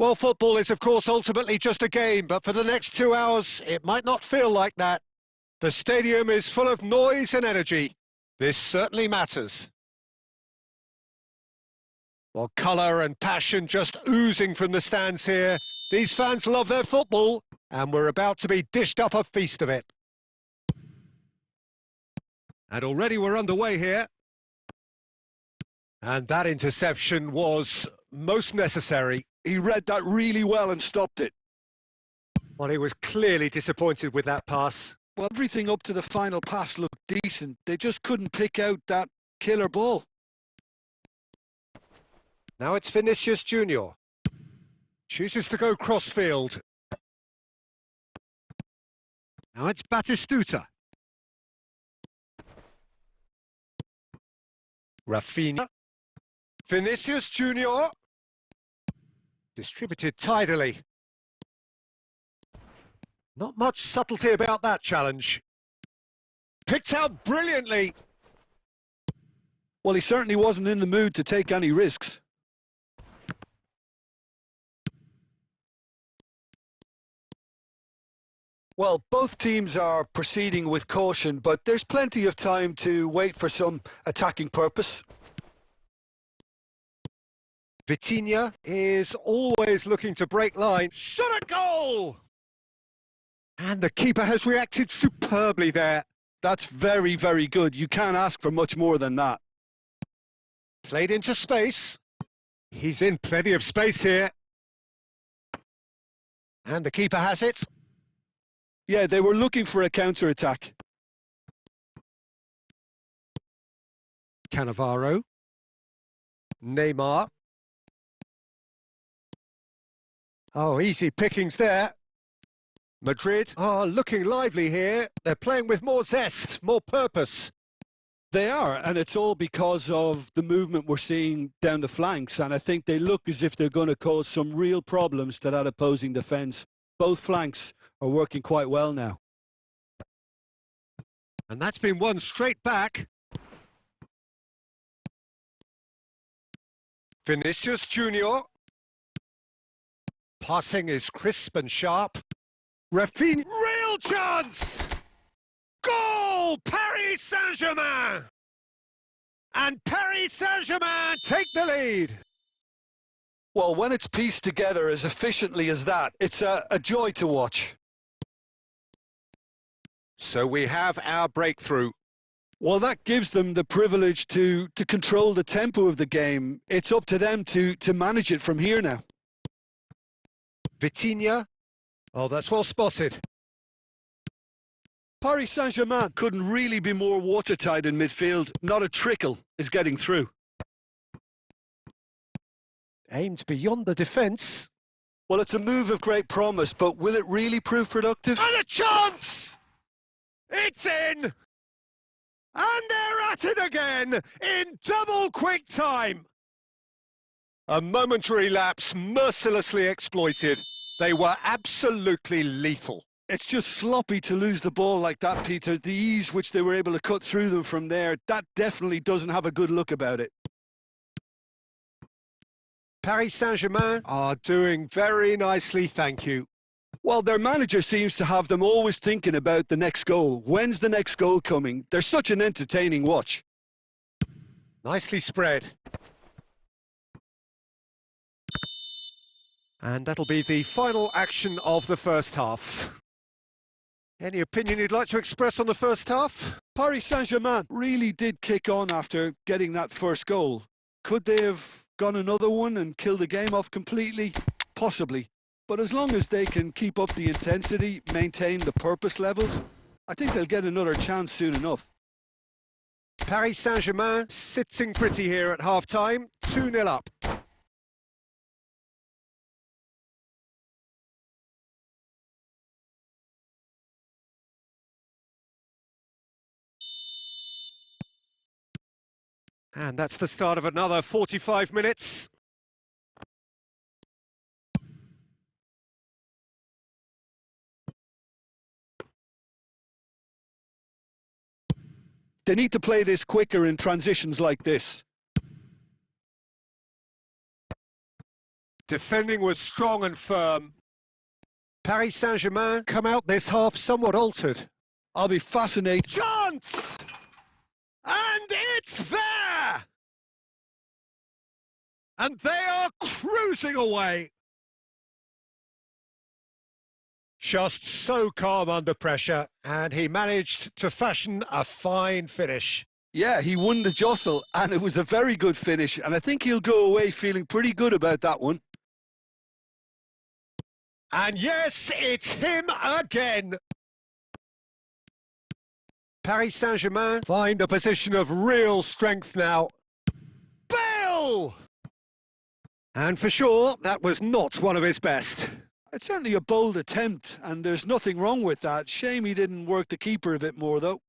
Well, football is, of course, ultimately just a game, but for the next 2 hours, it might not feel like that. The stadium is full of noise and energy. This certainly matters. Well, colour and passion just oozing from the stands here. These fans love their football, and we're about to be dished up a feast of it. And already we're underway here. And that interception was most necessary. He read that really well and stopped it. Well, he was clearly disappointed with that pass. Well, everything up to the final pass looked decent. They just couldn't pick out that killer ball. Now it's Vinicius Junior. Chooses to go crossfield. Now it's Batistuta. Rafinha. Vinicius Junior. Distributed tidily. Not much subtlety about that challenge. Picked out brilliantly. Well, he certainly wasn't in the mood to take any risks. Well, both teams are proceeding with caution, but there's plenty of time to wait for some attacking purpose. Vitinha is always looking to break line. Shot a goal! And the keeper has reacted superbly there. That's very, very good. You can't ask for much more than that. Played into space. He's in plenty of space here. And the keeper has it. Yeah, they were looking for a counter-attack. Cannavaro. Neymar. Oh, easy pickings there. Madrid are looking lively here. They're playing with more zest, more purpose. They are, and it's all because of the movement we're seeing down the flanks, and I think they look as if they're going to cause some real problems to that opposing defence. Both flanks are working quite well now. And that's been won straight back. Vinicius Junior. Passing is crisp and sharp. Rafinha, real chance! Goal! Paris Saint-Germain! And Paris Saint-Germain take the lead. Well, when it's pieced together as efficiently as that, it's a joy to watch. So we have our breakthrough. Well, that gives them the privilege to control the tempo of the game. It's up to them to manage it from here now. Vitinha. Oh, that's well spotted. Paris Saint-Germain couldn't really be more watertight in midfield. Not a trickle is getting through. Aimed beyond the defence. Well, it's a move of great promise, but will it really prove productive? And a chance! It's in! And they're at it again in double quick time. A momentary lapse mercilessly exploited. They were absolutely lethal. It's just sloppy to lose the ball like that, Peter. The ease which they were able to cut through them from there, that definitely doesn't have a good look about it. Paris Saint-Germain are doing very nicely, thank you. Well, their manager seems to have them always thinking about the next goal. When's the next goal coming? They're such an entertaining watch. Nicely spread. And that'll be the final action of the first half. Any opinion you'd like to express on the first half? Paris Saint-Germain really did kick on after getting that first goal. Could they have gone another one and killed the game off completely? Possibly. But as long as they can keep up the intensity, maintain the purpose levels, I think they'll get another chance soon enough. Paris Saint-Germain sitting pretty here at half-time, 2-0 up. And that's the start of another 45 minutes. They need to play this quicker in transitions like this. Defending was strong and firm. Paris Saint-Germain come out this half somewhat altered. I'll be fascinated. Chance! And it's there! And they are cruising away. Just so calm under pressure, and he managed to fashion a fine finish. Yeah, he won the jostle, and it was a very good finish, and I think he'll go away feeling pretty good about that one. And yes, it's him again. Paris Saint-Germain find a position of real strength now. Bale! And for sure, that was not one of his best. It's certainly a bold attempt, and there's nothing wrong with that. Shame he didn't work the keeper a bit more, though.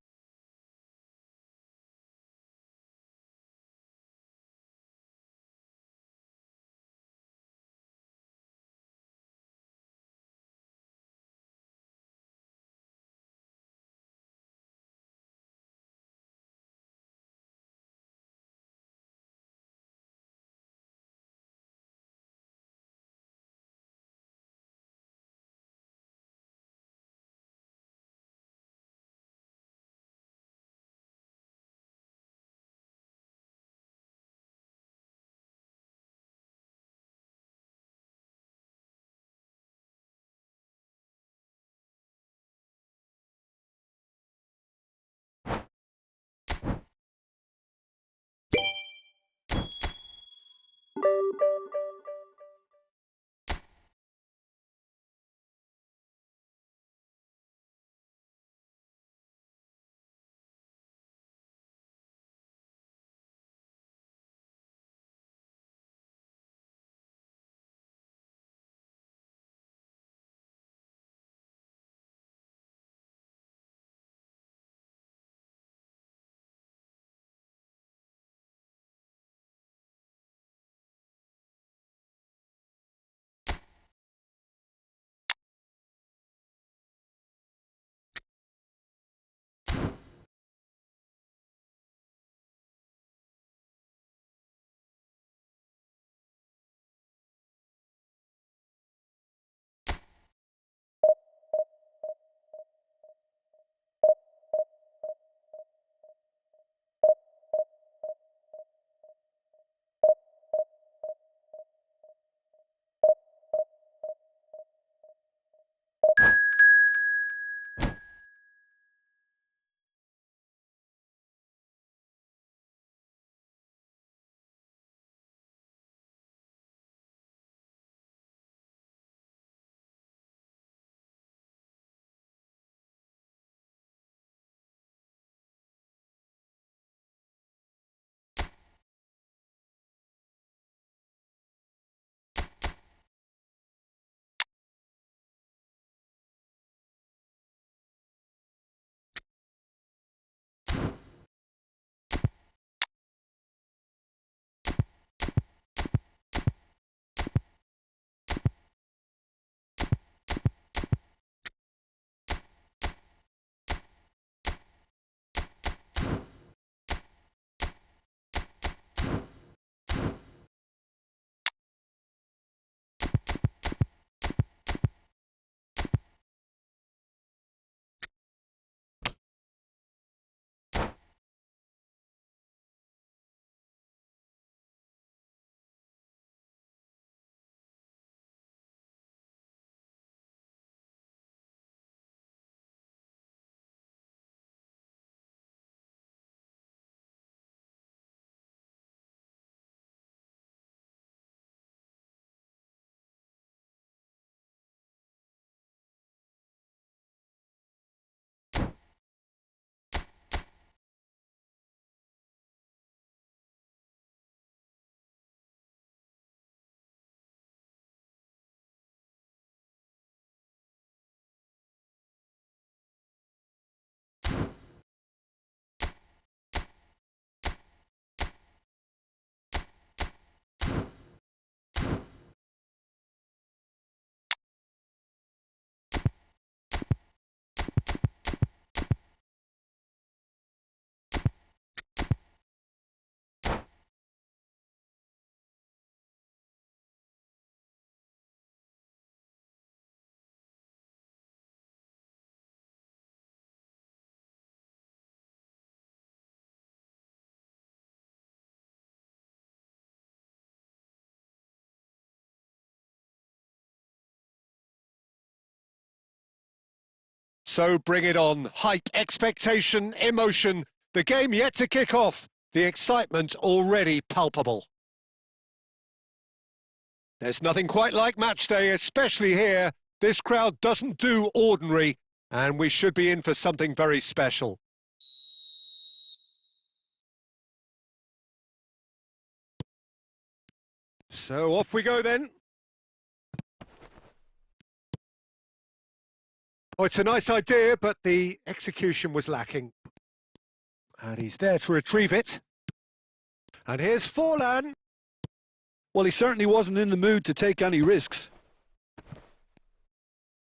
So bring it on. Hype, expectation, emotion. The game yet to kick off. The excitement already palpable. There's nothing quite like match day, especially here. This crowd doesn't do ordinary, and we should be in for something very special. So off we go then. Oh, it's a nice idea, but the execution was lacking. And he's there to retrieve it. And here's Forlan. Well, he certainly wasn't in the mood to take any risks.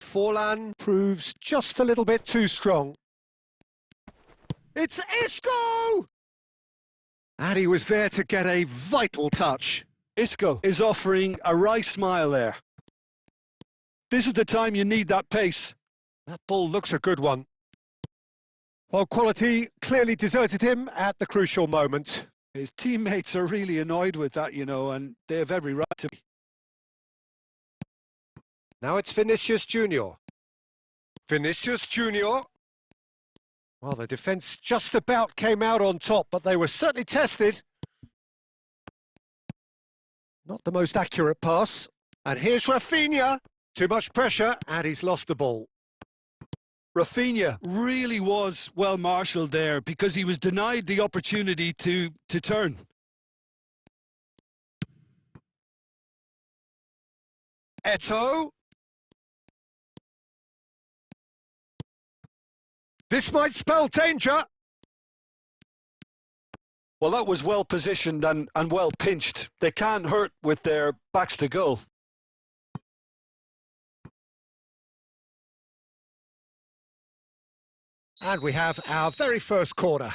Forlan proves just a little bit too strong. It's Isco! And he was there to get a vital touch. Isco is offering a wry smile there. This is the time you need that pace. That ball looks a good one. While quality clearly deserted him at the crucial moment. His teammates are really annoyed with that, you know, and they have every right to be. Now it's Vinicius Junior. Vinicius Junior. Well, the defence just about came out on top, but they were certainly tested. Not the most accurate pass. And here's Rafinha. Too much pressure, and he's lost the ball. Rafinha really was well marshalled there because he was denied the opportunity to turn. Eto'o. This might spell danger. Well, that was well positioned and well pinched. They can't hurt with their backs to goal. And we have our very first corner.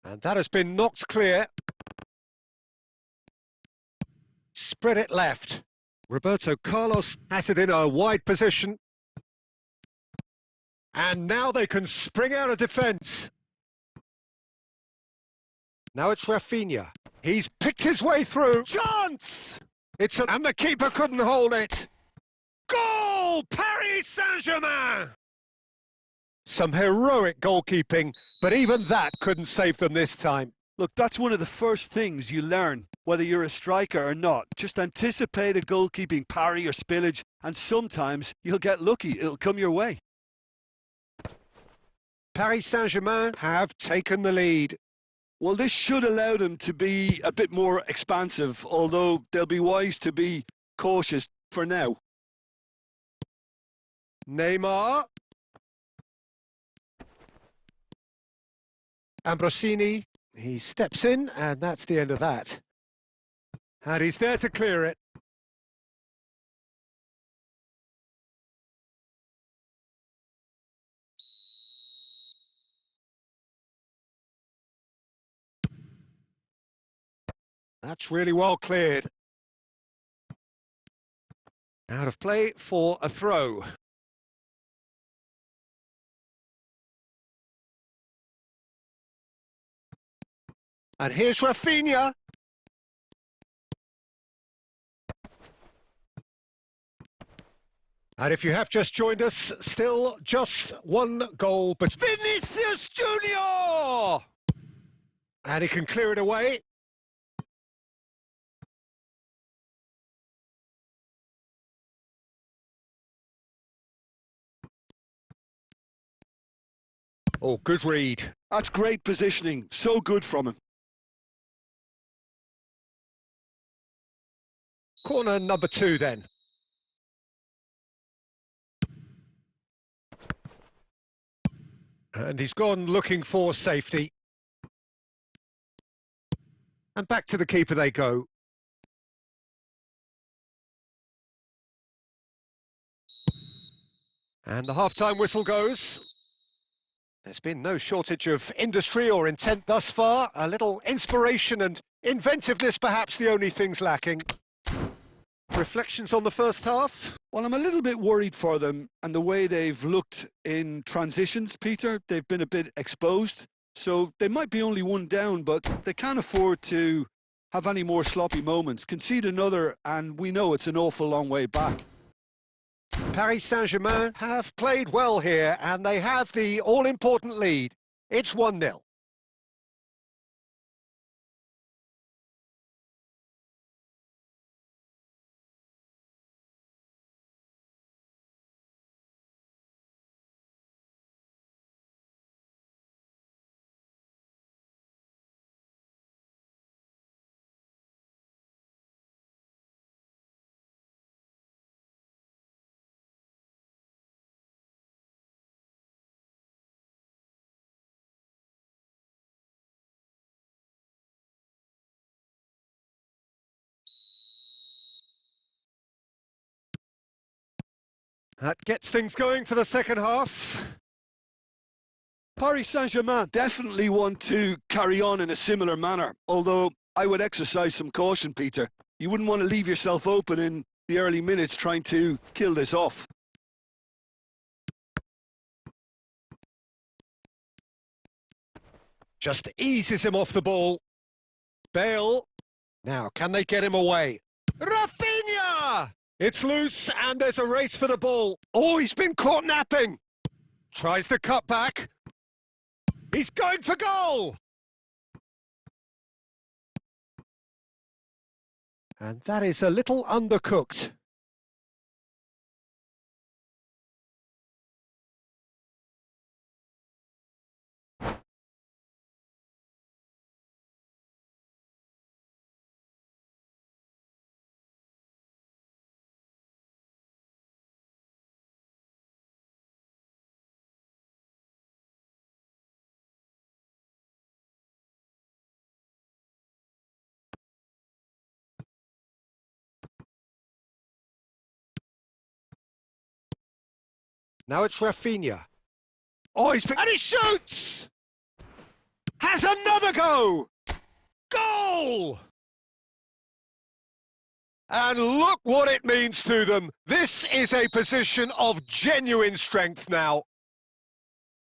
And that has been knocked clear. Spread it left. Roberto Carlos has it in a wide position. And now they can spring out of defence. Now it's Rafinha. He's picked his way through. Chance! And the keeper couldn't hold it. Goal! Paris Saint-Germain! Some heroic goalkeeping, but even that couldn't save them this time. Look, that's one of the first things you learn, whether you're a striker or not. Just anticipate a goalkeeping parry or spillage, and sometimes you'll get lucky. It'll come your way. Paris Saint-Germain have taken the lead. Well, this should allow them to be a bit more expansive, although they'll be wise to be cautious for now. Neymar. Ambrosini. He steps in, and that's the end of that. And he's there to clear it. That's really well cleared. Out of play for a throw. And here's Rafinha. And if you have just joined us, still just one goal, but Vinicius Junior! And he can clear it away. Oh, good read. That's great positioning. So good from him. Corner number 2 then. And he's gone looking for safety. And back to the keeper they go. And the half-time whistle goes. There's been no shortage of industry or intent thus far. A little inspiration and inventiveness, perhaps the only things lacking. Reflections on the first half? Well, I'm a little bit worried for them and the way they've looked in transitions, Peter. They've been a bit exposed, so they might be only one down, but they can't afford to have any more sloppy moments. Concede another, and we know it's an awful long way back. Paris Saint-Germain have played well here, and they have the all-important lead. It's 1-0. That gets things going for the second half. Paris Saint-Germain definitely want to carry on in a similar manner, although I would exercise some caution, Peter. You wouldn't want to leave yourself open in the early minutes trying to kill this off. Just eases him off the ball. Bale. Now, can they get him away? Rafinha! It's loose, and there's a race for the ball. Oh, he's been caught napping. Tries the cut back. He's going for goal! And that is a little undercooked. Now it's Rafinha. Oh, and he shoots! Has another go! Goal! And look what it means to them. This is a position of genuine strength now.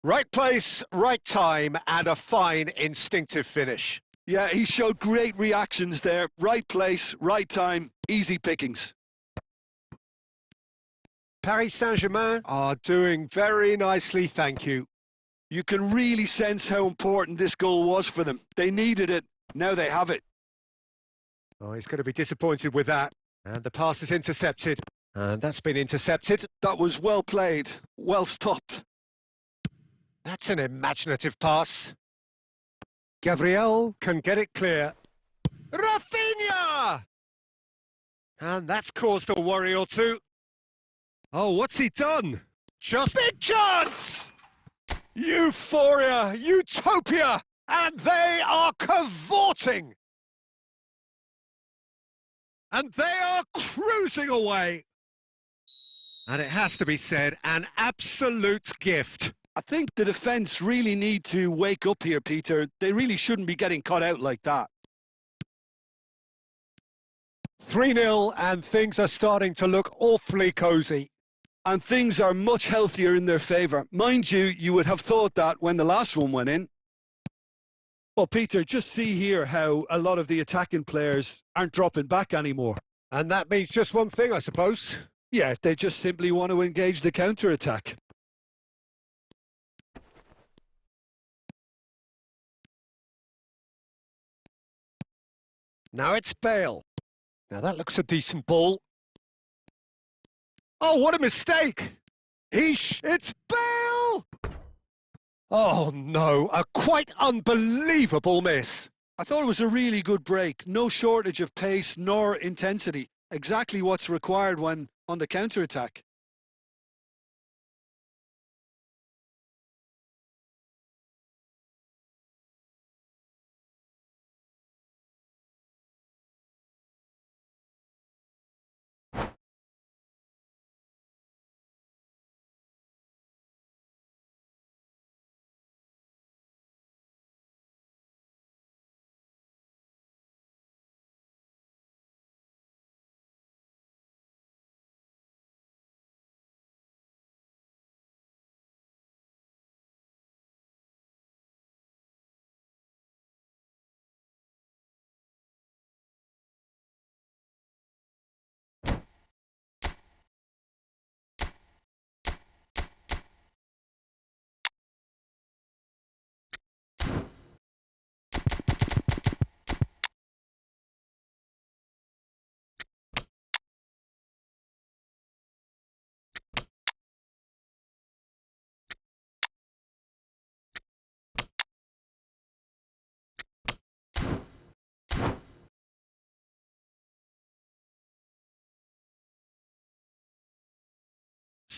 Right place, right time, and a fine instinctive finish. Yeah, he showed great reactions there. Right place, right time, easy pickings. Paris Saint-Germain are doing very nicely, thank you. You can really sense how important this goal was for them. They needed it, now they have it. Oh, he's going to be disappointed with that. And the pass is intercepted. And that's been intercepted. That was well played, well stopped. That's an imaginative pass. Gabriel can get it clear. Rafinha! And that's caused a worry or two. Oh, what's he done? Just big chance! Euphoria, utopia, and they are cavorting. And they are cruising away. And it has to be said, an absolute gift. I think the defence really need to wake up here, Peter. They really shouldn't be getting caught out like that. 3-0, and things are starting to look awfully cosy. And things are much healthier in their favour. Mind you, you would have thought that when the last one went in. Well, Peter, just see here how a lot of the attacking players aren't dropping back anymore. And that means just one thing, I suppose. Yeah, they just simply want to engage the counter-attack. Now it's Bale. Now that looks a decent ball. Oh, what a mistake! It's Bale! Oh no, a quite unbelievable miss. I thought it was a really good break. No shortage of pace nor intensity. Exactly what's required when on the counter-attack.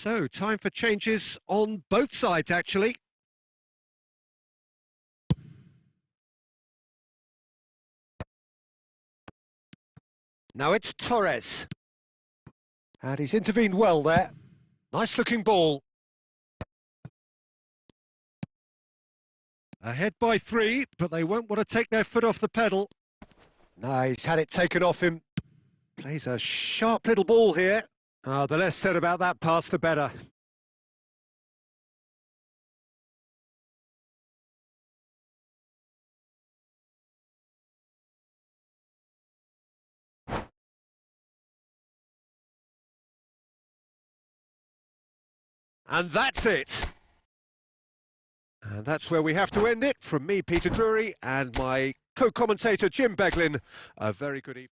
So, time for changes on both sides, actually. Now it's Torres. And he's intervened well there. Nice looking ball. Ahead by 3, but they won't want to take their foot off the pedal. No, he's had it taken off him. Plays a sharp little ball here. Oh, the less said about that pass, the better. And that's it. And that's where we have to end it. From me, Peter Drury, and my co-commentator, Jim Beglin. A very good evening.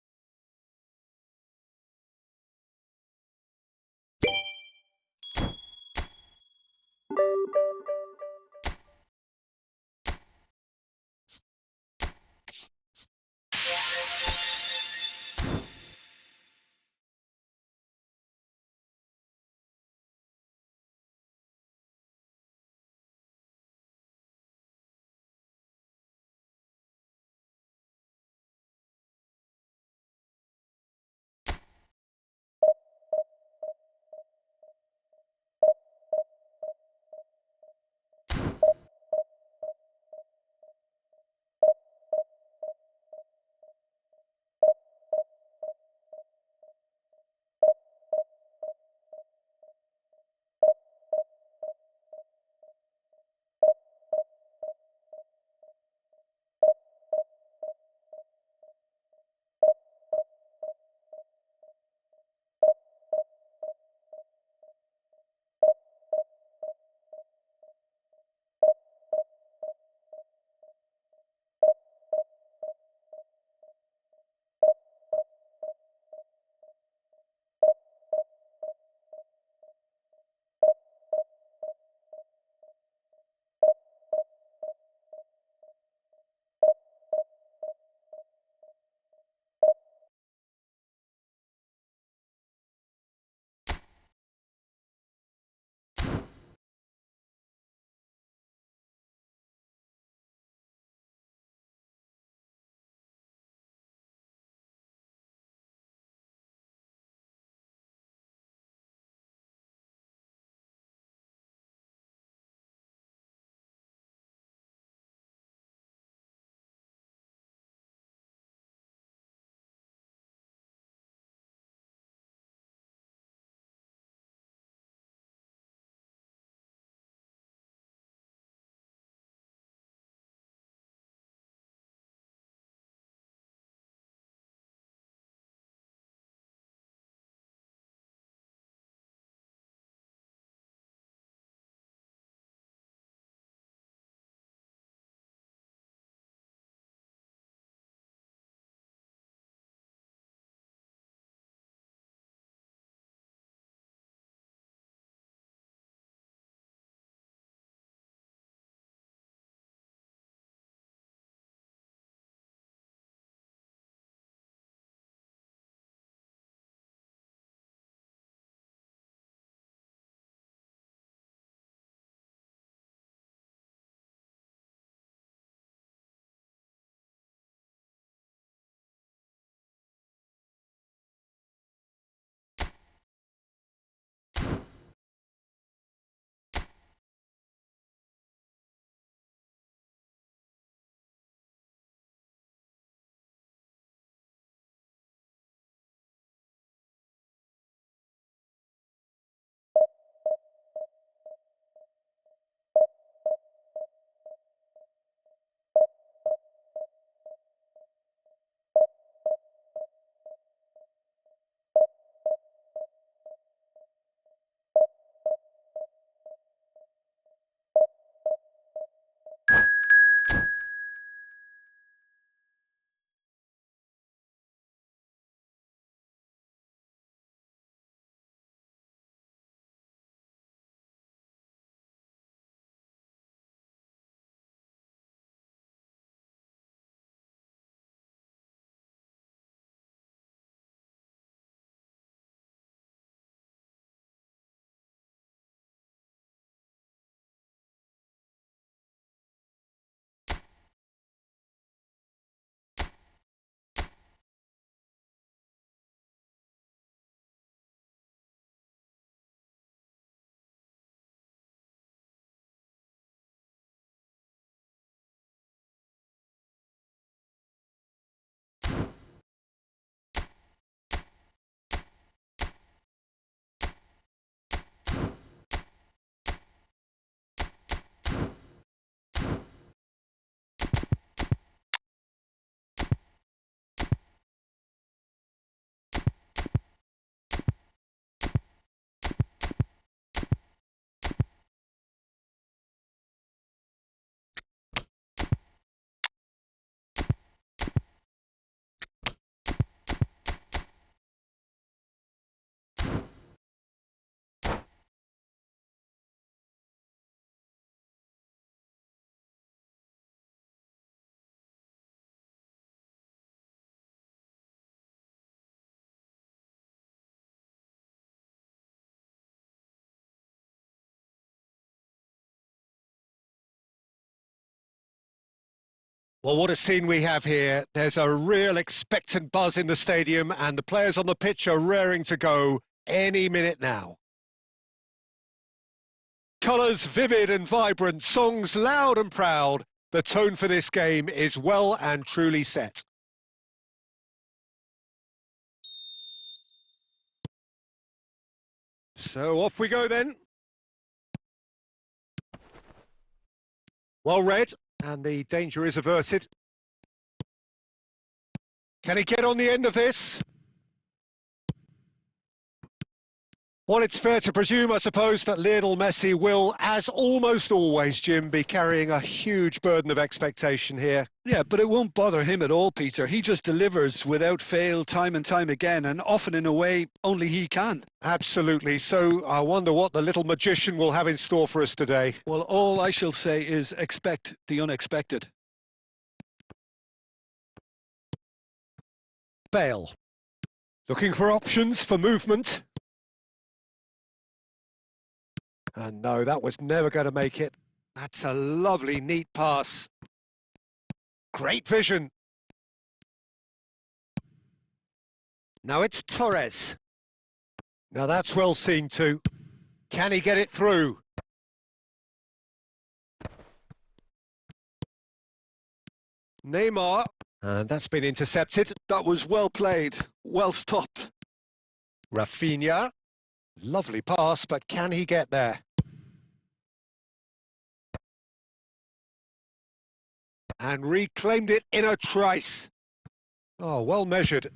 Well, what a scene we have here. There's a real expectant buzz in the stadium and the players on the pitch are raring to go any minute now. Colours vivid and vibrant, songs loud and proud. The tone for this game is well and truly set. So off we go then. Well read, and the danger is averted. Can he get on the end of this? Well, it's fair to presume, I suppose, that Lionel Messi will, as almost always, Jim, be carrying a huge burden of expectation here. Yeah, but it won't bother him at all, Peter. He just delivers without fail time and time again, and often in a way only he can. Absolutely. So I wonder what the little magician will have in store for us today. Well, all I shall say is expect the unexpected. Bale. Looking for options for movement. And no, that was never going to make it. That's a lovely, neat pass. Great vision. Now it's Torres. Now that's well seen too. Can he get it through? Neymar. And that's been intercepted. That was well played, well stopped. Rafinha. Lovely pass, but can he get there? And reclaimed it in a trice. Oh, well measured.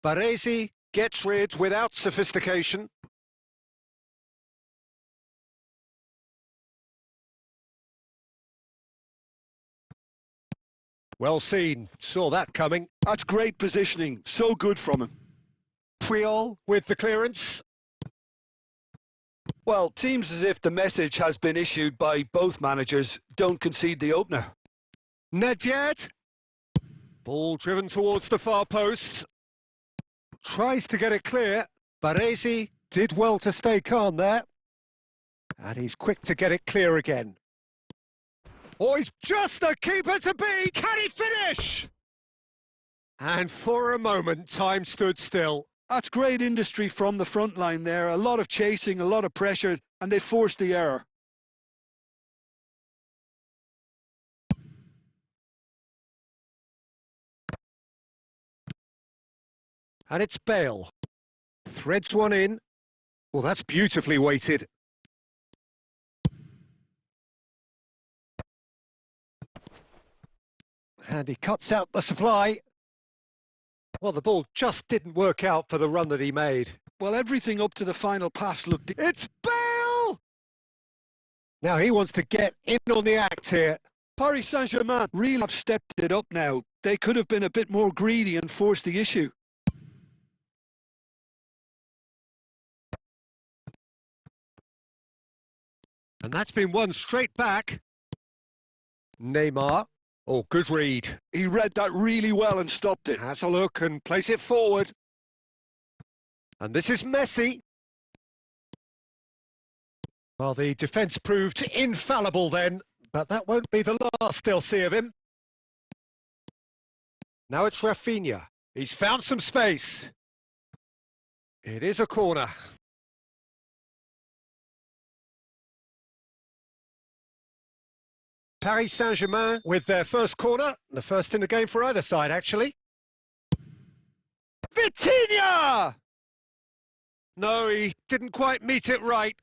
Baresi gets rid without sophistication. Well seen, saw that coming. That's great positioning, so good from him. Puyol with the clearance. Well, seems as if the message has been issued by both managers, don't concede the opener. Nedved. Ball driven towards the far post. Tries to get it clear. Baresi did well to stay calm there. And he's quick to get it clear again. Oh, he's just the keeper to be! Can he finish? And for a moment, time stood still. That's great industry from the front line there. A lot of chasing, a lot of pressure, and they forced the error. And it's Bale. Threads one in. Well, that's beautifully weighted. And he cuts out the supply. Well, the ball just didn't work out for the run that he made. Well, everything up to the final pass looked... It's Bale! Now he wants to get in on the act here. Paris Saint-Germain really have stepped it up now. They could have been a bit more greedy and forced the issue. And that's been won straight back. Neymar. Oh, good read. He read that really well and stopped it. Has a look and plays it forward. And this is Messi. Well, the defence proved infallible then, but that won't be the last they'll see of him. Now it's Rafinha. He's found some space. It is a corner. Paris Saint-Germain with their first corner, the first in the game for either side, actually. Vitinha! No, he didn't quite meet it right.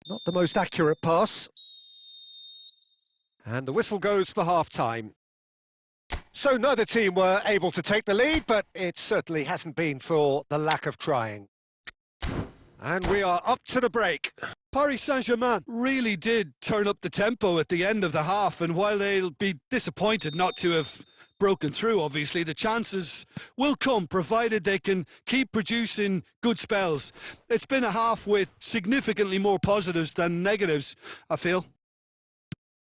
Not the most accurate pass. And the whistle goes for half-time. So neither team were able to take the lead, but it certainly hasn't been for the lack of trying. And we are up to the break. Paris Saint-Germain really did turn up the tempo at the end of the half, and while they'll be disappointed not to have broken through, obviously, the chances will come, provided they can keep producing good spells. It's been a half with significantly more positives than negatives, I feel.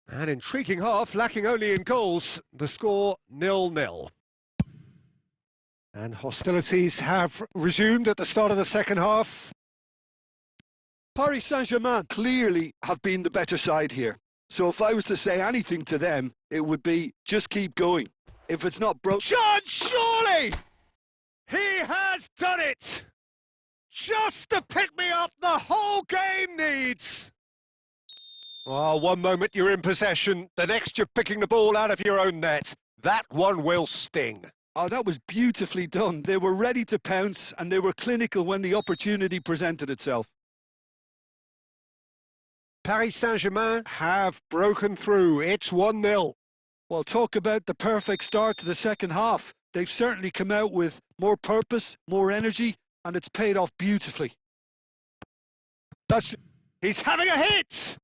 An intriguing half, lacking only in goals. The score 0-0. And hostilities have resumed at the start of the second half. Paris Saint-Germain clearly have been the better side here. So if I was to say anything to them, it would be just keep going. If it's not broke... Chance, surely! He has done it! Just the pick-me-up the whole game needs! Oh, one moment you're in possession, the next you're picking the ball out of your own net. That one will sting. Oh, that was beautifully done. They were ready to pounce and they were clinical when the opportunity presented itself. Paris Saint-Germain have broken through. It's 1-0. Well, talk about the perfect start to the second half. They've certainly come out with more purpose, more energy, and it's paid off beautifully. He's having a hit!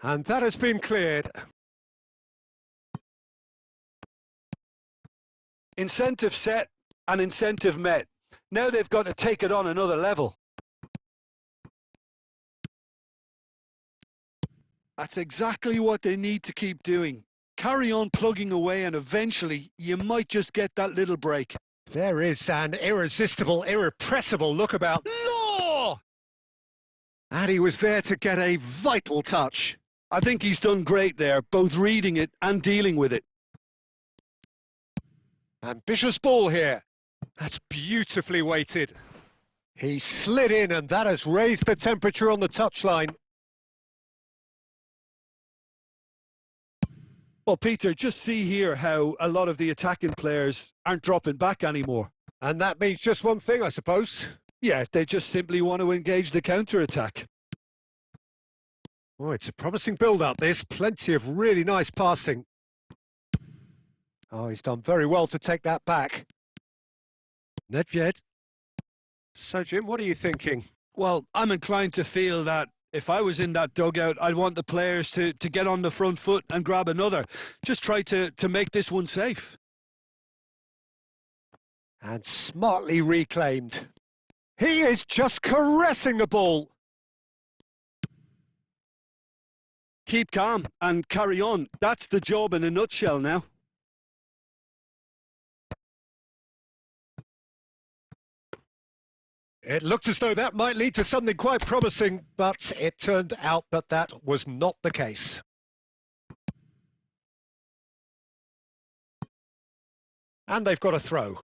And that has been cleared. Incentive set and incentive met. Now they've got to take it on another level. That's exactly what they need to keep doing. Carry on plugging away and eventually you might just get that little break. There is an irresistible, irrepressible look about. Law! And he was there to get a vital touch. I think he's done great there, both reading it and dealing with it. Ambitious ball here. That's beautifully weighted. He slid in and that has raised the temperature on the touchline. Well, Peter, just see here how a lot of the attacking players aren't dropping back anymore. And that means just one thing, I suppose. Yeah, they just simply want to engage the counter-attack. Oh, it's a promising build-up, this. Plenty of really nice passing. Oh, he's done very well to take that back. Nedved. So, Jim, what are you thinking? Well, I'm inclined to feel that if I was in that dugout, I'd want the players to get on the front foot and grab another. Just try to make this one safe. And smartly reclaimed. He is just caressing the ball. Keep calm and carry on. That's the job in a nutshell now. It looked as though that might lead to something quite promising, but it turned out that that was not the case. And they've got a throw.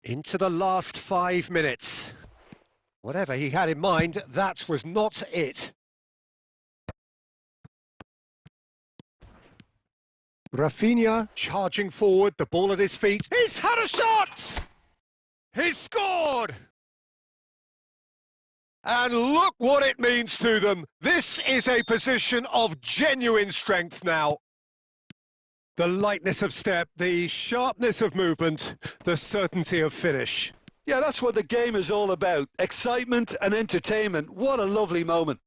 Into the last 5 minutes. Whatever he had in mind, that was not it. Rafinha charging forward, the ball at his feet. He's had a shot! He's scored! And look what it means to them. This is a position of genuine strength now. The lightness of step, the sharpness of movement, the certainty of finish. Yeah, that's what the game is all about. Excitement and entertainment. What a lovely moment.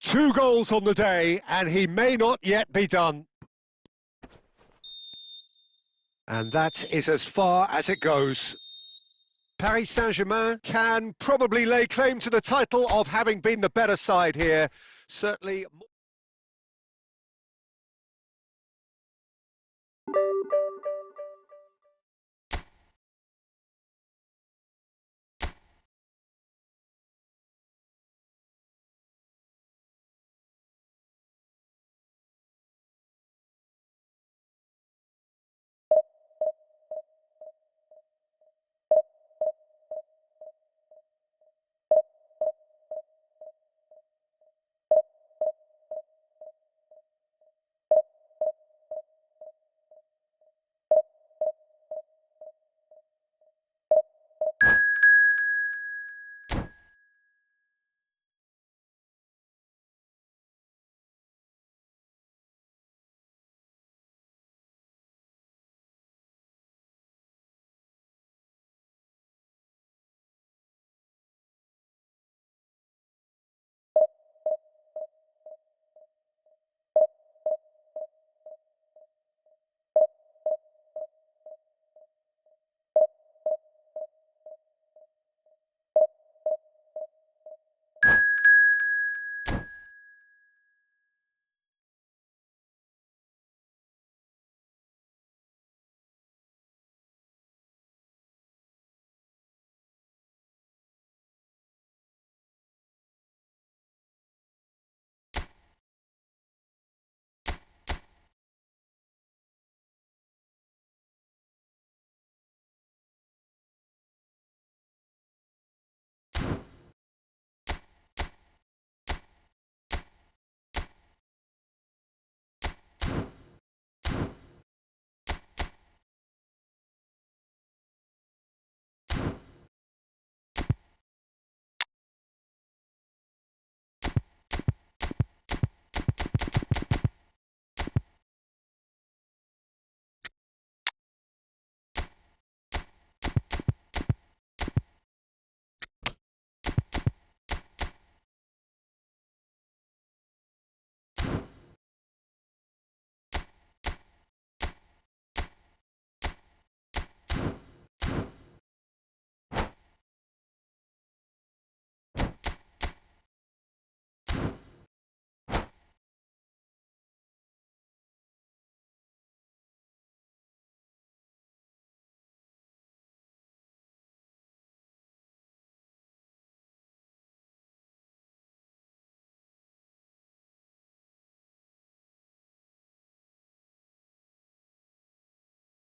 2 goals on the day, and he may not yet be done. And that is as far as it goes. Paris Saint-Germain can probably lay claim to the title of having been the better side here. Certainly...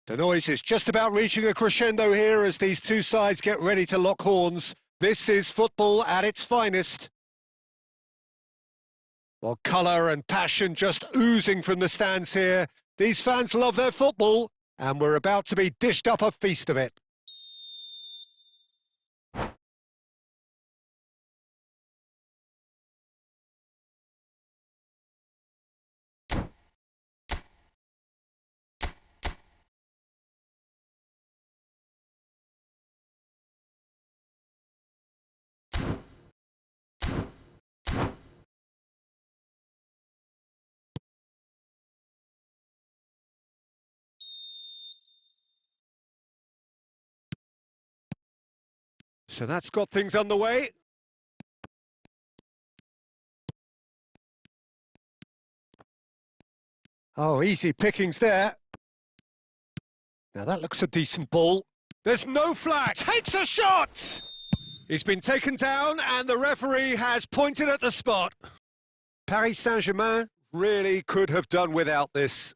The noise is just about reaching a crescendo here as these two sides get ready to lock horns. This is football at its finest. Well, colour and passion just oozing from the stands here. These fans love their football, and we're about to be dished up a feast of it. So that's got things underway. Oh, easy pickings there. Now that looks a decent ball. There's no flag. Takes a shot! He's been taken down and the referee has pointed at the spot. Paris Saint-Germain really could have done without this.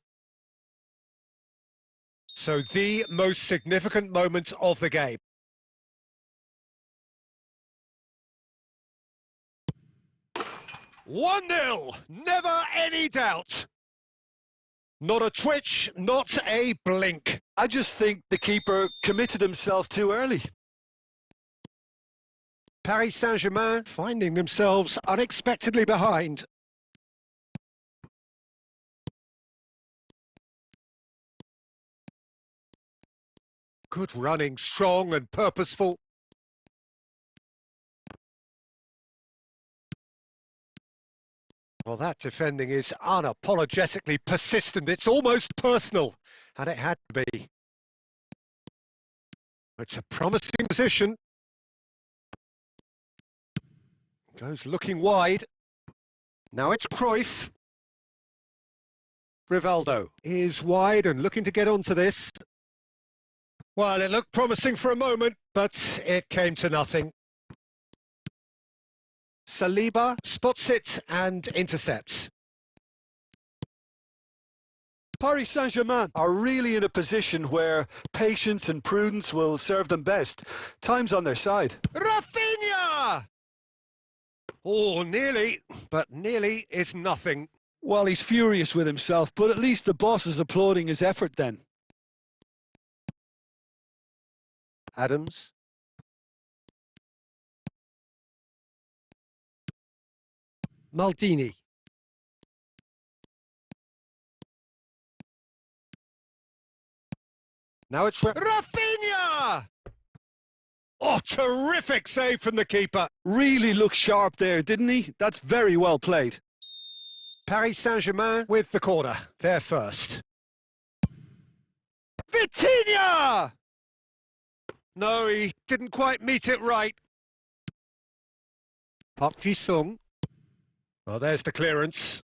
So the most significant moment of the game. "1-0, never any doubt. Not a twitch, not a blink." I just think the keeper committed himself too early. Paris Saint-Germain finding themselves unexpectedly behind. Good running, strong and purposeful. Well, that defending is unapologetically persistent. It's almost personal, and it had to be. It's a promising position. Goes looking wide. Now it's Cruyff. Rivaldo is wide and looking to get onto this. Well, it looked promising for a moment, but it came to nothing. Saliba spots it and intercepts. Paris Saint-Germain are really in a position where patience and prudence will serve them best. Time's on their side. Rafinha! Oh, nearly, but nearly is nothing. Well, he's furious with himself, but at least the boss is applauding his effort then. Adams. Maldini. Now it's Rafinha! Oh, terrific save from the keeper. Really looked sharp there, didn't he? That's very well played. Paris Saint-Germain with the corner. They're first. Vitinha! No, he didn't quite meet it right. Park Ji-sung. Well, there's the clearance.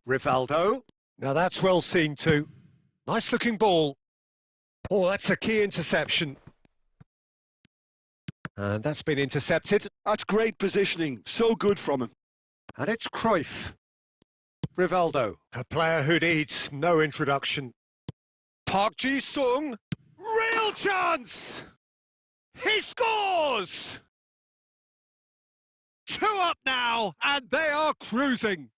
Rivaldo. Now that's well seen too. Nice looking ball. Oh, that's a key interception. And that's been intercepted. That's great positioning. So good from him. And it's Cruyff. Rivaldo, a player who needs no introduction. Park Ji-sung. Real chance! He scores! 2 up now, and they are cruising.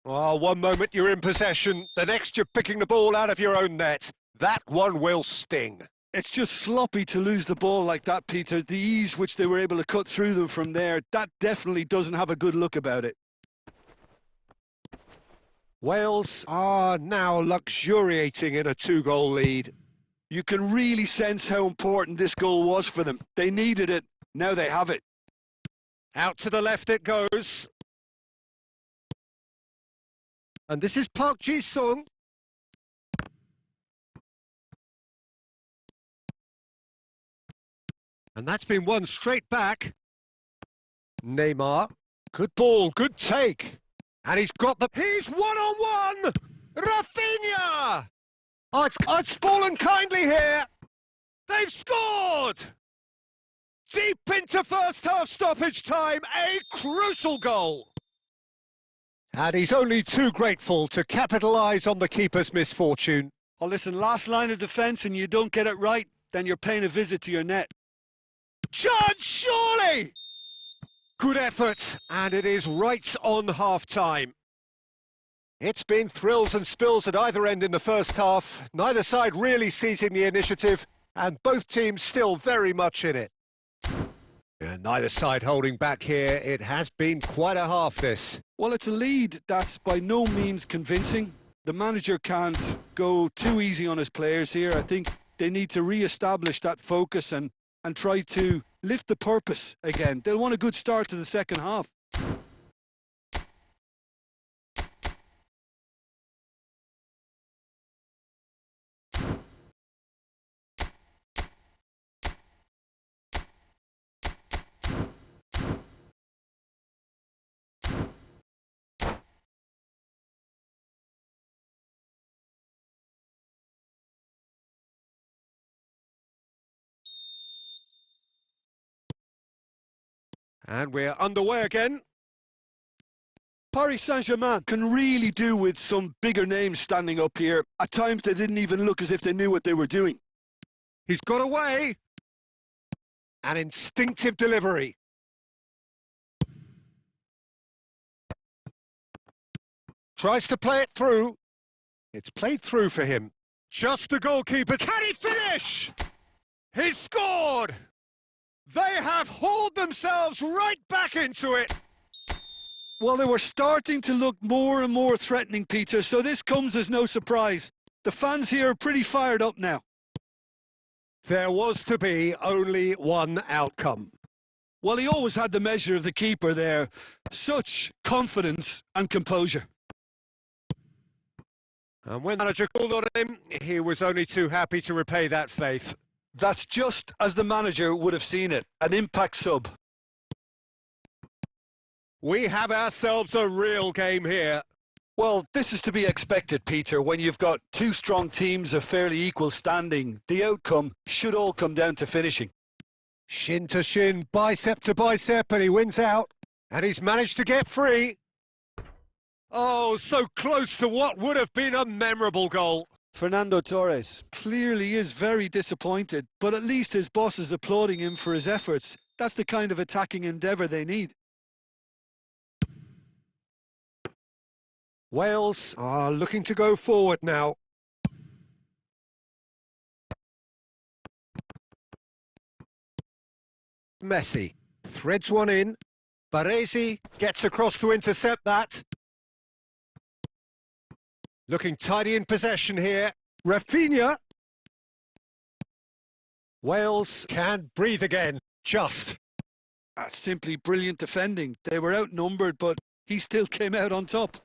Oh, one moment you're in possession, the next you're picking the ball out of your own net. That one will sting. It's just sloppy to lose the ball like that, Peter. The ease which they were able to cut through them from there, that definitely doesn't have a good look about it. Wales are now luxuriating in a 2-goal lead. You can really sense how important this goal was for them. They needed it. Now they have it. Out to the left it goes. And this is Park Ji-sung. And that's been won straight back. Neymar. Good ball, good take. And he's got the... He's one-on-one! Rafinha! Oh, it's fallen kindly here. They've scored! Deep into first half stoppage time, a crucial goal. And he's only too grateful to capitalise on the keeper's misfortune. Oh, listen, last line of defence and you don't get it right, then you're paying a visit to your net. Chance, surely! Good effort, and it is right on half-time. It's been thrills and spills at either end in the first half, neither side really seizing the initiative, and both teams still very much in it. And neither side holding back here. It has been quite a half, this. Well, it's a lead that's by no means convincing. The manager can't go too easy on his players here. I think they need to re-establish that focus and try to lift the purpose again. They'll want a good start to the second half. And we're underway again. Paris Saint-Germain can really do with some bigger names standing up here. At times they didn't even look as if they knew what they were doing. He's got away. An instinctive delivery. Tries to play it through. It's played through for him. Just the goalkeeper. Can he finish? He's scored! They have hauled themselves right back into it. Well, they were starting to look more and more threatening, Peter, so this comes as no surprise. The fans here are pretty fired up now. There was to be only one outcome. Well, he always had the measure of the keeper there. Such confidence and composure. And when the manager called on him, he was only too happy to repay that faith. That's just as the manager would have seen it, an impact sub. We have ourselves a real game here. Well, this is to be expected, Peter. When you've got two strong teams of fairly equal standing, the outcome should all come down to finishing. Shin to shin, bicep to bicep, and he wins out. And he's managed to get free. Oh, so close to what would have been a memorable goal. Fernando Torres clearly is very disappointed, but at least his boss is applauding him for his efforts. That's the kind of attacking endeavour they need. Wales are looking to go forward now. Messi threads one in. Baresi gets across to intercept that. Looking tidy in possession here. Rafinha. Wales can breathe again. Just. That's simply brilliant defending. They were outnumbered, but he still came out on top.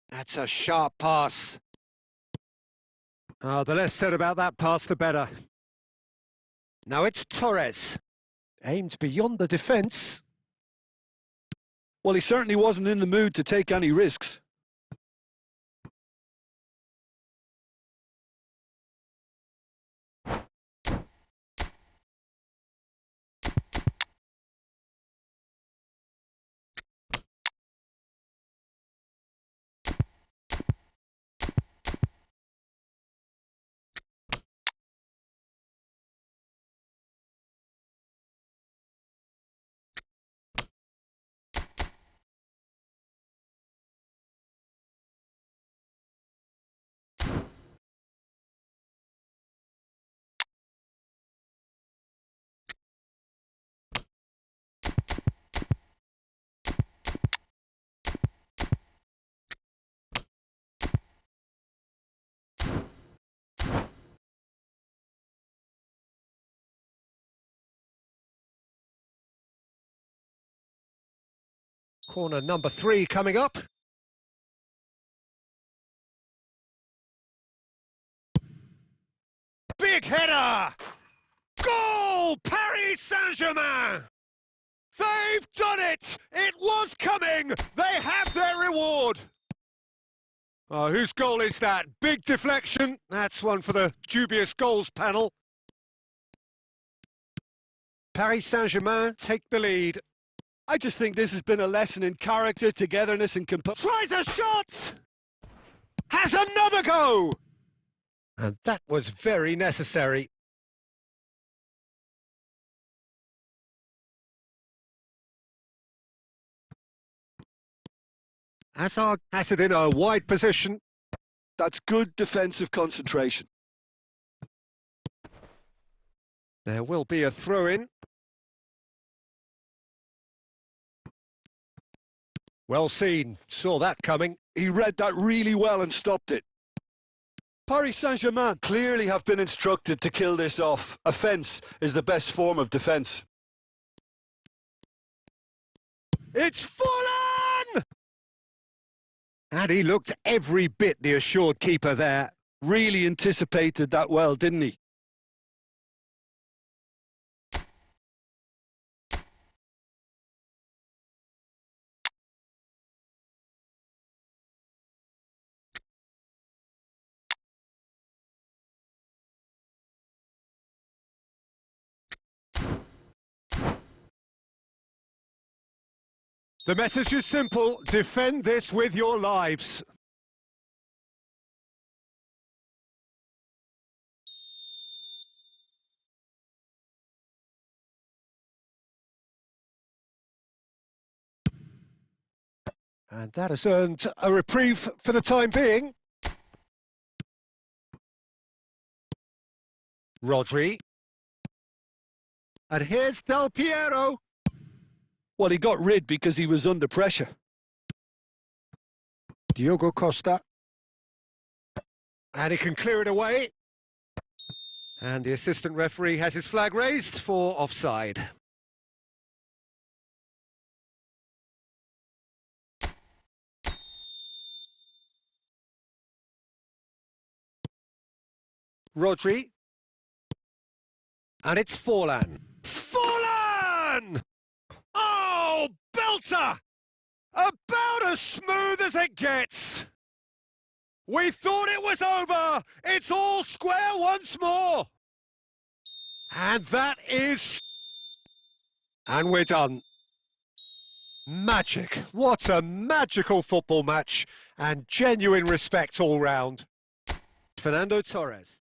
That's a sharp pass. Oh, the less said about that pass, the better. Now it's Torres. Aimed beyond the defence. Well, he certainly wasn't in the mood to take any risks. Corner number 3 coming up. Big header! Goal! Paris Saint-Germain! They've done it! It was coming! They have their reward! Oh, whose goal is that? Big deflection. That's one for the dubious goals panel. Paris Saint-Germain take the lead. I just think this has been a lesson in character, togetherness and composure. Tries a shot! Has another go! And that was very necessary. Hazard has it in a wide position. That's good defensive concentration. There will be a throw-in. Well seen, saw that coming. He read that really well and stopped it. Paris Saint-Germain clearly have been instructed to kill this off. Offence is the best form of defence. It's fallen! And he looked every bit the assured keeper there. Really anticipated that well, didn't he? The message is simple: defend this with your lives. And that has earned a reprieve for the time being. Rodri. And here's Del Piero. Well, he got rid because he was under pressure. Diogo Costa. And he can clear it away. And the assistant referee has his flag raised for offside. Rodri. And it's Forlan. Forlan! Oh, belter! About as smooth as it gets. We thought it was over. It's all square once more. And that is... And we're done. Magic. What a magical football match. And genuine respect all round. Fernando Torres.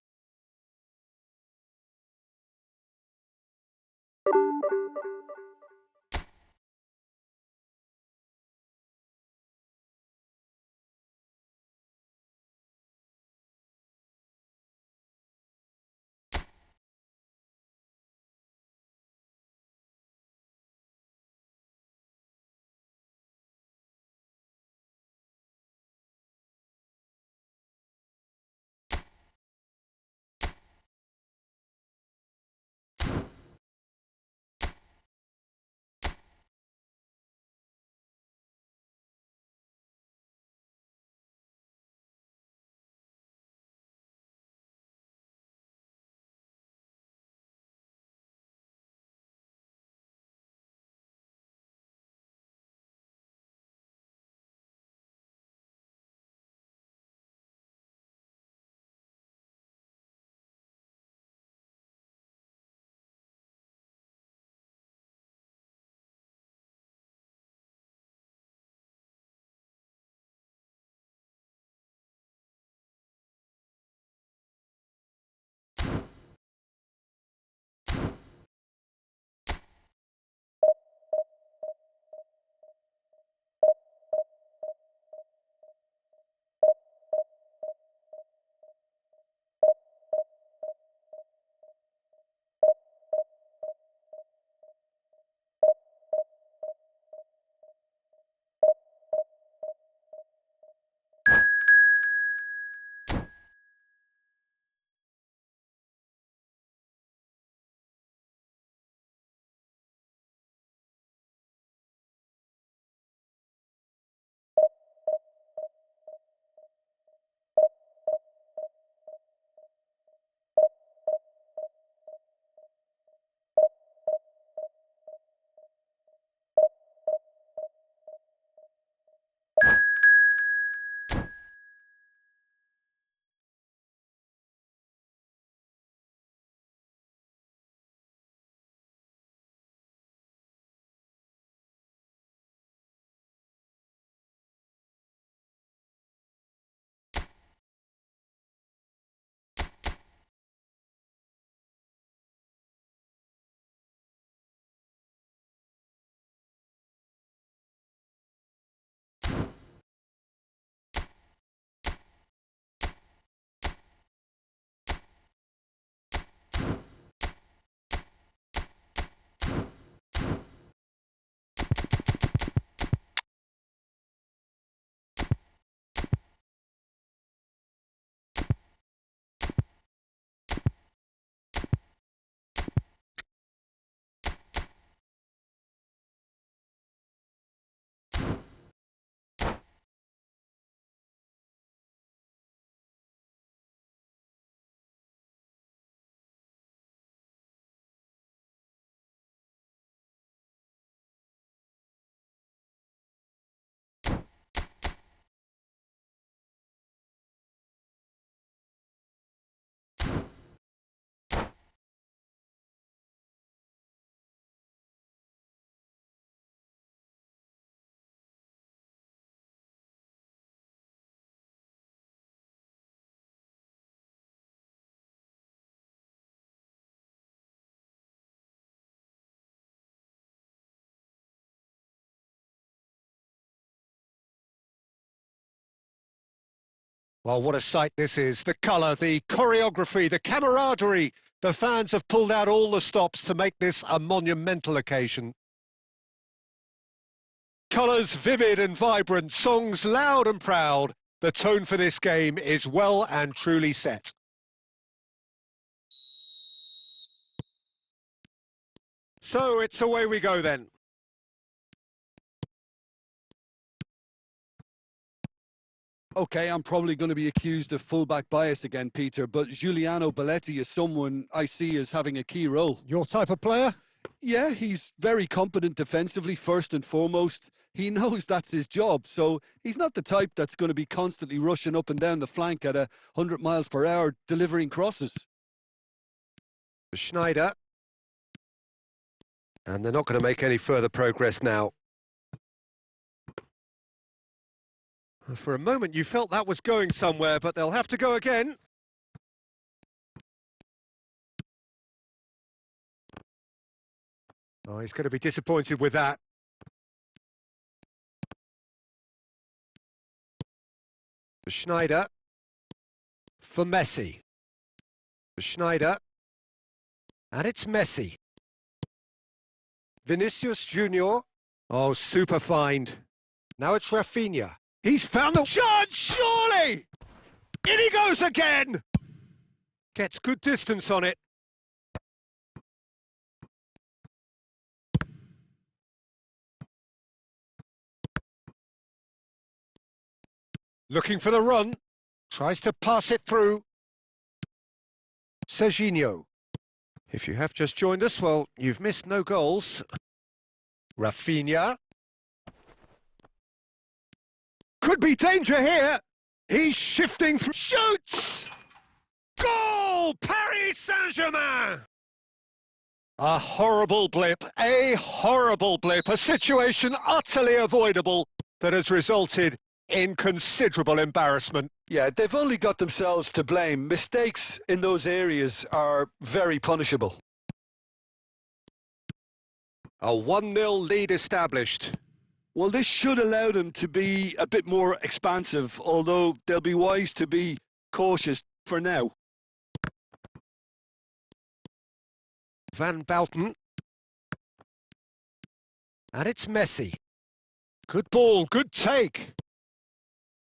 Well, what a sight this is. The colour, the choreography, the camaraderie. The fans have pulled out all the stops to make this a monumental occasion. Colours vivid and vibrant, songs loud and proud. The tone for this game is well and truly set. So it's away we go then. Okay, I'm probably going to be accused of fullback bias again, Peter, but Giuliano Belletti is someone I see as having a key role. Your type of player? Yeah, he's very competent defensively, first and foremost. He knows that's his job, so he's not the type that's going to be constantly rushing up and down the flank at 100 miles per hour, delivering crosses. Schneider. And they're not going to make any further progress now. For a moment you felt that was going somewhere, but they'll have to go again. Oh, he's going to be disappointed with that. Schneider. For Messi. Schneider. And it's Messi. Vinicius Junior. Oh, super find. Now it's Rafinha. He's found the chance, surely! In he goes again! Gets good distance on it. Looking for the run. Tries to pass it through. Serginho. If you have just joined us, well, you've missed no goals. Rafinha. Could be danger here. He's shifting through. Shoots! Goal! Paris Saint-Germain! A horrible blip, a situation utterly avoidable that has resulted in considerable embarrassment. Yeah, they've only got themselves to blame. Mistakes in those areas are very punishable. A 1-0 lead established. Well, this should allow them to be a bit more expansive, although they'll be wise to be cautious for now. Van Bouten. And it's Messi. Good ball, good take.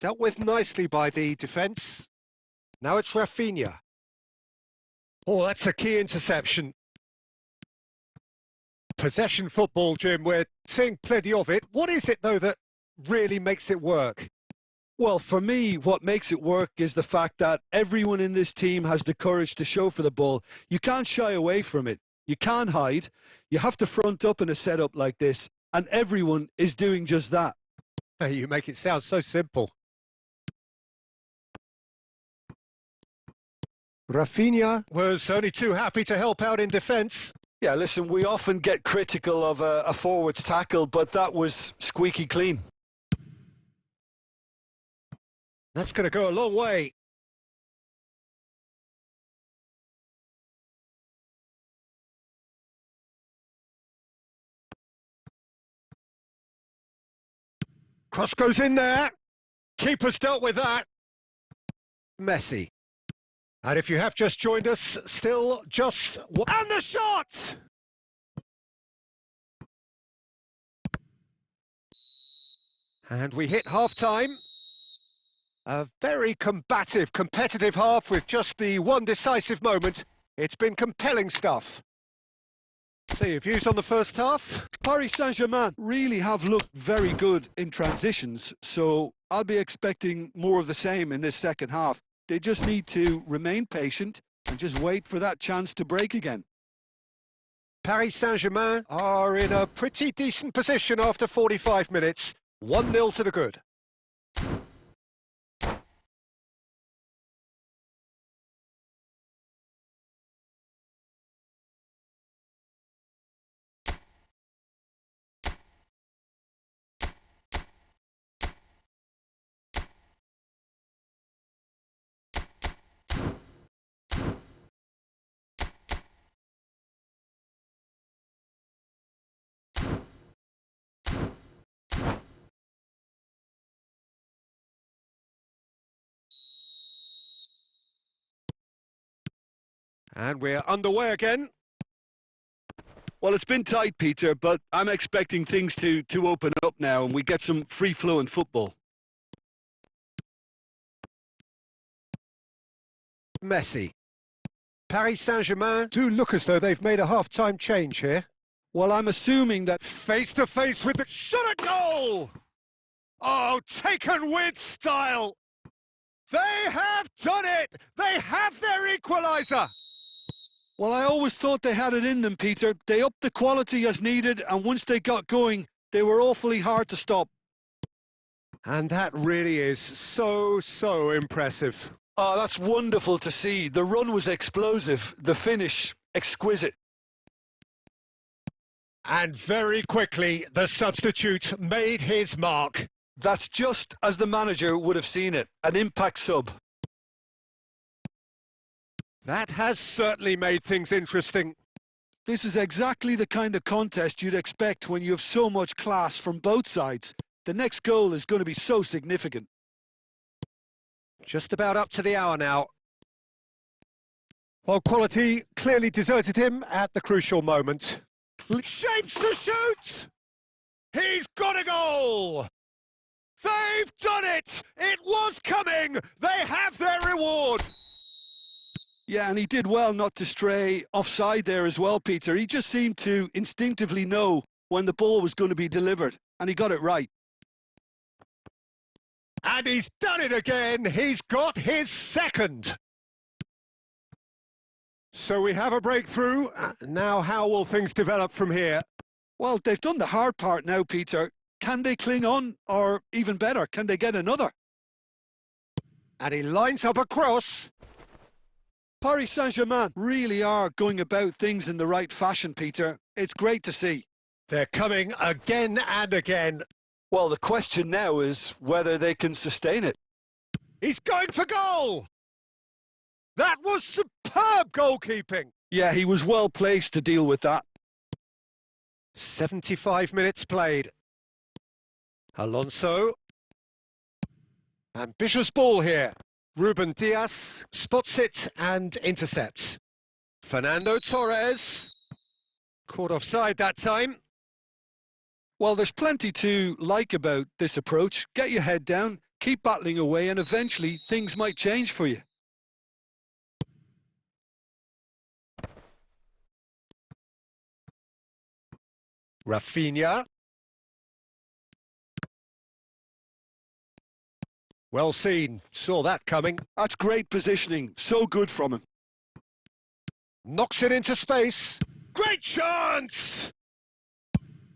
Dealt with nicely by the defence. Now it's Rafinha. Oh, that's a key interception. Possession football, Jim, we're seeing plenty of it. What is it, though, that really makes it work? Well, for me, what makes it work is the fact that everyone in this team has the courage to show for the ball. You can't shy away from it. You can't hide. You have to front up in a setup like this, and everyone is doing just that. You make it sound so simple. Rafinha was only too happy to help out in defence. Yeah, listen, we often get critical of a forward's tackle, but that was squeaky clean. That's going to go a long way. Cross goes in there. Keeper's dealt with that. Messi. And if you have just joined us, still just... And the shot! And we hit half-time. A very combative, competitive half with just the one decisive moment. It's been compelling stuff. So your views on the first half? Paris Saint-Germain really have looked very good in transitions, so I'll be expecting more of the same in this second half. They just need to remain patient and just wait for that chance to break again. Paris Saint-Germain are in a pretty decent position after 45 minutes. 1-0 to the good. And we're underway again. Well, it's been tight, Peter, but I'm expecting things to open up now and we get some free-flowing football. Messi. Paris Saint-Germain do look as though they've made a half-time change here. Well, I'm assuming that... Face-to-face with the... shot at goal! Oh, taken with style! They have done it! They have their equaliser! Well, I always thought they had it in them, Peter. They upped the quality as needed, and once they got going, they were awfully hard to stop. And that really is so impressive. Oh, that's wonderful to see. The run was explosive, the finish exquisite. And very quickly, the substitute made his mark. That's just as the manager would have seen it, an impact sub. That has certainly made things interesting. This is exactly the kind of contest you'd expect when you have so much class from both sides. The next goal is going to be so significant. Just about up to the hour now. Well, quality clearly deserted him at the crucial moment. Shapes to shoot! He's got a goal! They've done it! It was coming! They have their reward! Yeah, and he did well not to stray offside there as well, Peter. He just seemed to instinctively know when the ball was going to be delivered, and he got it right. And he's done it again! He's got his second! So we have a breakthrough. Now how will things develop from here? Well, they've done the hard part now, Peter. Can they cling on, or even better, can they get another? And he lines up a cross. Paris Saint-Germain really are going about things in the right fashion, Peter. It's great to see. They're coming again and again. Well, the question now is whether they can sustain it. He's going for goal! That was superb goalkeeping! Yeah, he was well placed to deal with that. 75 minutes played. Alonso. Ambitious ball here. Ruben Dias spots it and intercepts. Fernando Torres. Caught offside that time. Well, there's plenty to like about this approach. Get your head down, keep battling away, and eventually things might change for you. Rafinha. Well seen, saw that coming. That's great positioning, so good from him. Knocks it into space. Great chance!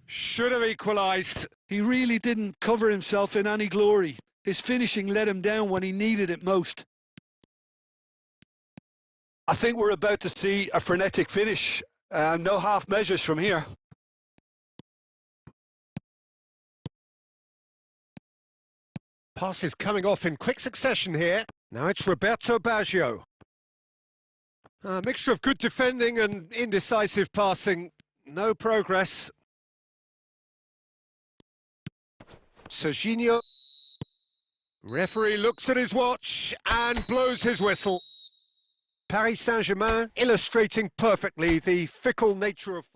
Should have equalised. He really didn't cover himself in any glory. His finishing let him down when he needed it most. I think we're about to see a frenetic finish. No half measures from here. Passes coming off in quick succession here. Now it's Roberto Baggio. A mixture of good defending and indecisive passing. No progress. Serginho. Referee looks at his watch and blows his whistle. Paris Saint-Germain illustrating perfectly the fickle nature of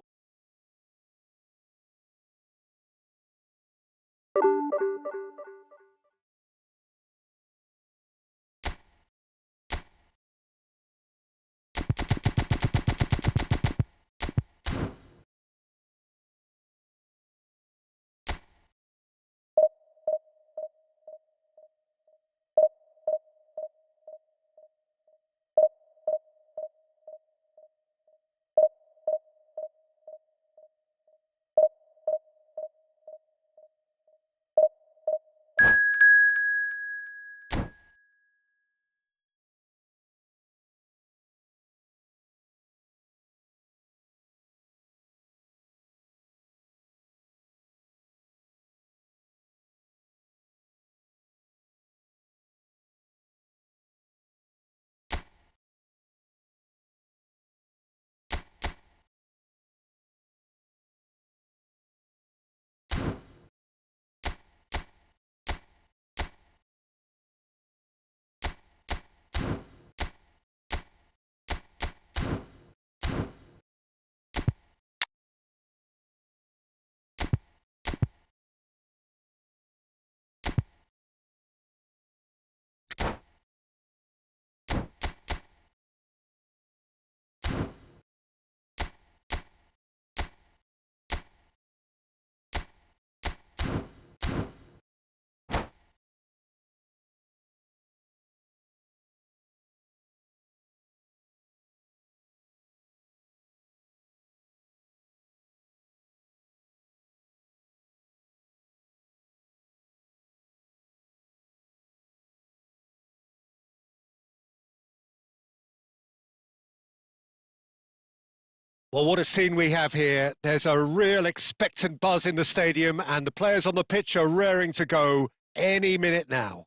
Well, what a scene we have here. There's a real expectant buzz in the stadium and the players on the pitch are raring to go any minute now.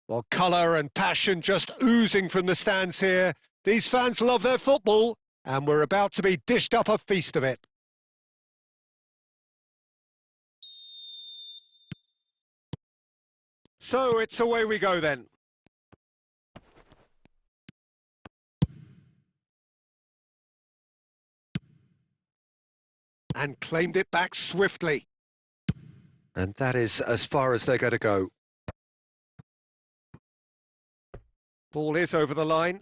Well, colour and passion just oozing from the stands here. These fans love their football and we're about to be dished up a feast of it. So it's away we go then. And claimed it back swiftly. And that is as far as they're going to go. Ball is over the line.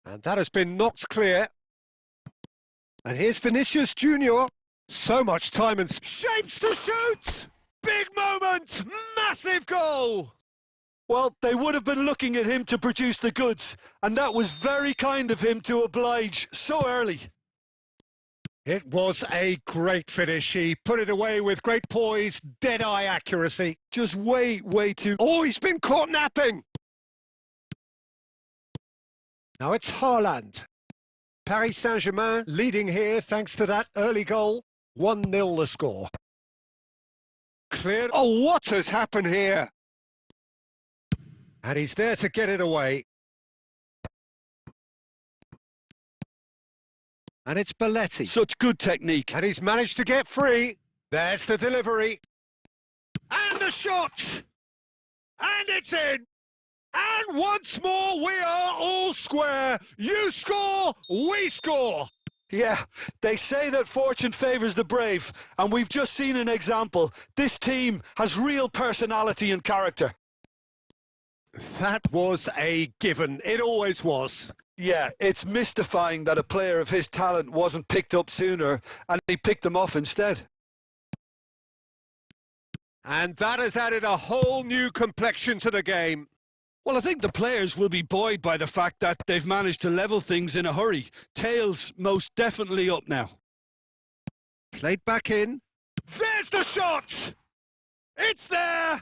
And that has been knocked clear. And here's Vinicius Junior. So much time and shapes to shoot! Big moment! Massive goal! Well, they would have been looking at him to produce the goods, and that was very kind of him to oblige so early. It was a great finish. He put it away with great poise, dead-eye accuracy. Just way too... Oh, he's been caught napping! Now it's Haaland. Paris Saint-Germain leading here thanks to that early goal. 1-0 the score. Cleared. Oh, what has happened here? And he's there to get it away. And it's Belletti. Such good technique. And he's managed to get free. There's the delivery. And the shot! And it's in! And once more, we are all square. You score, we score. Yeah, they say that fortune favours the brave, and we've just seen an example. This team has real personality and character. That was a given. It always was. Yeah, it's mystifying that a player of his talent wasn't picked up sooner, and he picked them off instead. And that has added a whole new complexion to the game. Well, I think the players will be buoyed by the fact that they've managed to level things in a hurry. Tails most definitely up now. Played back in. There's the shot! It's there!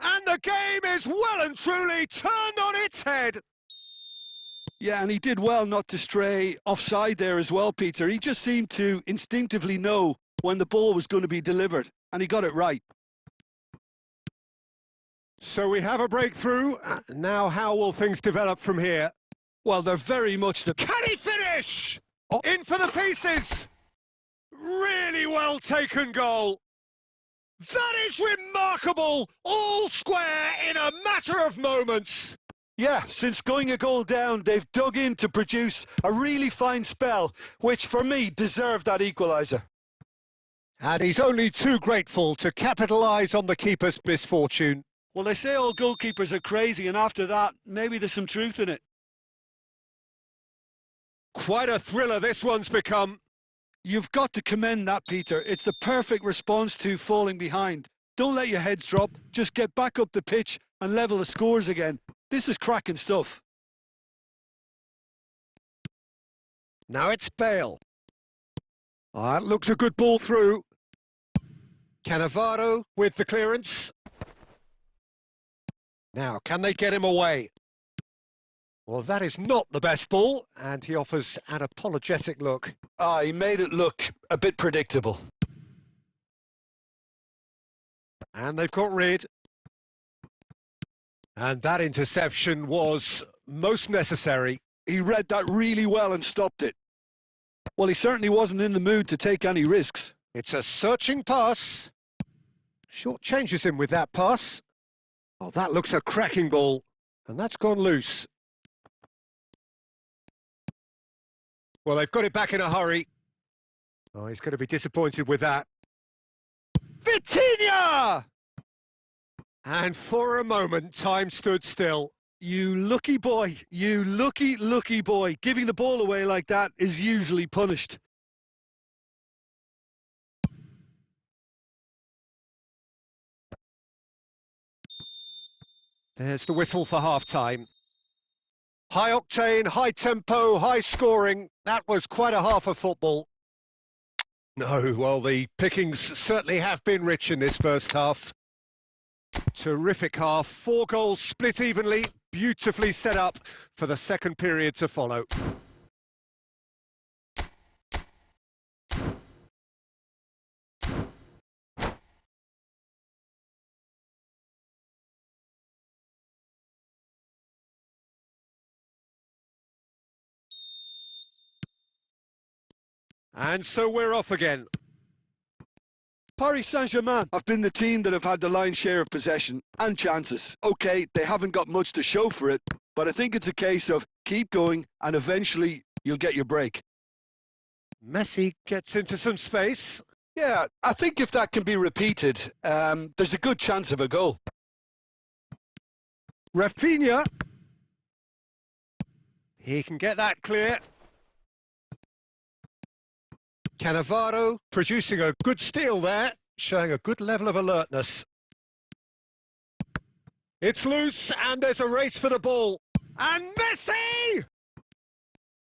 And the game is well and truly turned on its head. Yeah, and he did well not to stray offside there as well, Peter. He just seemed to instinctively know when the ball was going to be delivered, and he got it right. So we have a breakthrough. Now how will things develop from here? Well, they're very much the... Can he finish? Oh. In for the pieces! Really well taken goal. That is remarkable! All square in a matter of moments. Yeah, since going a goal down, they've dug in to produce a really fine spell, which for me deserved that equaliser. And he's only too grateful to capitalise on the keeper's misfortune. Well, they say all goalkeepers are crazy, and after that, maybe there's some truth in it. Quite a thriller this one's become. You've got to commend that, Peter. It's the perfect response to falling behind. Don't let your heads drop. Just get back up the pitch and level the scores again. This is cracking stuff. Now it's Bale. Oh, that looks a good ball through. Cannavaro with the clearance. Now, can they get him away? Well, that is not the best ball, and he offers an apologetic look. He made it look a bit predictable. And they've got rid. And that interception was most necessary. He read that really well and stopped it. Well, he certainly wasn't in the mood to take any risks. It's a searching pass. Short changes him with that pass. Oh, that looks a cracking ball. And that's gone loose. Well, they've got it back in a hurry. Oh, he's going to be disappointed with that. Vitinha! And for a moment, time stood still. You lucky boy, you lucky boy. Giving the ball away like that is usually punished. There's the whistle for half-time. High octane, high tempo, high scoring. That was quite a half of football. No, well, the pickings certainly have been rich in this first half. Terrific half, 4 goals split evenly, beautifully set up for the second period to follow. And so we're off again. Paris Saint-Germain have been the team that have had the lion's share of possession and chances. OK, they haven't got much to show for it, but I think it's a case of keep going and eventually you'll get your break. Messi gets into some space. Yeah, I think if that can be repeated, there's a good chance of a goal. Rafinha. He can get that clear. Cannavaro producing a good steal there, showing a good level of alertness. It's loose and there's a race for the ball. And Messi!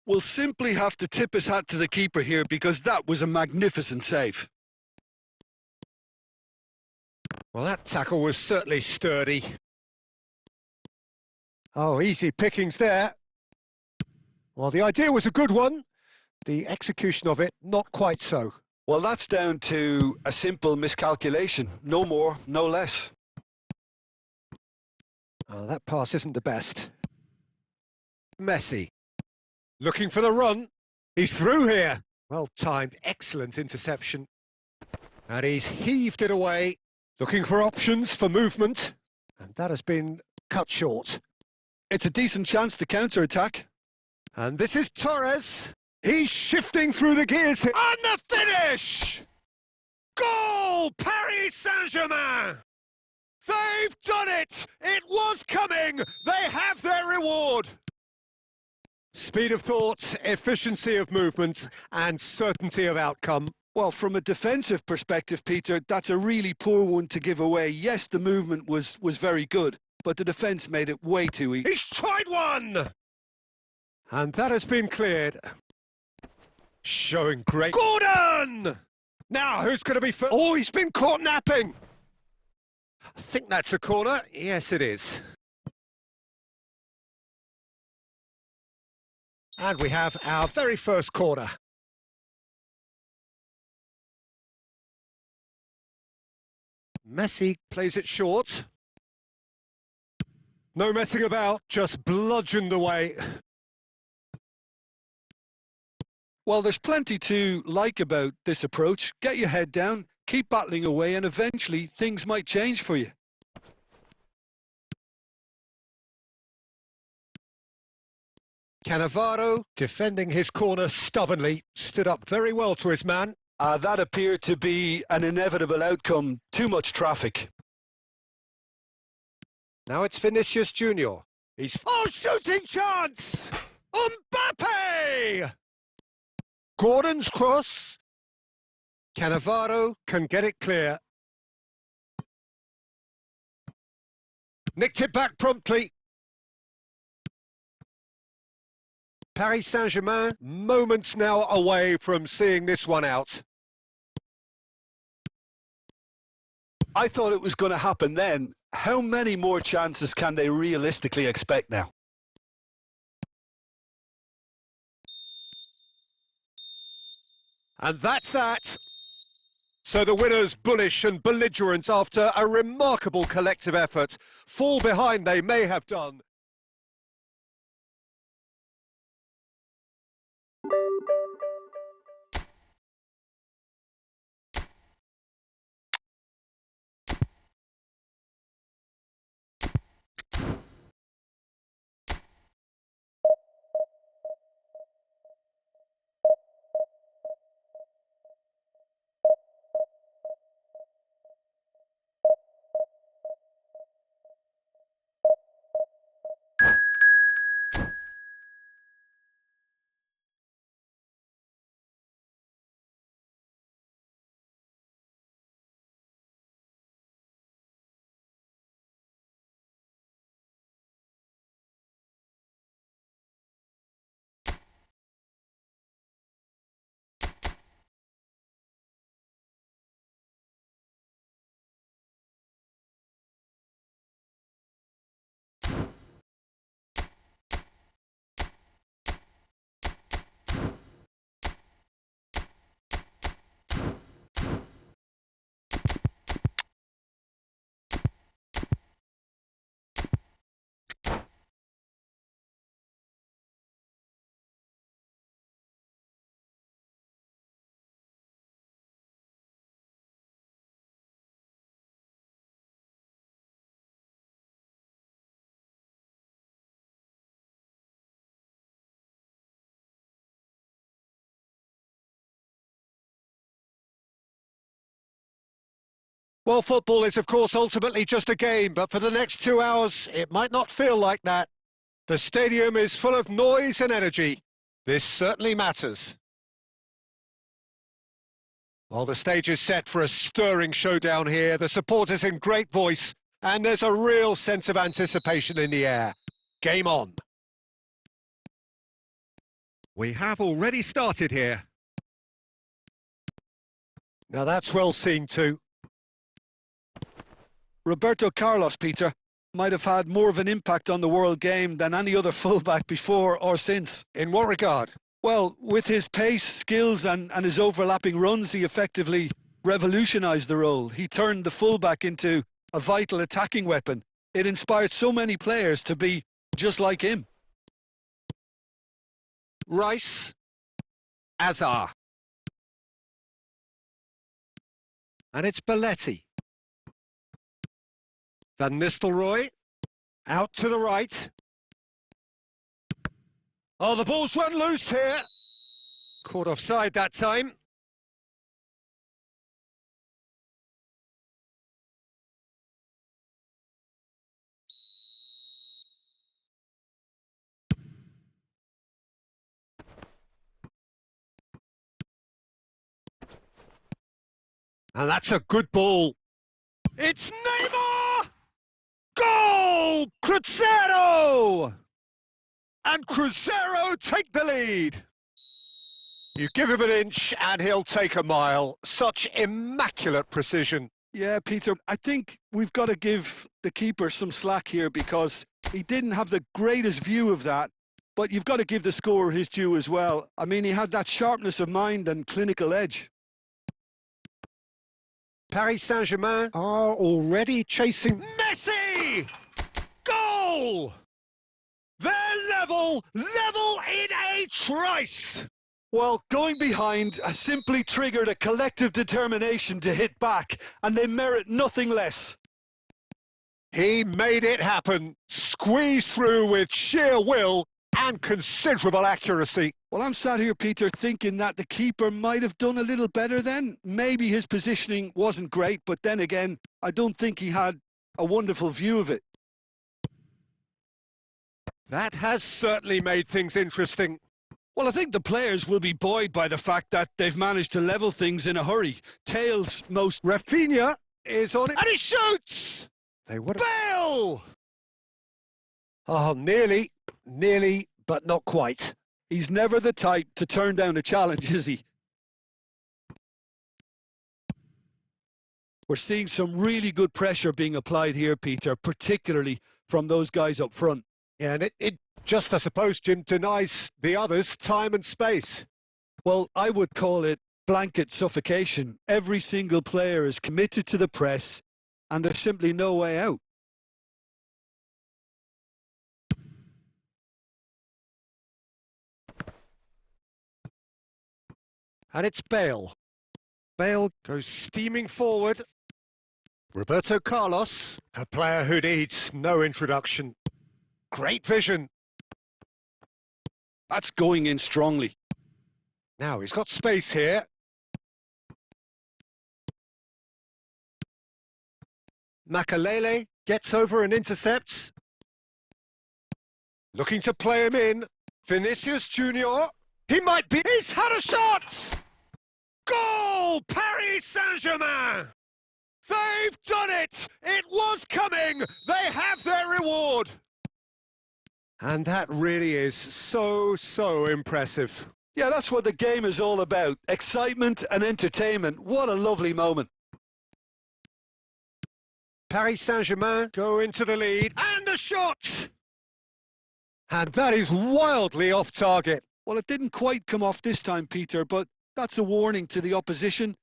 Will simply have to tip his hat to the keeper here because that was a magnificent save. Well, that tackle was certainly sturdy. Oh, easy pickings there. Well, the idea was a good one. The execution of it, not quite so. Well, that's down to a simple miscalculation. No more, no less. Oh, that pass isn't the best. Messi. Looking for the run. He's through here. Well timed, excellent interception. And he's heaved it away. Looking for options for movement. And that has been cut short. It's a decent chance to counter-attack. And this is Torres. He's shifting through the gears here. On the finish! Goal! Paris Saint-Germain! They've done it! It was coming! They have their reward! Speed of thought, efficiency of movement, and certainty of outcome. Well, from a defensive perspective, Peter, that's a really poor one to give away. Yes, the movement was very good, but the defence made it way too easy. He's tried one! And that has been cleared. Showing great... Gordon! Now, who's going to be... Oh, he's been caught napping! I think that's a corner. Yes, it is. And we have our very first corner. Messi plays it short. No messing about, just bludgeoned away. Well, there's plenty to like about this approach. Get your head down, keep battling away, and eventually things might change for you. Cannavaro, defending his corner stubbornly, stood up very well to his man. That appeared to be an inevitable outcome. Too much traffic. Now it's Vinicius Junior. He's... Oh, shooting chance! Mbappe! Gordon's cross. Cannavaro can get it clear. Nicked it back promptly. Paris Saint-Germain, moments now away from seeing this one out. I thought it was going to happen then. How many more chances can they realistically expect now? And that's that. So the winners, bullish and belligerent after a remarkable collective effort. Fall behind they may have done. Well, football is, of course, ultimately just a game, but for the next 2 hours, it might not feel like that. The stadium is full of noise and energy. This certainly matters. Well, the stage is set for a stirring showdown here. The supporters in great voice, and there's a real sense of anticipation in the air. Game on. We have already started here. Now that's well seen too. Roberto Carlos, Peter, might have had more of an impact on the world game than any other fullback before or since. In what regard? Well, with his pace, skills and his overlapping runs, he effectively revolutionised the role. He turned the fullback into a vital attacking weapon. It inspired so many players to be just like him. Rice. Azar. And it's Belletti. Van Nistelrooy. Out to the right. Oh, the ball's run loose here. Caught offside that time. And that's a good ball. It's Neymar! Goal! Cruzeiro! And Cruzeiro take the lead. You give him an inch and he'll take a mile. Such immaculate precision. Yeah, Peter, I think we've got to give the keeper some slack here because he didn't have the greatest view of that, but you've got to give the scorer his due as well. I mean, he had that sharpness of mind and clinical edge. Paris Saint-Germain are already chasing Messi! Goal! They're level in a trice! Well, going behind has simply triggered a collective determination to hit back, and they merit nothing less. He made it happen, squeezed through with sheer will and considerable accuracy. Well, I'm sat here, Peter, thinking that the keeper might have done a little better then. Maybe his positioning wasn't great, but then again, I don't think he had a wonderful view of it. That has certainly made things interesting. Well, I think the players will be buoyed by the fact that they've managed to level things in a hurry. Tails most... Rafinha is on it, and he shoots! They would Bale! Oh, nearly, but not quite. He's never the type to turn down a challenge, is he? We're seeing some really good pressure being applied here, Peter, particularly from those guys up front. Yeah, and it just, I suppose, Jim, denies the others time and space. Well, I would call it blanket suffocation. Every single player is committed to the press, and there's simply no way out. And it's Bale. Bale goes steaming forward. Roberto Carlos, a player who needs no introduction. Great vision. That's going in strongly. Now he's got space here. Makalele gets over and intercepts. Looking to play him in. Vinicius Junior. He might be. He's had a shot! Goal! Paris Saint-Germain! They've done it! It was coming! They have their reward! And that really is so impressive. Yeah, that's what the game is all about. Excitement and entertainment. What a lovely moment. Paris Saint-Germain go into the lead. And a shot! And that is wildly off target. Well, it didn't quite come off this time, Peter, but that's a warning to the opposition.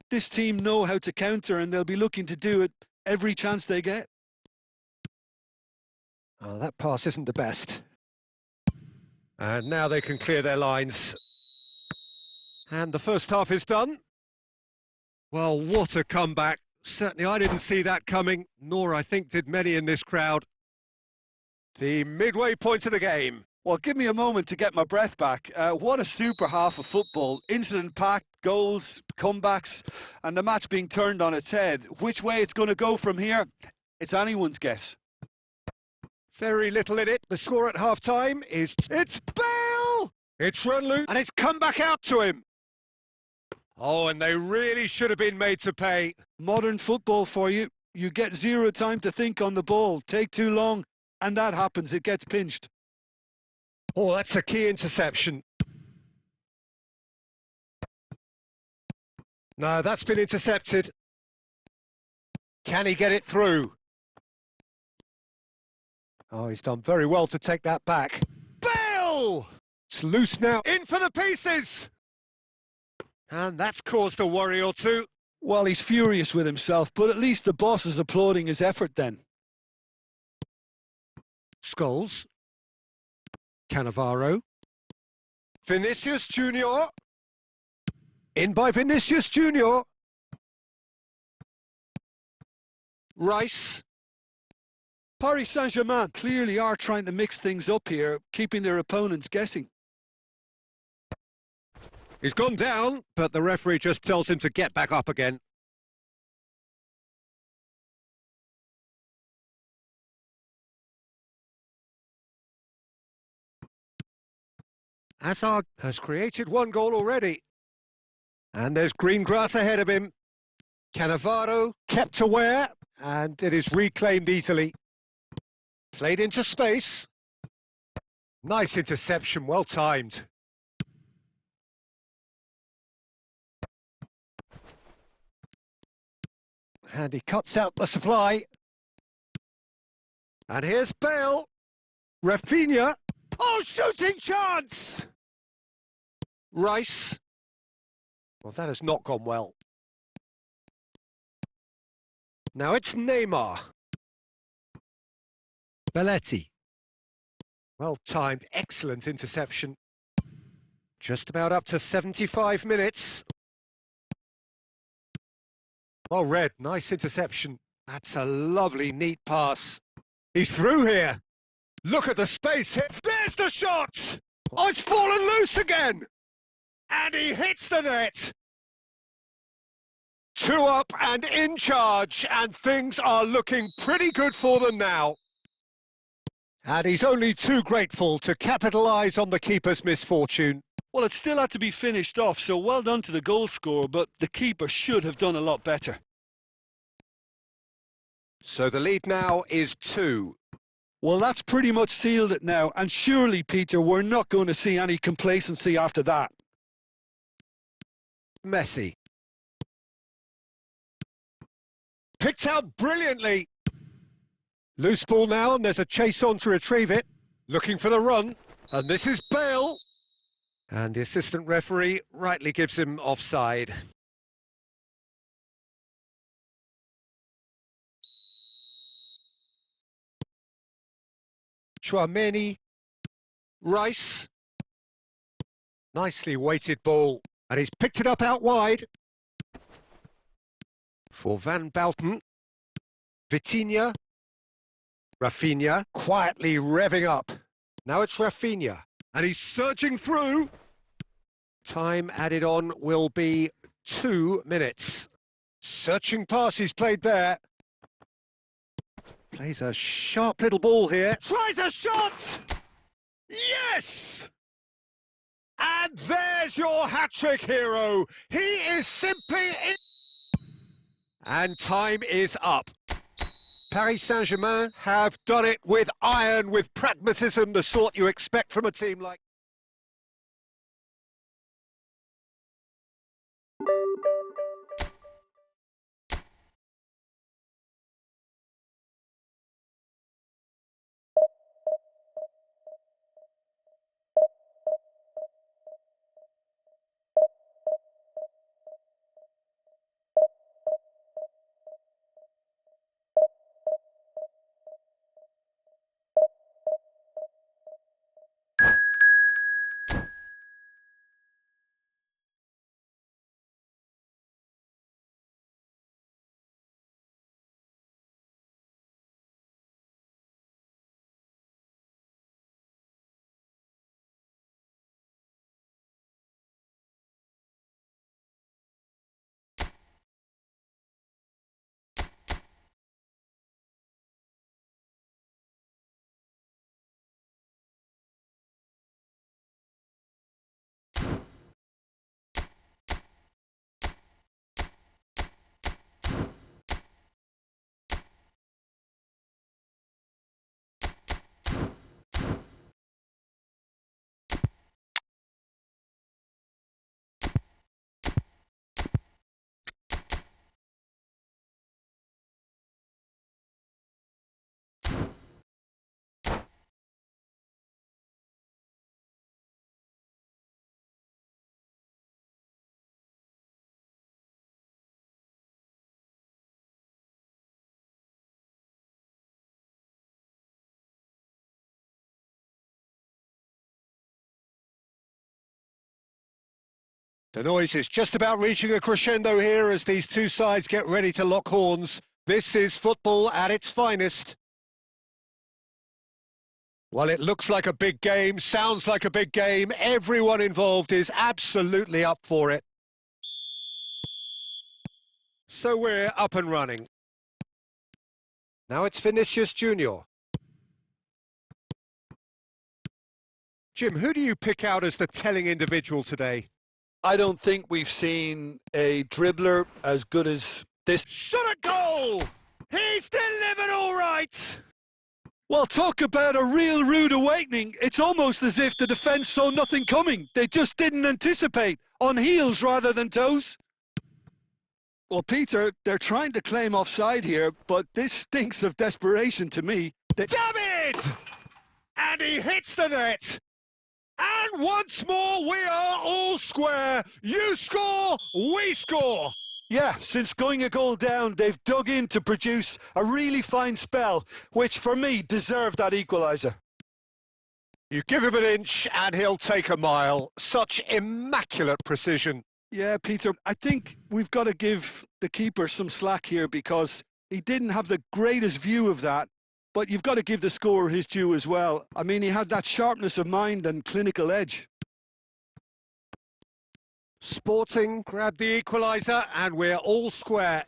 This team know how to counter and they'll be looking to do it every chance they get. Oh, that pass isn't the best. And now they can clear their lines. And the first half is done. Well, what a comeback. Certainly I didn't see that coming, nor I think did many in this crowd. The midway point of the game. Well, give me a moment to get my breath back. What a super half of football. Incident-packed, goals, comebacks, and the match being turned on its head. Which way it's going to go from here, it's anyone's guess. Very little in it. The score at half-time is... It's Bale! It's run loose, and it's come back out to him. Oh, and they really should have been made to pay. Modern football for you. You get zero time to think on the ball. Take too long, and that happens. It gets pinched. Oh, that's a key interception. No, that's been intercepted. Can he get it through? Oh, he's done very well to take that back. Bale! It's loose now. In for the pieces! And that's caused a worry or two. Well, he's furious with himself, but at least the boss is applauding his effort then. Scholes. Cannavaro. Vinicius Junior. In by Vinicius Junior. Rice. Paris Saint-Germain clearly are trying to mix things up here, keeping their opponents guessing. He's gone down, but the referee just tells him to get back up again. Hazard has created one goal already. And there's green grass ahead of him. Cannavaro kept aware, and it is reclaimed easily. Played into space. Nice interception, well timed. And he cuts out the supply. And here's Bale. Rafinha. Oh, shooting chance! Rice. Well, that has not gone well. Now it's Neymar. Belletti. Well timed, excellent interception. Just about up to 75 minutes. Oh, Red, nice interception. That's a lovely, neat pass. He's through here. Look at the space here. There's the shot! Oh, it's fallen loose again! And he hits the net! 2 up and in charge, and things are looking pretty good for them now. And he's only too grateful to capitalise on the keeper's misfortune. Well, it still had to be finished off, so well done to the goal scorer, but the keeper should have done a lot better. So the lead now is 2. Well, that's pretty much sealed it now, and surely, Peter, we're not going to see any complacency after that. Messi. Picked out brilliantly. Loose ball now, and there's a chase on to retrieve it. Looking for the run, and this is Bale. And the assistant referee rightly gives him offside. Chouameni. Rice. Nicely weighted ball, and he's picked it up out wide. For Van Bouten. Vitinha. Rafinha quietly revving up. Now it's Rafinha, and he's surging through. Time added on will be 2 minutes. Searching pass he's played there. Plays a sharp little ball here. Tries a shot! Yes! And there's your hat-trick hero. He is simply in... And time is up. Paris Saint-Germain have done it with iron, with pragmatism, the sort you expect from a team like... The noise is just about reaching a crescendo here as these two sides get ready to lock horns. This is football at its finest. Well, it looks like a big game, sounds like a big game. Everyone involved is absolutely up for it. So we're up and running. Now it's Vinicius Junior. Jim, who do you pick out as the telling individual today? I don't think we've seen a dribbler as good as this. Shot at goal! He's delivered all right! Well, talk about a real rude awakening. It's almost as if the defence saw nothing coming. They just didn't anticipate, on heels rather than toes. Well, Peter, they're trying to claim offside here, but this stinks of desperation to me. Damn it! And he hits the net! And once more, we are all square. You score, we score. Yeah, since going a goal down, they've dug in to produce a really fine spell, which for me deserved that equaliser. You give him an inch and he'll take a mile. Such immaculate precision. Yeah, Peter, I think we've got to give the keeper some slack here because he didn't have the greatest view of that. But you've got to give the scorer his due as well. I mean, he had that sharpness of mind and clinical edge. Sporting grabbed the equaliser and we're all square.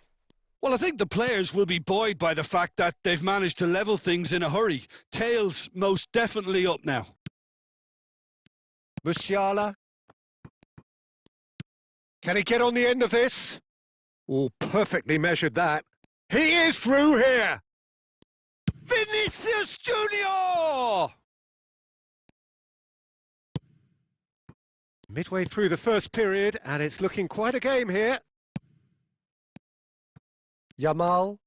Well, I think the players will be buoyed by the fact that they've managed to level things in a hurry. Tails most definitely up now. Musiala. Can he get on the end of this? Oh, perfectly measured that. He is through here. Vinicius Junior! Midway through the first period, and it's looking quite a game here. Yamal.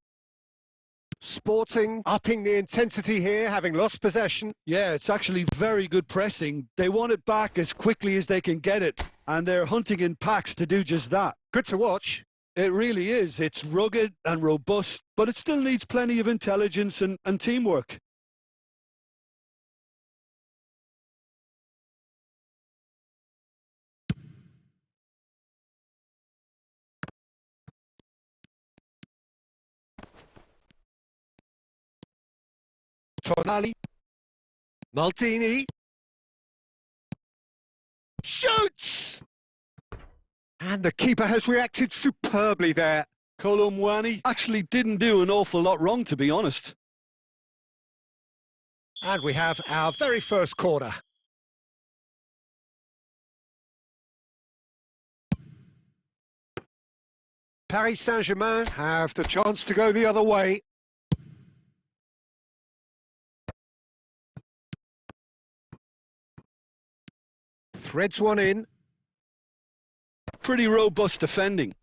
Sporting upping the intensity here, having lost possession. Yeah, it's actually very good pressing. They want it back as quickly as they can get it, and they're hunting in packs to do just that. Good to watch. It really is. It's rugged and robust, but it still needs plenty of intelligence and teamwork. Tonali. Maldini. Shoots! And the keeper has reacted superbly there. Kolo Muani actually didn't do an awful lot wrong, to be honest. And we have our very first corner. Paris Saint-Germain have the chance to go the other way. Threads one in. Pretty robust defending.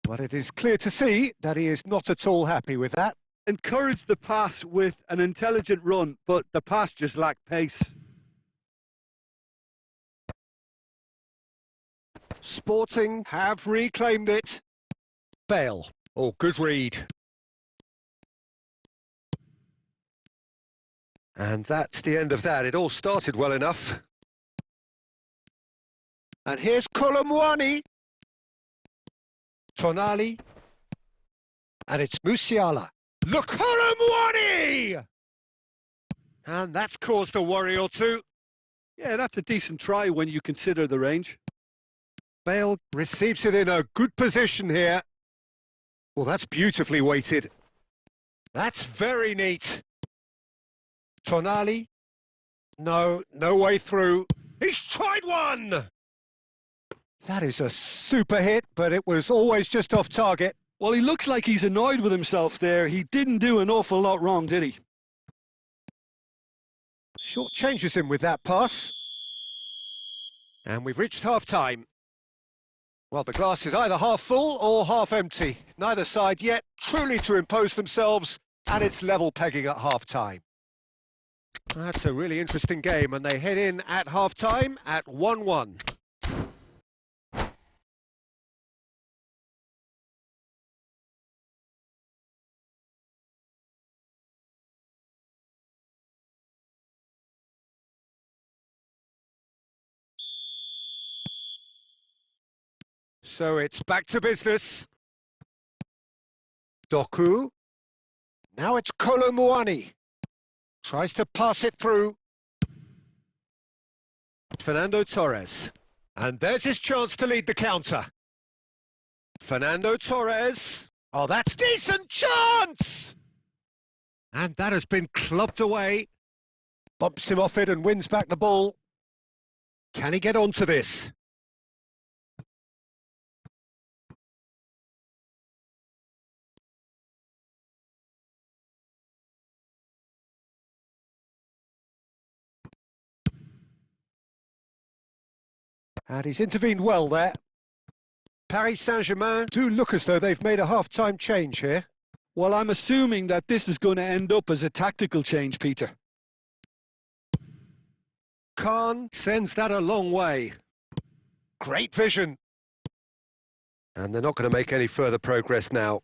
But it is clear to see that he is not at all happy with that. Encouraged the pass with an intelligent run, but the pass just lacked pace. Sporting have reclaimed it. Bale. Oh, good read. And that's the end of that. It all started well enough. And here's Kolo Muani. Tonali. And it's Musiala. Look, Kolo Muani! And that's caused a worry or two. Yeah, that's a decent try when you consider the range. Bale receives it in a good position here. Well, that's beautifully weighted. That's very neat. Tonali. No way through. He's tried one! That is a super hit, but it was always just off target. Well, he looks like he's annoyed with himself there. He didn't do an awful lot wrong, did he? Short changes him with that pass. And we've reached half-time. Well, the glass is either half full or half empty. Neither side yet truly to impose themselves, and it's level pegging at half-time. That's a really interesting game, and they head in at half-time at 1-1. So it's back to business. Doku. Now it's Kolo Muani. Tries to pass it through. Fernando Torres. And there's his chance to lead the counter. Fernando Torres. Oh, that's decent chance! And that has been clubbed away. Bumps him off it and wins back the ball. Can he get onto this? And he's intervened well there. Paris Saint-Germain do look as though they've made a half-time change here. Well, I'm assuming that this is going to end up as a tactical change, Peter. Khan sends that a long way. Great vision. And they're not going to make any further progress now.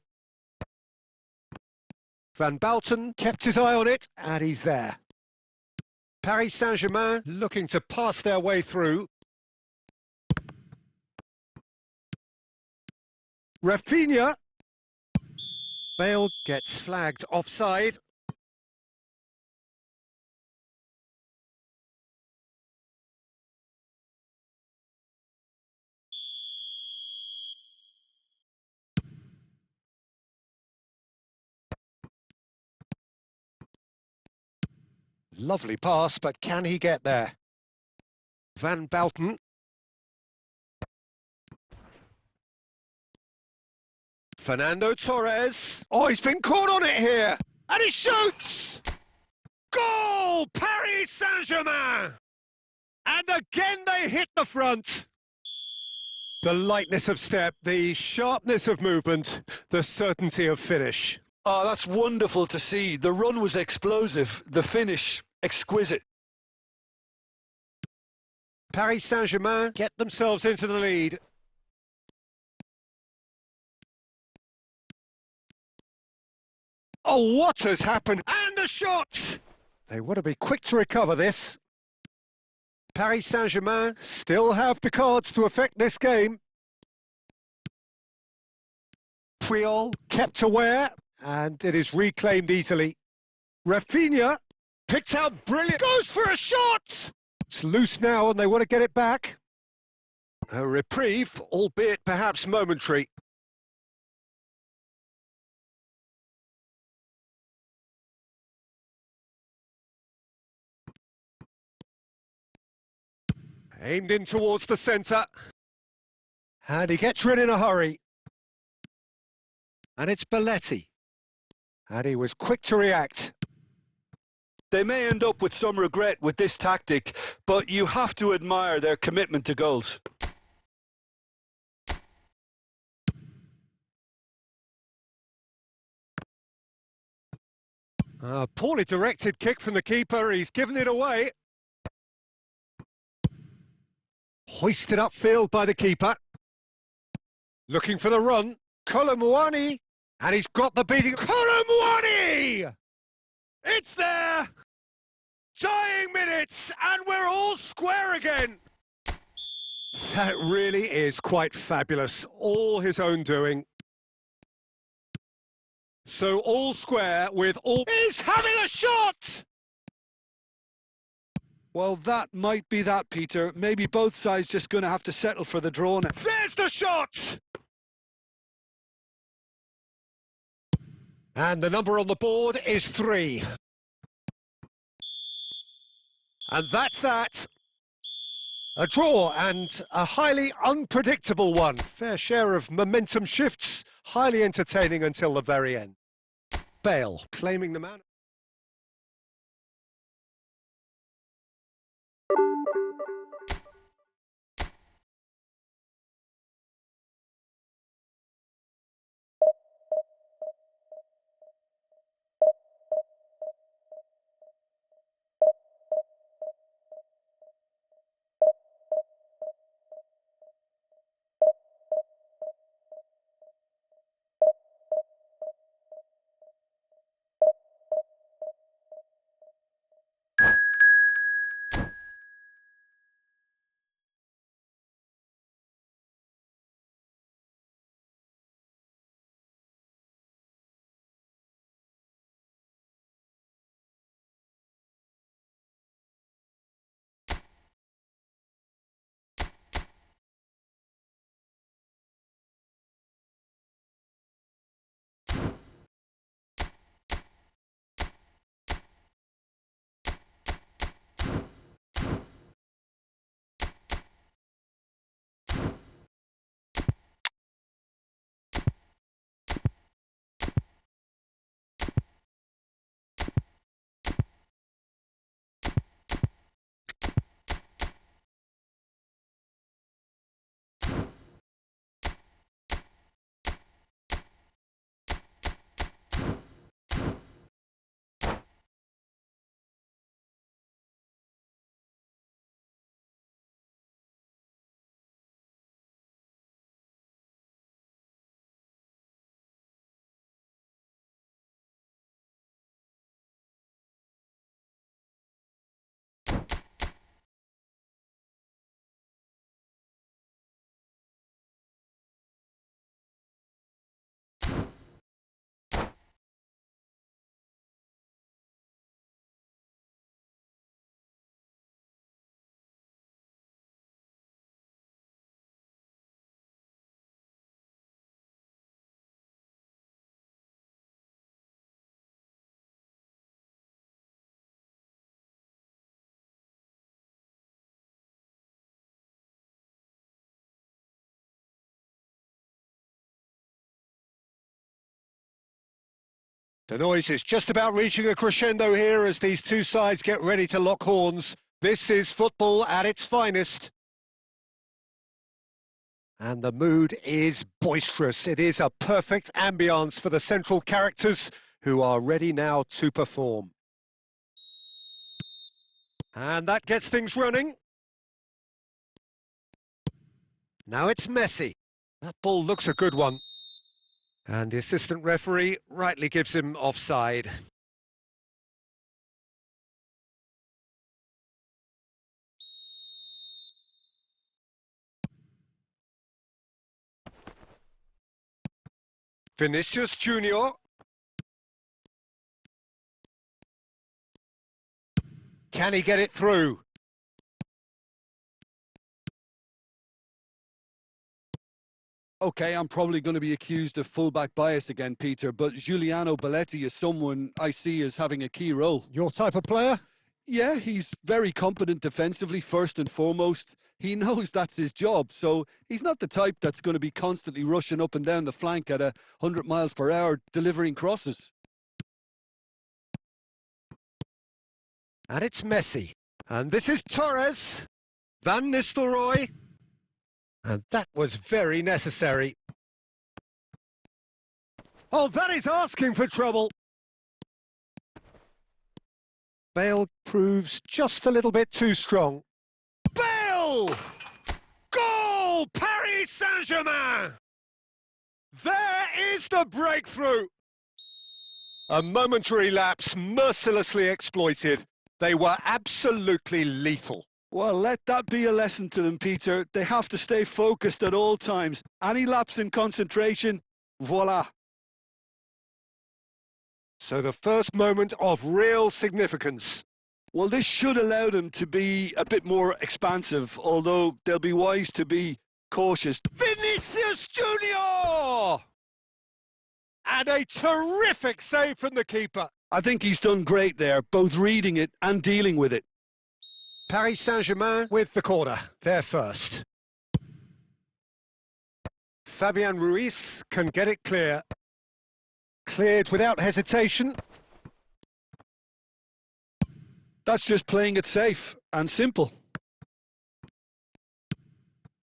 Van Bouten kept his eye on it, and he's there. Paris Saint-Germain looking to pass their way through. Rafinha. Bale gets flagged offside. Lovely pass, but can he get there? Van Bouten. Fernando Torres. Oh, he's been caught on it here. And he shoots! Goal! Paris Saint-Germain! And again they hit the front. The lightness of step, the sharpness of movement, the certainty of finish. Oh, that's wonderful to see. The run was explosive, the finish exquisite. Paris Saint-Germain get themselves into the lead. Oh, what has happened? And a shot! They want to be quick to recover this. Paris Saint-Germain still have the cards to affect this game. Puyol kept aware, and it is reclaimed easily. Rafinha picked out brilliant. Goes for a shot! It's loose now, and they want to get it back. A reprieve, albeit perhaps momentary. Aimed in towards the centre. And he gets rid in a hurry. And it's Belletti. And he was quick to react. They may end up with some regret with this tactic, but you have to admire their commitment to goals. A poorly directed kick from the keeper. He's given it away. Hoisted upfield by the keeper. Looking for the run. Kolo Muani. And he's got the beating. Kolo Muani! It's there! Dying minutes, and we're all square again. That really is quite fabulous. All his own doing. So all square with all... He's having a shot! Well, that might be that, Peter. Maybe both sides just going to have to settle for the draw now. There's the shot! And the number on the board is 3. And that's that. A draw, and a highly unpredictable one. Fair share of momentum shifts, highly entertaining until the very end. Bale claiming the man. The noise is just about reaching a crescendo here as these two sides get ready to lock horns. This is football at its finest. And the mood is boisterous. It is a perfect ambience for the central characters who are ready now to perform. And that gets things running. Now it's Messi. That ball looks a good one. And the assistant referee rightly gives him offside. Vinicius Junior. Can he get it through? Okay, I'm probably going to be accused of fullback bias again, Peter, but Giuliano Belletti is someone I see as having a key role. Your type of player? Yeah, he's very competent defensively, first and foremost. He knows that's his job, so he's not the type that's going to be constantly rushing up and down the flank at 100 miles per hour, delivering crosses. And it's Messi. And this is Torres. Van Nistelrooy. And that was very necessary. Oh, that is asking for trouble. Bale proves just a little bit too strong. Bale! Goal! Paris Saint-Germain! There is the breakthrough. A momentary lapse mercilessly exploited. They were absolutely lethal. Well, let that be a lesson to them, Peter. They have to stay focused at all times. Any lapse in concentration, voila. So the first moment of real significance. Well, this should allow them to be a bit more expansive, although they'll be wise to be cautious. Vinicius Junior! And a terrific save from the keeper. I think he's done great there, both reading it and dealing with it. Paris Saint-Germain with the corner, they're first. Fabian Ruiz can get it clear. Cleared without hesitation. That's just playing it safe and simple.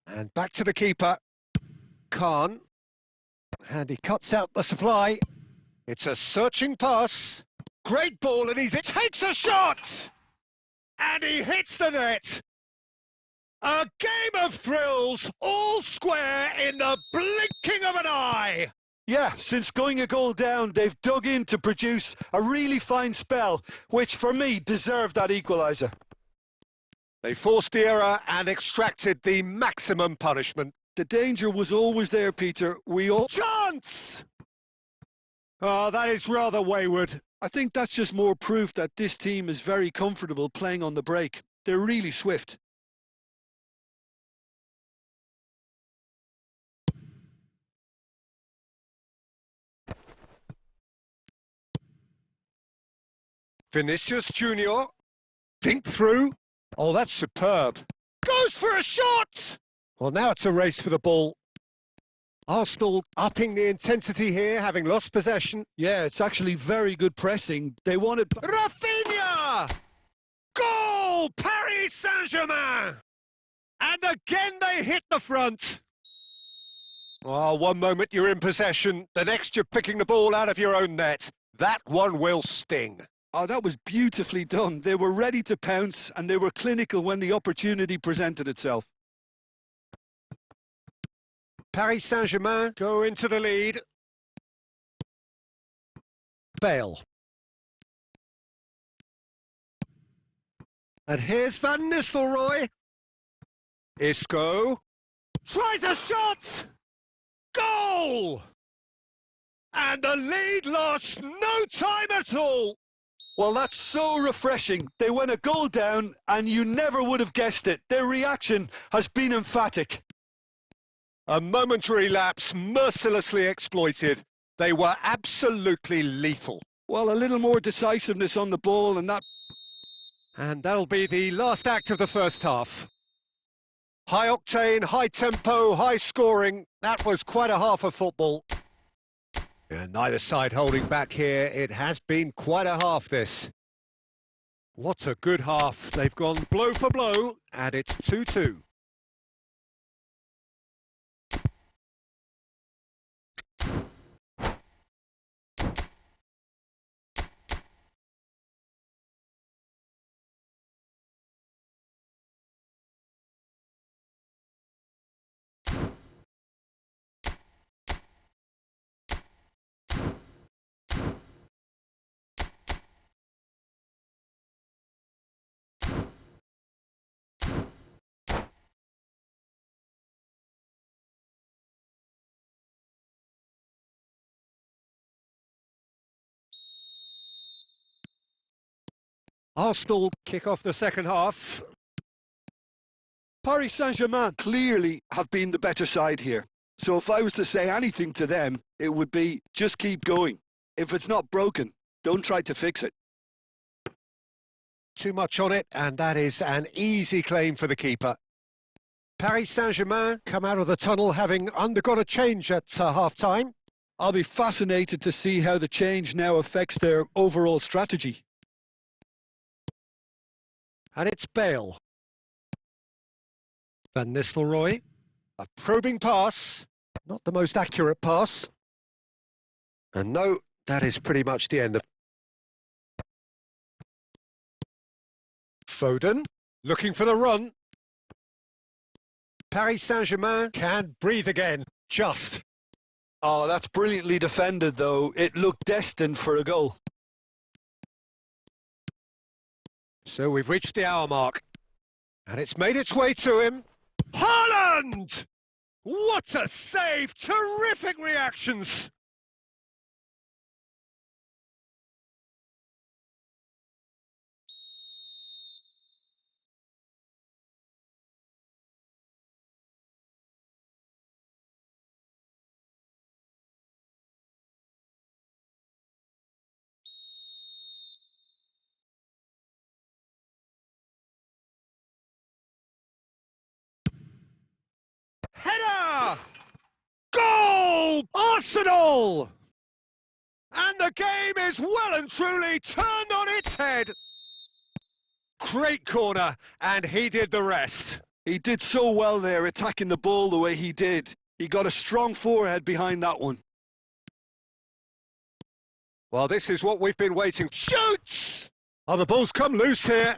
And back to the keeper. Khan. And he cuts out the supply. It's a searching pass. Great ball, and he takes a shot! And he hits the net. A game of thrills, all square in the blinking of an eye. Yeah, since going a goal down, they've dug in to produce a really fine spell, which for me deserved that equaliser. They forced the error and extracted the maximum punishment. The danger was always there, Peter. Chance! Oh, that is rather wayward. I think that's just more proof that this team is very comfortable playing on the break. They're really swift. Vinicius Junior. Dink through. Oh, that's superb. Goes for a shot! Well, now it's a race for the ball. Arsenal upping the intensity here, having lost possession. Yeah, it's actually very good pressing. They wanted... Rafinha! Goal! Paris Saint-Germain! And again they hit the front. Oh, one moment you're in possession, the next you're picking the ball out of your own net. That one will sting. Oh, that was beautifully done. They were ready to pounce and they were clinical when the opportunity presented itself. Paris Saint-Germain go into the lead. Bale. And here's Van Nistelrooy. Isco. Tries a shot! Goal! And the lead lost no time at all. Well, that's so refreshing. They went a goal down and you never would have guessed it. Their reaction has been emphatic. A momentary lapse mercilessly exploited. They were absolutely lethal. Well, a little more decisiveness on the ball and that... And that'll be the last act of the first half. High octane, high tempo, high scoring. That was quite a half of football. And neither side holding back here. It has been quite a half, this. What a good half. They've gone blow for blow, and it's 2-2. Arsenal kick off the second half. Paris Saint-Germain clearly have been the better side here. So if I was to say anything to them, it would be just keep going. If it's not broken, don't try to fix it. Too much on it, and that is an easy claim for the keeper. Paris Saint-Germain come out of the tunnel having undergone a change at half-time. I'll be fascinated to see how the change now affects their overall strategy. And it's Bale. Van Nistelrooy. A probing pass. Not the most accurate pass. And no, that is pretty much the end of... Foden, looking for the run. Paris Saint-Germain can breathe again. Just. Oh, that's brilliantly defended, though. It looked destined for a goal. So we've reached the hour mark. And it's made its way to him. Haaland! What a save! Terrific reactions! Header! Goal! Arsenal! And the game is well and truly turned on its head. Great corner, and he did the rest. He did so well there, attacking the ball the way he did. He got a strong forehead behind that one. Well, this is what we've been waiting. Shoots! Oh, the ball's come loose here.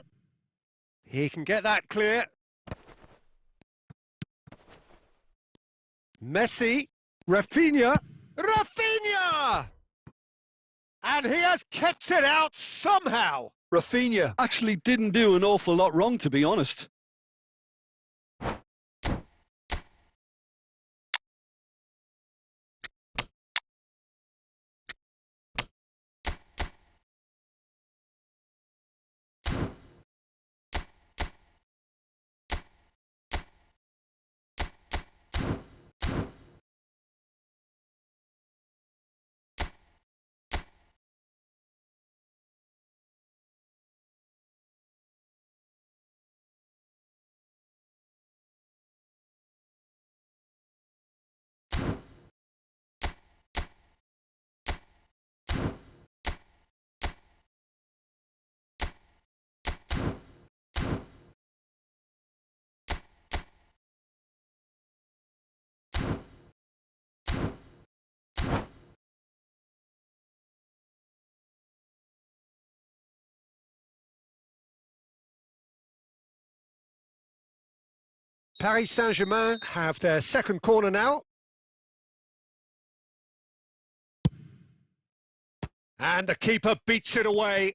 He can get that clear. Messi, Rafinha, and he has kept it out somehow. Rafinha actually didn't do an awful lot wrong, to be honest. Paris Saint-Germain have their second corner now. And the keeper beats it away.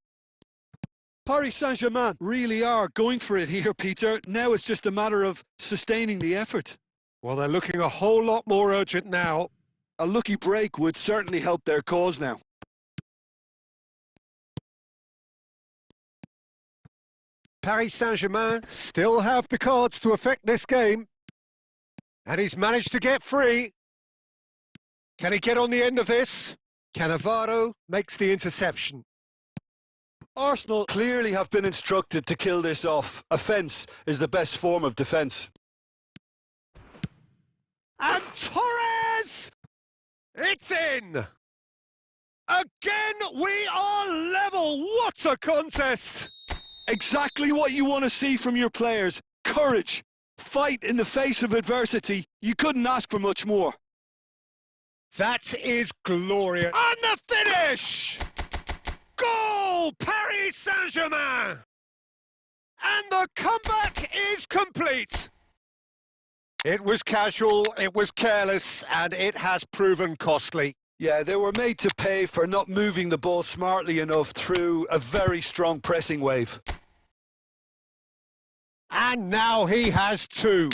Paris Saint-Germain really are going for it here, Peter. Now it's just a matter of sustaining the effort. Well, they're looking a whole lot more urgent now. A lucky break would certainly help their cause now. Paris Saint-Germain still have the cards to affect this game. And he's managed to get free. Can he get on the end of this? Cannavaro makes the interception. Arsenal clearly have been instructed to kill this off. Offence is the best form of defence. And Torres! It's in! Again, we are level. What a contest! Exactly what you want to see from your players. Courage. Fight in the face of adversity. You couldn't ask for much more. That is glorious. And the finish! Goal! Paris Saint-Germain! And the comeback is complete. It was casual, it was careless, and it has proven costly. Yeah, they were made to pay for not moving the ball smartly enough through a very strong pressing wave. And now he has two.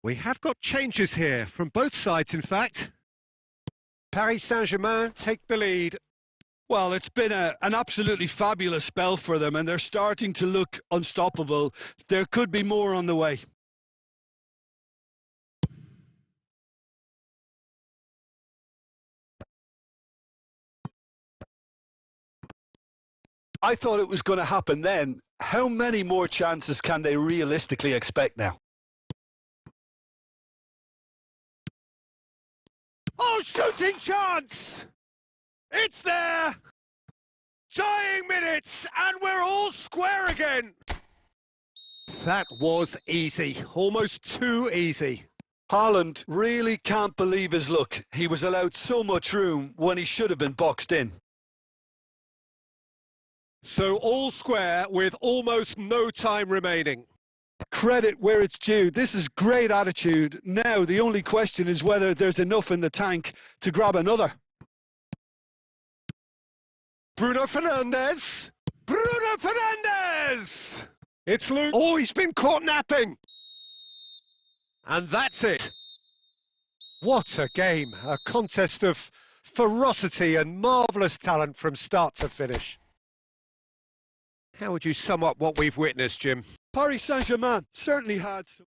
We have got changes here, from both sides in fact. Paris Saint-Germain take the lead. Well, it's been an absolutely fabulous spell for them, and they're starting to look unstoppable. There could be more on the way. I thought it was going to happen then. How many more chances can they realistically expect now? Oh, shooting chance! It's there! Dying minutes, and we're all square again! That was easy, almost too easy. Haaland really can't believe his luck. He was allowed so much room when he should have been boxed in. So all square with almost no time remaining. Credit where it's due. This is great attitude. Now the only question is whether there's enough in the tank to grab another. Bruno Fernandes! Bruno Fernandes! It's Luke. Oh, he's been caught napping! And that's it. What a game. A contest of ferocity and marvellous talent from start to finish. How would you sum up what we've witnessed, Jim? Paris Saint-Germain certainly had some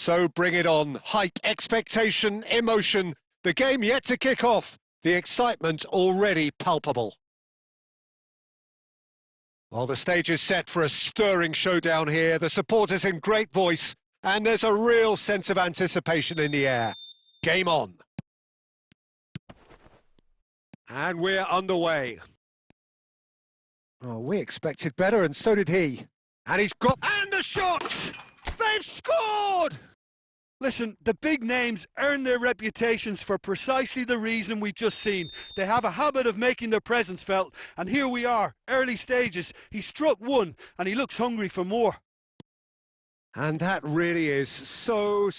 So bring it on. Hype, expectation, emotion. The game yet to kick off. The excitement already palpable. Well, the stage is set for a stirring showdown here. The supporters in great voice, and there's a real sense of anticipation in the air. Game on. And we're underway. Oh, we expected better, and so did he. And he's got... And the shot! They've scored! Listen, the big names earn their reputations for precisely the reason we've just seen. They have a habit of making their presence felt, and here we are, early stages. He struck one, and he looks hungry for more. And that really is so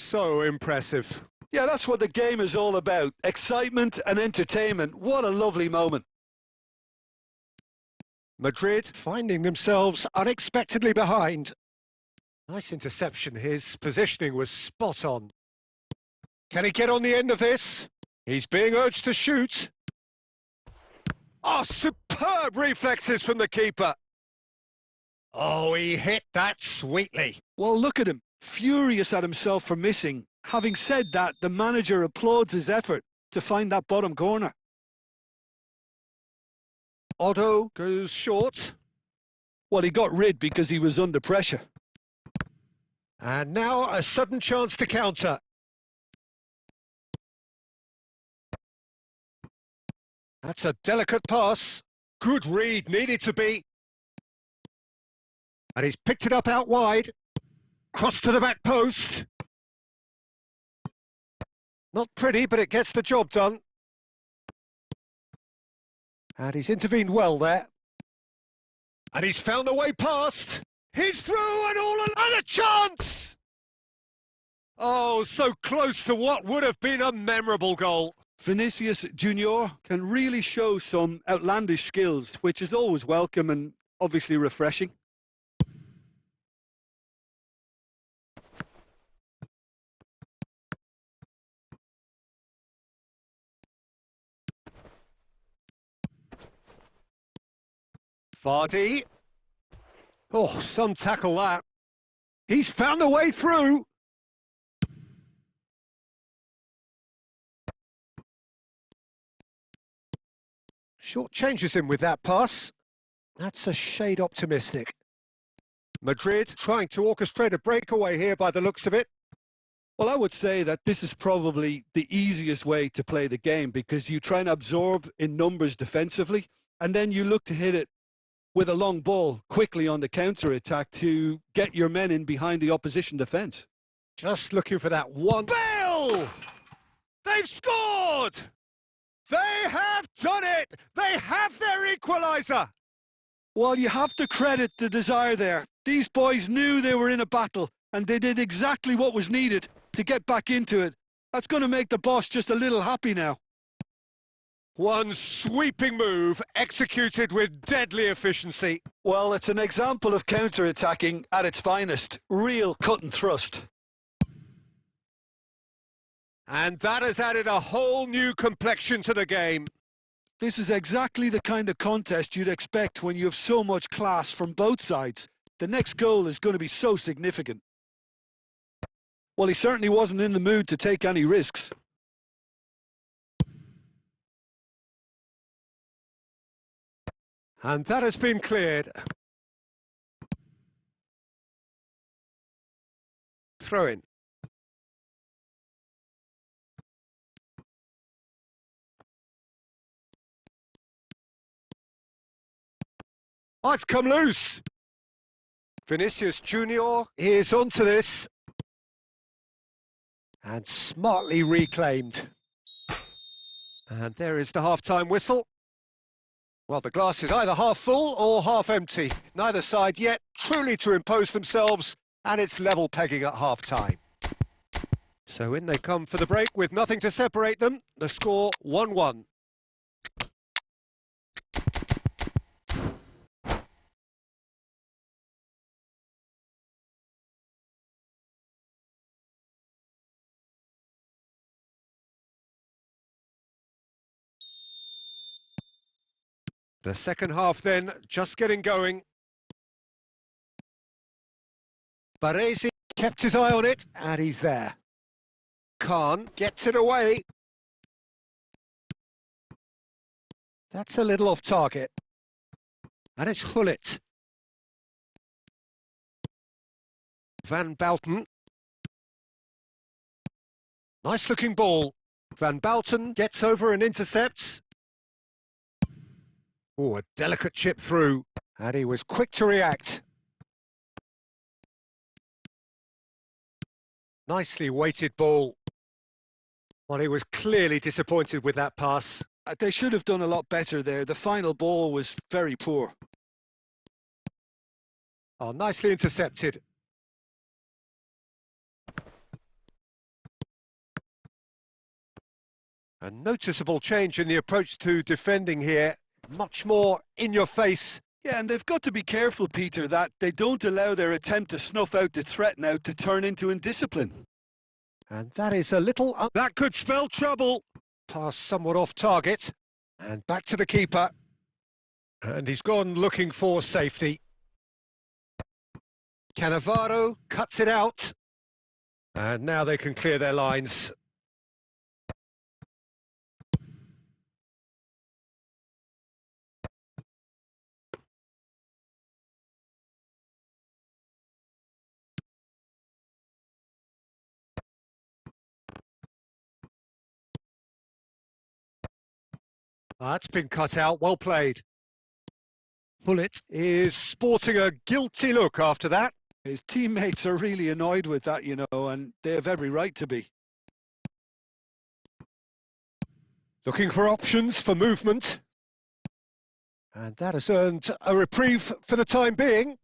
impressive. Yeah, that's what the game is all about. Excitement and entertainment. What a lovely moment. Madrid finding themselves unexpectedly behind. Nice interception. His positioning was spot on. Can he get on the end of this? He's being urged to shoot. Oh, superb reflexes from the keeper. Oh, he hit that sweetly. Well, look at him, furious at himself for missing. Having said that, the manager applauds his effort to find that bottom corner. Otto goes short. Well, he got rid because he was under pressure. And now a sudden chance to counter. That's a delicate pass. Good read, needed to be. And he's picked it up out wide. Cross to the back post. Not pretty, but it gets the job done. And he's intervened well there. And he's found a way past. He's through and a chance! Oh, so close to what would have been a memorable goal. Vinicius Junior can really show some outlandish skills, which is always welcome and obviously refreshing. Vardy. Oh, some tackle that. He's found a way through. Short changes him with that pass. That's a shade optimistic. Madrid trying to orchestrate a breakaway here by the looks of it. Well, I would say that this is probably the easiest way to play the game because you try and absorb in numbers defensively, and then you look to hit it with a long ball quickly on the counter-attack to get your men in behind the opposition defence. Just looking for that one. Bale! They've scored! They have done it! They have their equaliser! Well, you have to credit the desire there. These boys knew they were in a battle, and they did exactly what was needed to get back into it. That's going to make the boss just a little happy now. One sweeping move, executed with deadly efficiency. Well, it's an example of counter-attacking at its finest. Real cut and thrust. And that has added a whole new complexion to the game. This is exactly the kind of contest you'd expect when you have so much class from both sides. The next goal is going to be so significant. Well, he certainly wasn't in the mood to take any risks. And that has been cleared. Throw in. Oh, it's come loose. Vinicius Junior is onto this. And smartly reclaimed. And there is the half-time whistle. Well, the glass is either half full or half empty. Neither side yet truly to impose themselves, and it's level pegging at half-time. So in they come for the break with nothing to separate them. The score 1-1. The second half then, just getting going. Baresi kept his eye on it, and he's there. Khan gets it away. That's a little off target. And it's Gullit. Van Bouten. Nice looking ball. Van Bouten gets over and intercepts. Oh, a delicate chip through. And he was quick to react. Nicely weighted ball. Well, he was clearly disappointed with that pass. They should have done a lot better there. The final ball was very poor. Oh, nicely intercepted. A noticeable change in the approach to defending here. Much more in your face. Yeah, and they've got to be careful, Peter, that they don't allow their attempt to snuff out the threat now to turn into indiscipline. And that is a little... that could spell trouble. Pass somewhat off target. And back to the keeper. And he's gone looking for safety. Cannavaro cuts it out. And now they can clear their lines. That's been cut out, well played. Gullit is sporting a guilty look after that. His teammates are really annoyed with that, you know, and they have every right to be. Looking for options for movement. And that has earned a reprieve for the time being.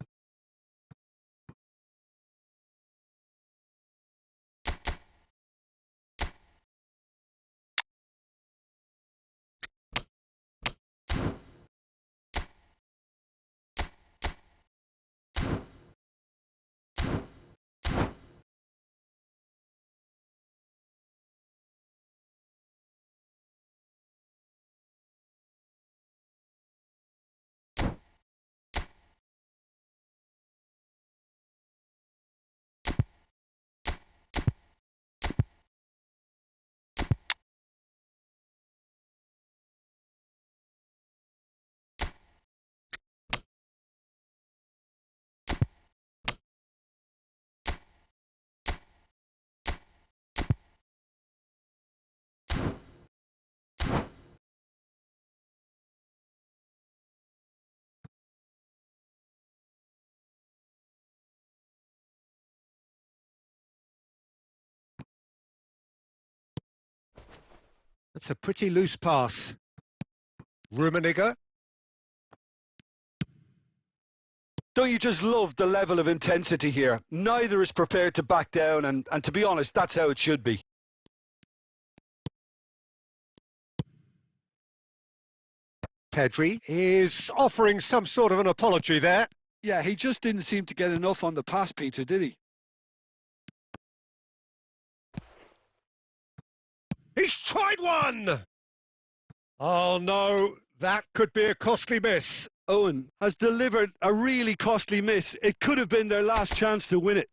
That's a pretty loose pass. Rummenigge. Don't you just love the level of intensity here? Neither is prepared to back down, and to be honest, that's how it should be. Pedri is offering some sort of an apology there. Yeah, he just didn't seem to get enough on the pass, Peter, did he? He's tried one! Oh no, that could be a costly miss. Owen has delivered a really costly miss. It could have been their last chance to win it.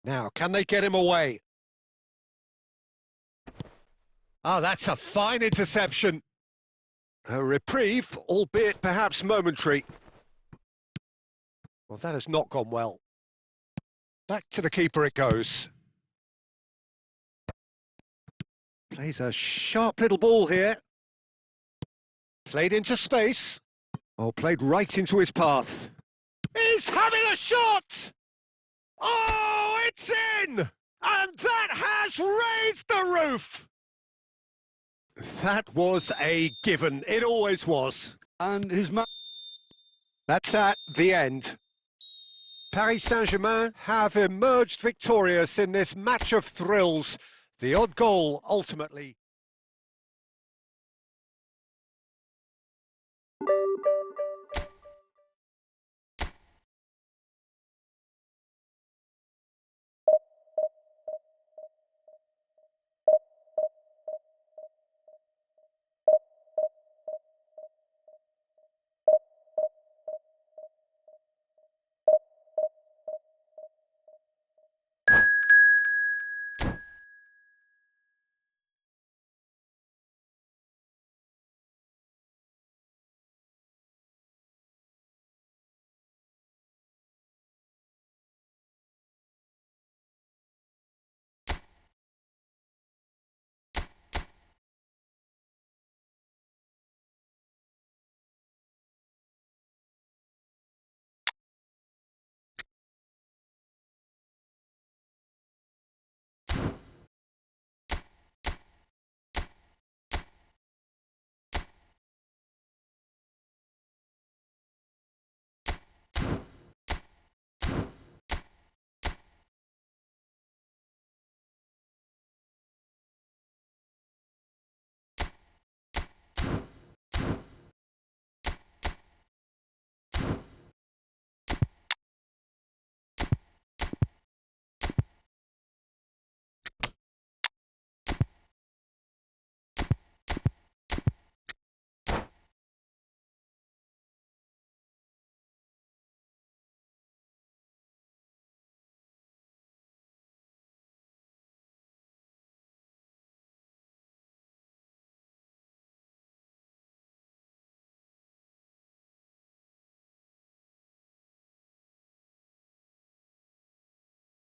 Now, can they get him away? Ah, that's a fine interception. A reprieve, albeit perhaps momentary. Well, that has not gone well. Back to the keeper it goes. Plays a sharp little ball here. Played into space. Oh, played right into his path. He's having a shot! Oh, it's in! And that has raised the roof! That was a given. It always was. And his man... That's that, the end. Paris Saint-Germain have emerged victorious in this match of thrills. The odd goal ultimately.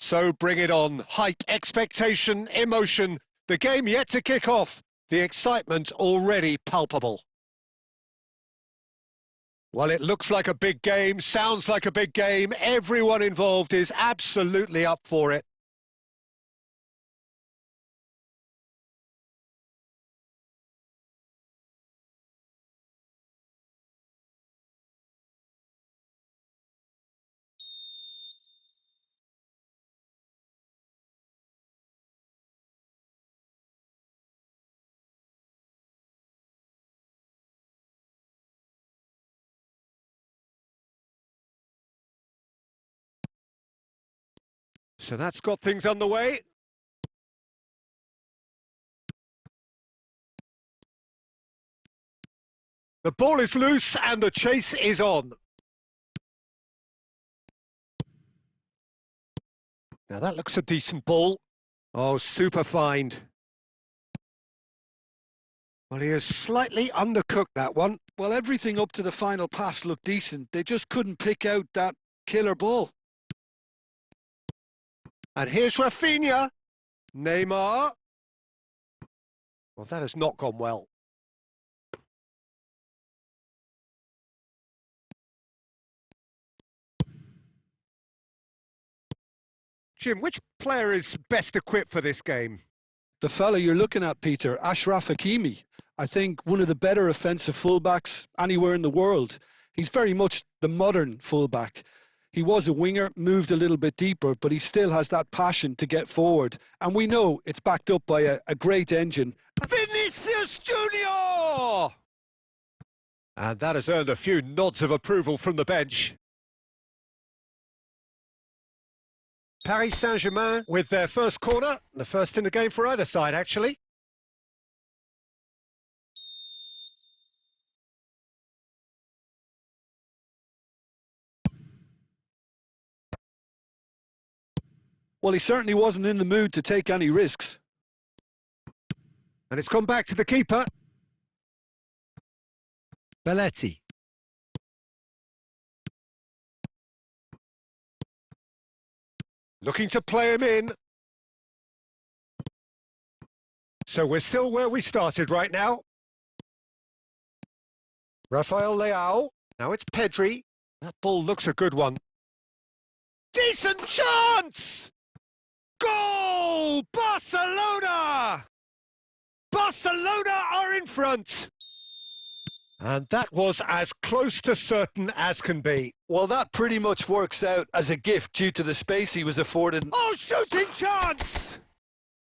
So bring it on. Hype, expectation, emotion. The game yet to kick off. The excitement already palpable. Well, it looks like a big game, sounds like a big game. Everyone involved is absolutely up for it. So that's got things underway. The ball is loose and the chase is on. Now that looks a decent ball. Oh, super find. Well, he has slightly undercooked that one. Well, everything up to the final pass looked decent. They just couldn't pick out that killer ball. And here's Rafinha. Neymar. Well, that has not gone well. Jim, which player is best equipped for this game? The fella you're looking at, Peter, Ashraf Hakimi. I think one of the better offensive fullbacks anywhere in the world. He's very much the modern fullback. He was a winger, moved a little bit deeper, but he still has that passion to get forward. And we know it's backed up by a great engine. Vinicius Junior! And that has earned a few nods of approval from the bench. Paris Saint-Germain with their first corner, the first in the game for either side, actually. Well, he certainly wasn't in the mood to take any risks. And it's gone back to the keeper. Belletti. Looking to play him in. So we're still where we started right now. Rafael Leao. Now it's Pedri. That ball looks a good one. Decent chance! Goal! Barcelona! Barcelona are in front. And that was as close to certain as can be. Well, that pretty much works out as a gift due to the space he was afforded. Oh, shooting chance!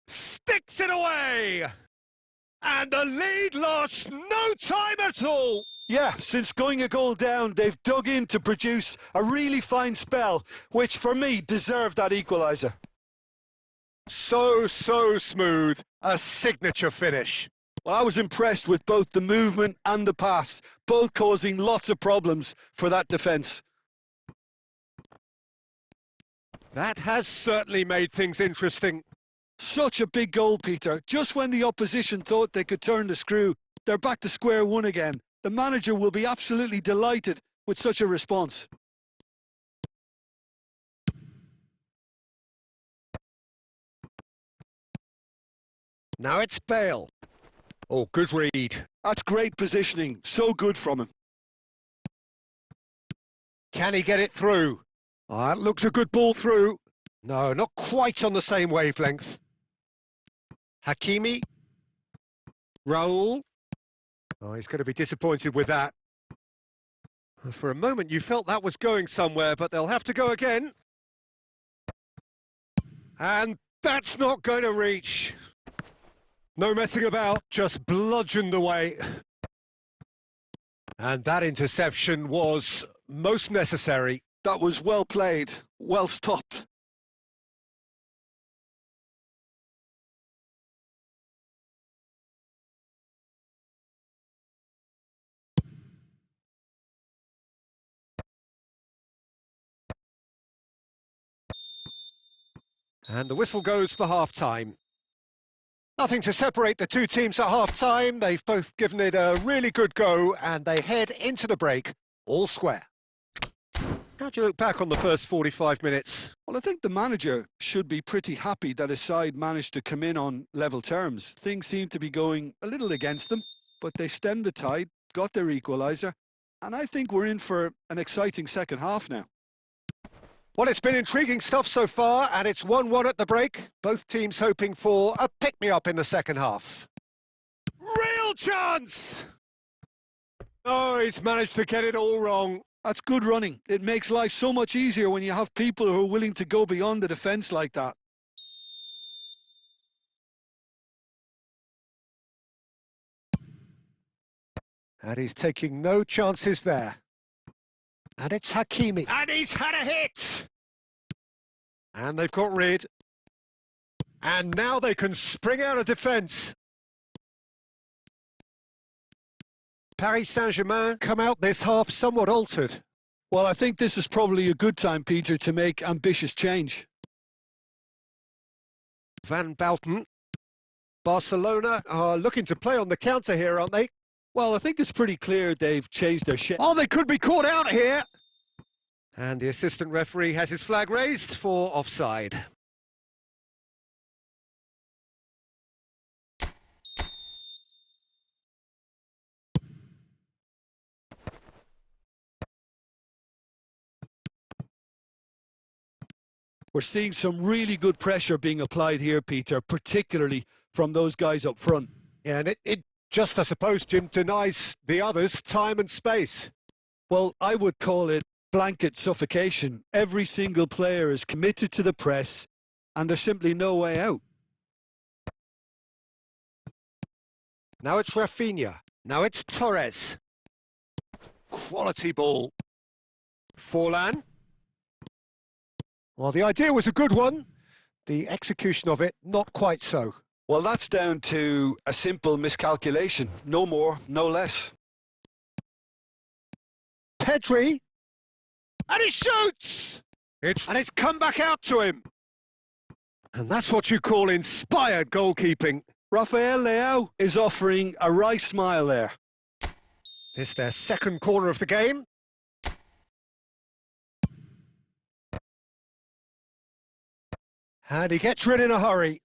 Sticks it away! And the lead lost no time at all. Yeah, since going a goal down, they've dug in to produce a really fine spell, which for me deserved that equaliser. So smooth. A signature finish. Well, I was impressed with both the movement and the pass, both causing lots of problems for that defence. That has certainly made things interesting. Such a big goal, Peter. Just when the opposition thought they could turn the screw, they're back to square one again. The manager will be absolutely delighted with such a response. Now it's Bale. Oh, good read. That's great positioning. So good from him. Can he get it through? Oh, that looks a good ball through. No, not quite on the same wavelength. Hakimi. Raul. Oh, he's going to be disappointed with that. For a moment you felt that was going somewhere, but they'll have to go again. And that's not going to reach. No messing about, just bludgeoned away. And that interception was most necessary. That was well played, well stopped. And the whistle goes for half-time. Nothing to separate the two teams at half-time. They've both given it a really good go, and they head into the break all square. How do you look back on the first 45 minutes? Well, I think the manager should be pretty happy that his side managed to come in on level terms. Things seem to be going a little against them, but they stemmed the tide, got their equaliser, and I think we're in for an exciting second half now. Well, it's been intriguing stuff so far, and it's 1-1 at the break. Both teams hoping for a pick-me-up in the second half. Real chance! Oh, he's managed to get it all wrong. That's good running. It makes life so much easier when you have people who are willing to go beyond the defence like that. And he's taking no chances there. And it's Hakimi. And he's had a hit! And they've got rid. And now they can spring out of defence. Paris Saint-Germain come out this half somewhat altered. Well, I think this is probably a good time, Peter, to make ambitious change. Van Basten. Barcelona are looking to play on the counter here, aren't they? Well, I think it's pretty clear they've changed their shape. Oh, they could be caught out here! And the assistant referee has his flag raised for offside. We're seeing some really good pressure being applied here, Peter, particularly from those guys up front. Yeah, and it just, I suppose, Jim, denies the others time and space. Well, I would call it blanket suffocation. Every single player is committed to the press, and there's simply no way out. Now it's Rafinha. Now it's Torres. Quality ball. Forlan. Well, the idea was a good one. The execution of it, not quite so. Well, that's down to a simple miscalculation. No more, no less. Pedri. And he shoots! And it's come back out to him. And that's what you call inspired goalkeeping. Rafael Leao is offering a wry smile there. It's their second corner of the game. And he gets rid in a hurry.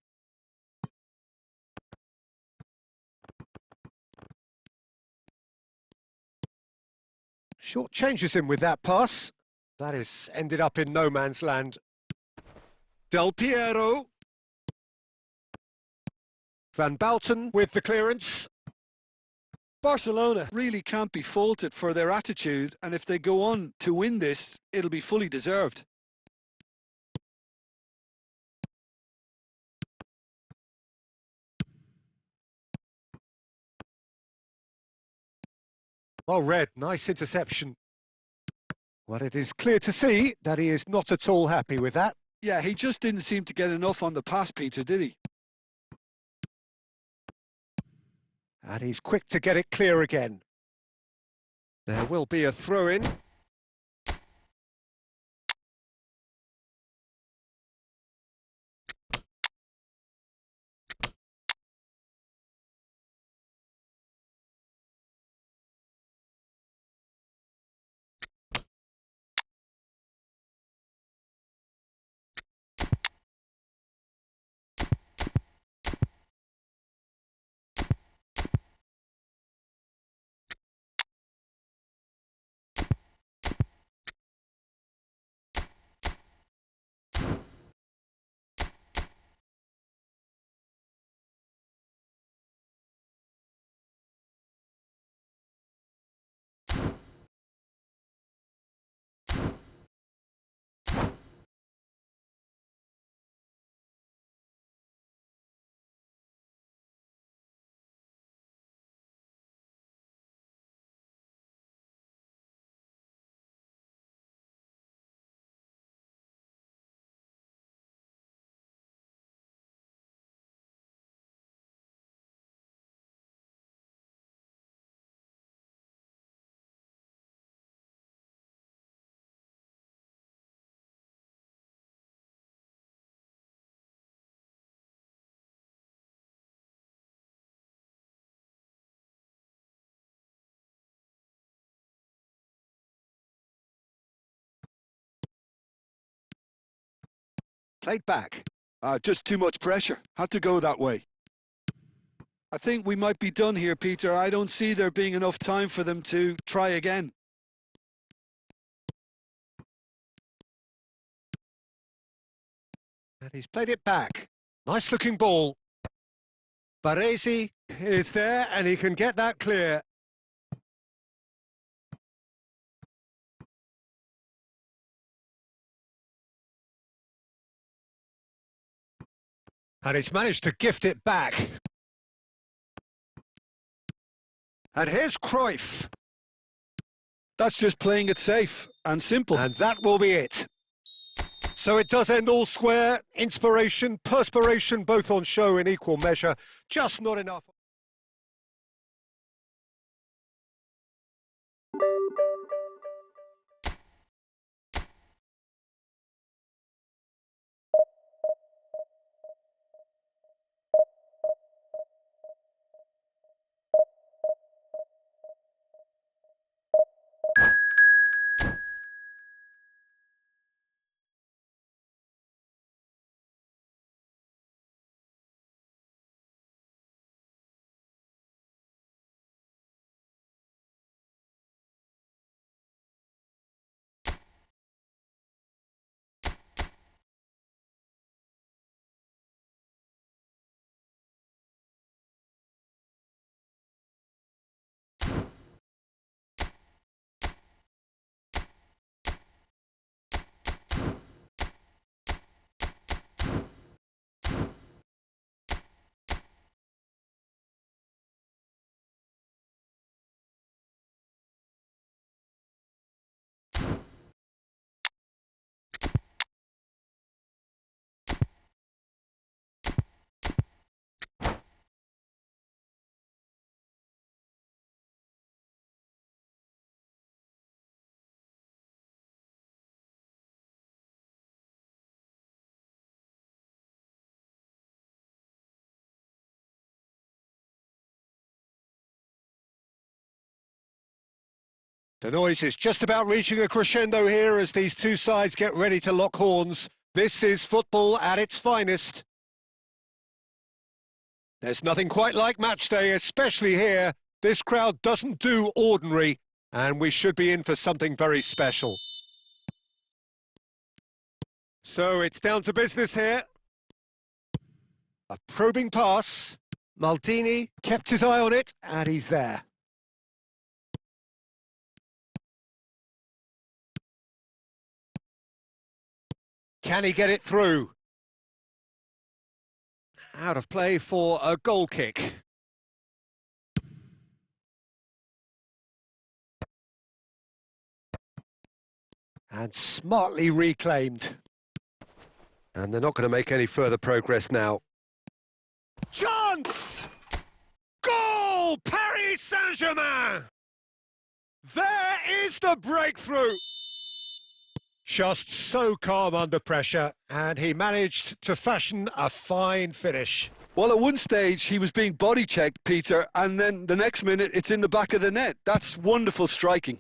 Short changes him with that pass. That is ended up in no man's land. Del Piero. Van Basten with the clearance. Barcelona really can't be faulted for their attitude, and if they go on to win this, it'll be fully deserved. Well read, nice interception. Well, it is clear to see that he is not at all happy with that. Yeah, he just didn't seem to get enough on the pass, Peter, did he? And he's quick to get it clear again. There will be a throw-in. Played back. Just too much pressure. Had to go that way. I think we might be done here, Peter. I don't see there being enough time for them to try again. And he's played it back. Nice looking ball. Baresi is there and he can get that clear. And he's managed to gift it back. And here's Cruyff. That's just playing it safe and simple. And that will be it. So it does end all square. Inspiration, perspiration, both on show in equal measure. Just not enough. The noise is just about reaching a crescendo here as these two sides get ready to lock horns. This is football at its finest. There's nothing quite like match day, especially here. This crowd doesn't do ordinary, and we should be in for something very special. So it's down to business here. A probing pass. Maldini kept his eye on it, and he's there. Can he get it through? Out of play for a goal kick. And smartly reclaimed. And they're not going to make any further progress now. Chance! Goal! Paris Saint-Germain! There is the breakthrough! Just so calm under pressure, and he managed to fashion a fine finish. Well, at one stage, he was being body checked, Peter, and then the next minute, it's in the back of the net. That's wonderful striking.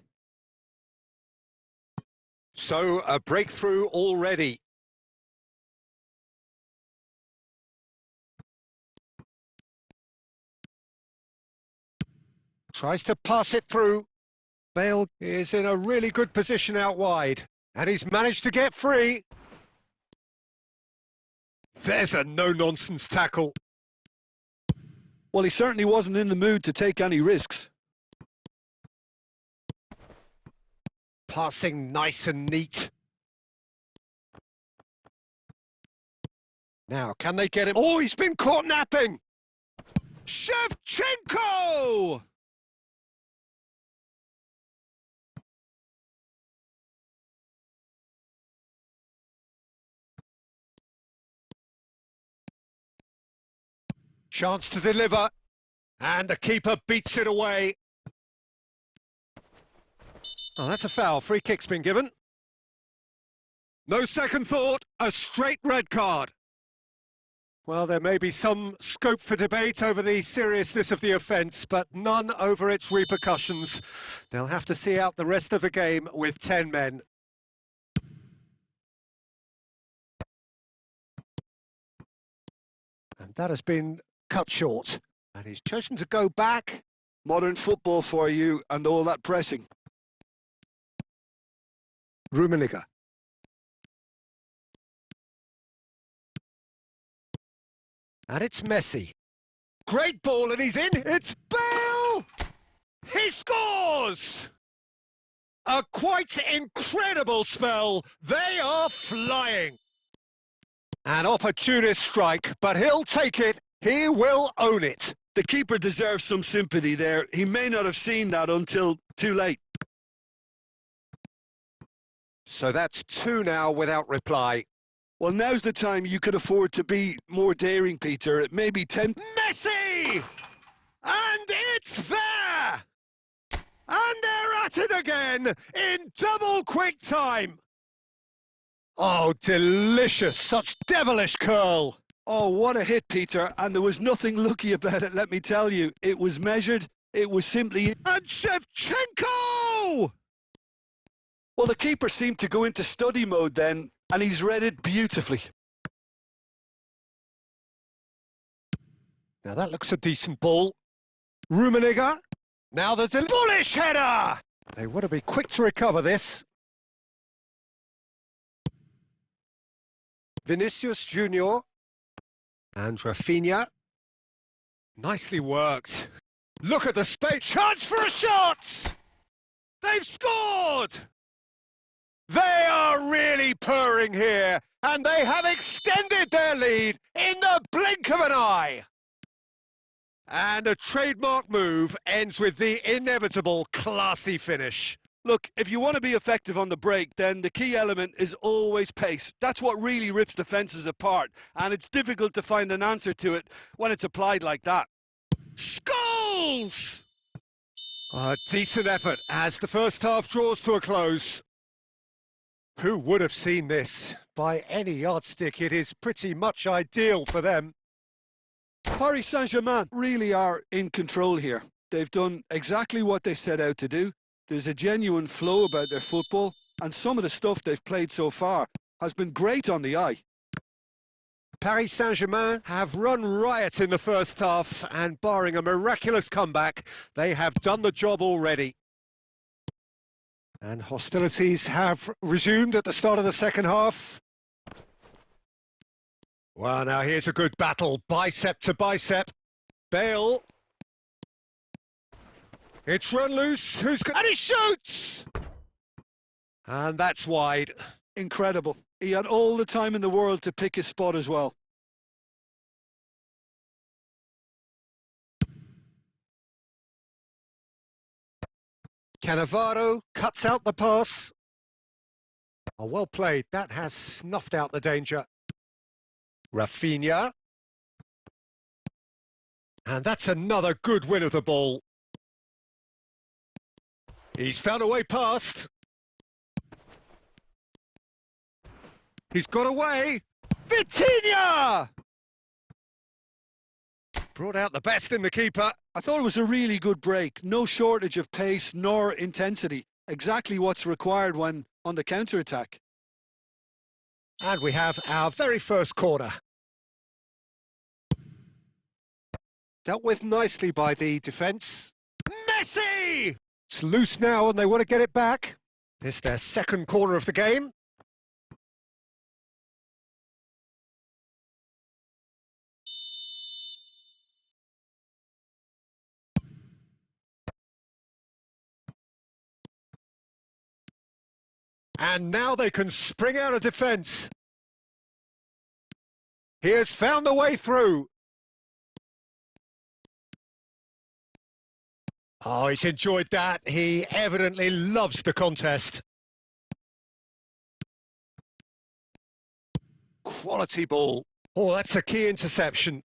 So, a breakthrough already. Tries to pass it through. Bale is in a really good position out wide. And he's managed to get free. There's a no-nonsense tackle. Well, he certainly wasn't in the mood to take any risks. Passing nice and neat. Now, can they get him? Oh, he's been caught napping! Shevchenko! Chance to deliver, and the keeper beats it away. Oh, that's a foul. Free kick's been given. No second thought, a straight red card. Well, there may be some scope for debate over the seriousness of the offence, but none over its repercussions. They'll have to see out the rest of the game with 10 men. And that has been cut short, and he's chosen to go back. Modern football for you and all that pressing. Rummenigge. And it's Messi. Great ball, and he's in. It's Bale! He scores! A quite incredible spell. They are flying. An opportunist strike, but he'll take it. He will own it. The keeper deserves some sympathy there. He may not have seen that until too late. So that's 2 now without reply. Well, now's the time you could afford to be more daring, Peter. It may be Messi! And it's there! And they're at it again in double quick time. Oh, delicious. Such devilish curl. Oh, what a hit, Peter. And there was nothing lucky about it, let me tell you. It was measured. It was simply... And Shevchenko! Well, the keeper seemed to go into study mode then, and he's read it beautifully. Now that looks a decent ball. Rummenigge. Now the bullish header! They want to be quick to recover this. Vinicius Junior. And Rafinha. Nicely worked. Look at the space. Chance for a shot! They've scored! They are really purring here, and they have extended their lead in the blink of an eye. And a trademark move ends with the inevitable classy finish. Look, if you want to be effective on the break, then the key element is always pace. That's what really rips defences apart, and it's difficult to find an answer to it when it's applied like that. Skulls! A decent effort as the first half draws to a close. Who would have seen this? By any yardstick, it is pretty much ideal for them. Paris Saint-Germain really are in control here. They've done exactly what they set out to do. There's a genuine flow about their football, and some of the stuff they've played so far has been great on the eye. Paris Saint-Germain have run riot in the first half, and barring a miraculous comeback, they have done the job already. And hostilities have resumed at the start of the second half. Well, now here's a good battle, bicep to bicep. Bale. It's run loose, and he shoots! And that's wide. Incredible. He had all the time in the world to pick his spot as well. Cannavaro cuts out the pass. Oh, well played. That has snuffed out the danger. Rafinha. And that's another good win of the ball. He's found a way past. He's got away. Vitinha! Brought out the best in the keeper. I thought it was a really good break. No shortage of pace nor intensity. Exactly what's required when on the counter-attack. And we have our very first corner. Dealt with nicely by the defence. Messi! It's loose now and they want to get it back. This is their second corner of the game. And now they can spring out of defence. He has found the way through. Oh, he's enjoyed that. He evidently loves the contest. Quality ball. Oh, that's a key interception.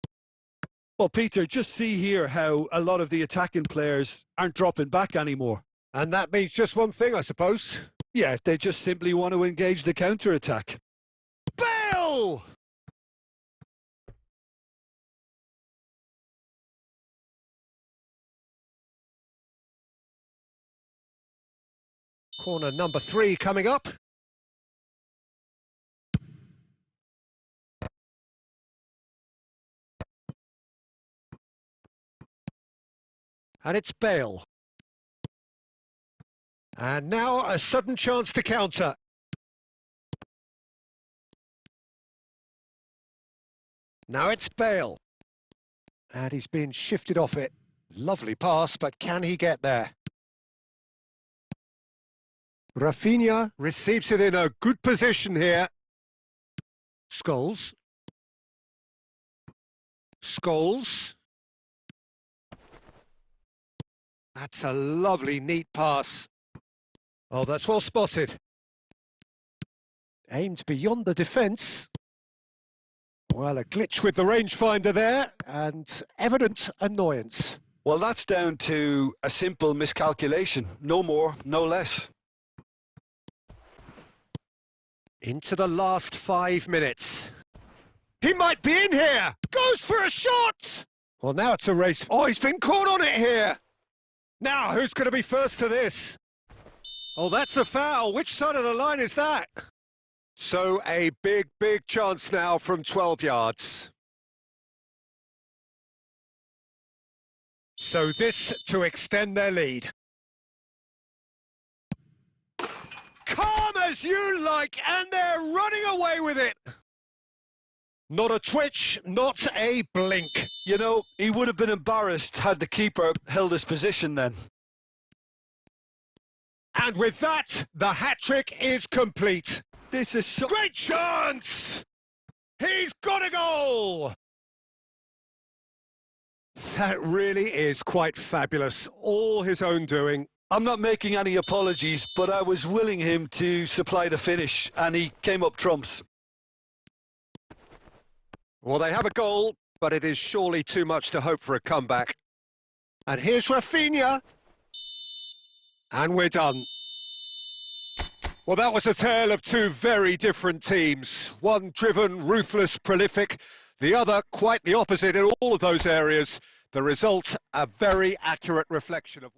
Well, Peter, just see here how a lot of the attacking players aren't dropping back anymore. And that means just one thing, I suppose. Yeah, they just simply want to engage the counter-attack. Bale! Corner number 3 coming up. And it's Bale. And now a sudden chance to counter. Now it's Bale. And he's been shifted off it. Lovely pass, but can he get there? Rafinha receives it in a good position here. Scholes. Scholes. That's a lovely, neat pass. Oh, that's well spotted. Aimed beyond the defence. Well, a glitch with the rangefinder there, and evident annoyance. Well, that's down to a simple miscalculation. No more, no less. Into the last 5 minutes. He might be in here! Goes for a shot! Well, now it's a race. Oh, he's been caught on it here! Now, who's going to be first to this? Oh, that's a foul. Which side of the line is that? So a big, big chance now from 12 yards. So this to extend their lead. Calm as you like, and they're running away with it. Not a twitch, not a blink. You know, he would have been embarrassed had the keeper held his position then. And with that, the hat-trick is complete. This is so... Great chance! He's got a goal! That really is quite fabulous. All his own doing. I'm not making any apologies, but I was willing him to supply the finish, and he came up trumps. Well, they have a goal, but it is surely too much to hope for a comeback. And here's Rafinha. And we're done. Well, that was a tale of two very different teams. One driven, ruthless, prolific. The other quite the opposite in all of those areas. The result, a very accurate reflection of...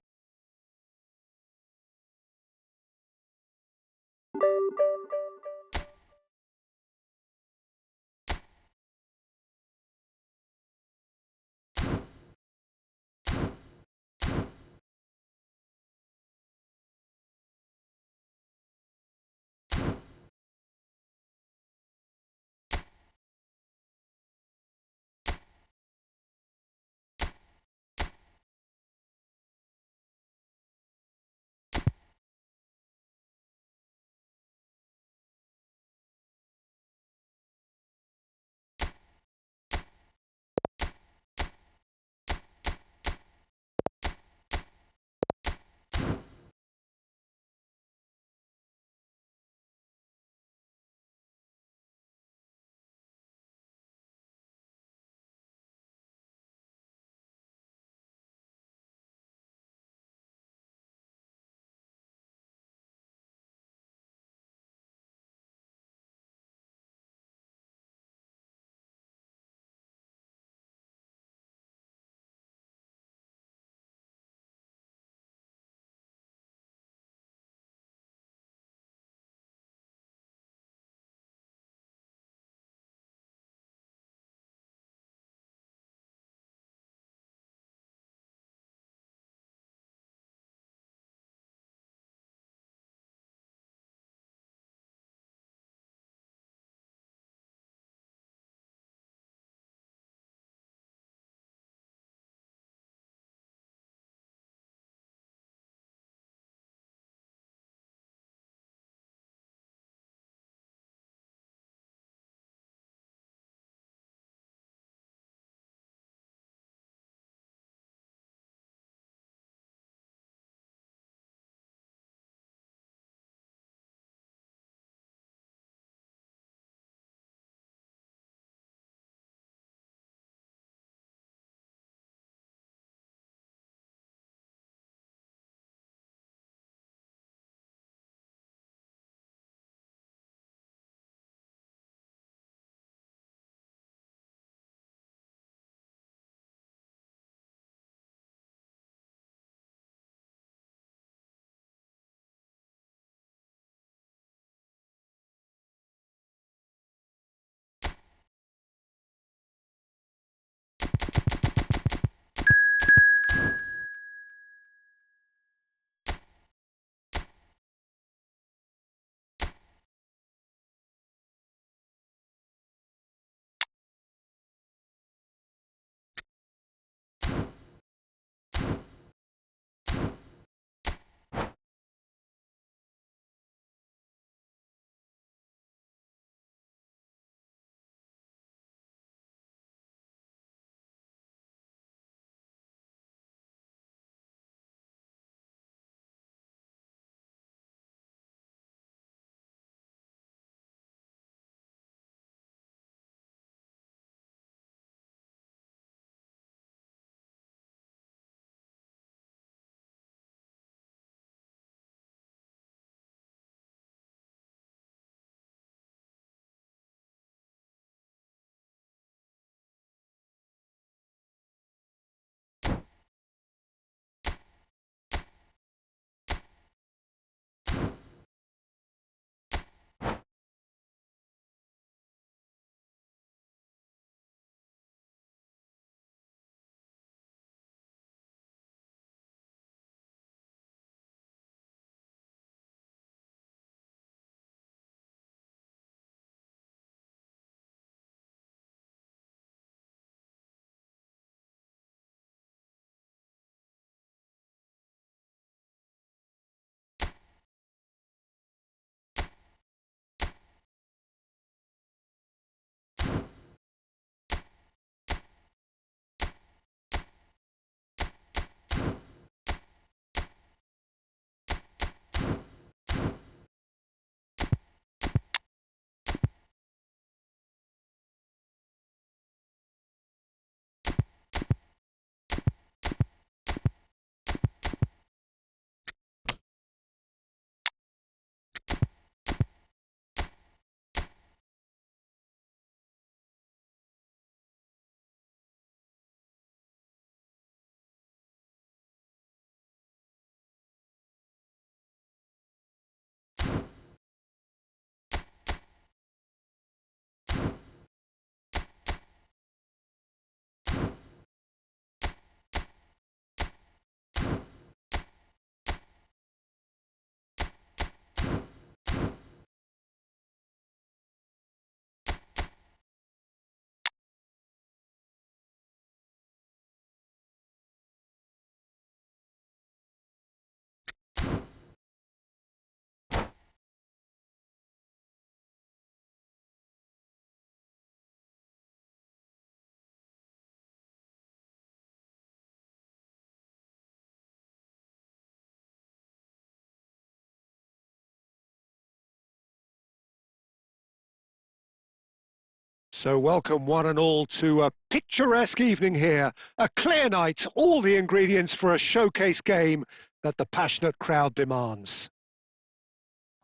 So welcome one and all to a picturesque evening here. A clear night, all the ingredients for a showcase game that the passionate crowd demands.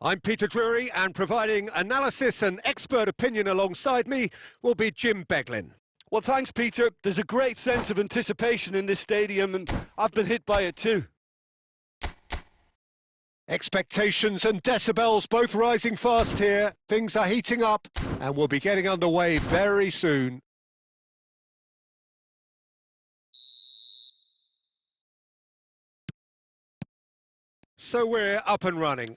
I'm Peter Drury, and providing analysis and expert opinion alongside me will be Jim Beglin. Well, thanks, Peter. There's a great sense of anticipation in this stadium, and I've been hit by it too. Expectations and decibels both rising fast here. Things are heating up and we'll be getting underway very soon. So we're up and running.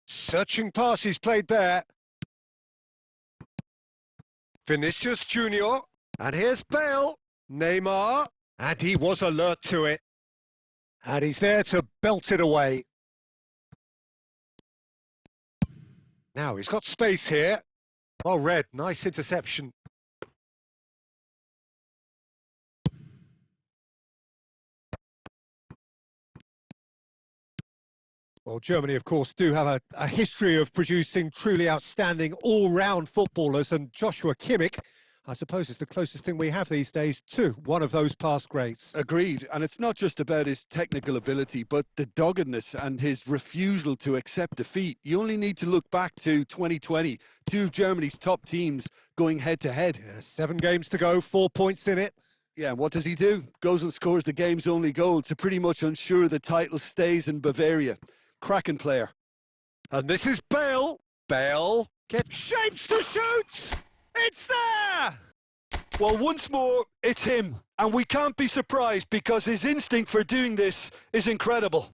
Searching passes played there. Vinicius Junior. And here's Bale. Neymar. And he was alert to it. And he's there to belt it away. Now he's got space here. Well read, nice interception. Well, Germany, of course, do have a history of producing truly outstanding all-round footballers, and Joshua Kimmich, I suppose, is the closest thing we have these days to one of those past greats. Agreed, and it's not just about his technical ability, but the doggedness and his refusal to accept defeat. You only need to look back to 2020, two of Germany's top teams going head-to-head. Yeah, 7 games to go, 4 points in it. Yeah, what does he do? Goes and scores the game's only goal to pretty much ensure the title stays in Bavaria. Cracking player. And this is Bale. Bale gets shapes to shoot! It's there! Well, once more, it's him. And we can't be surprised because his instinct for doing this is incredible.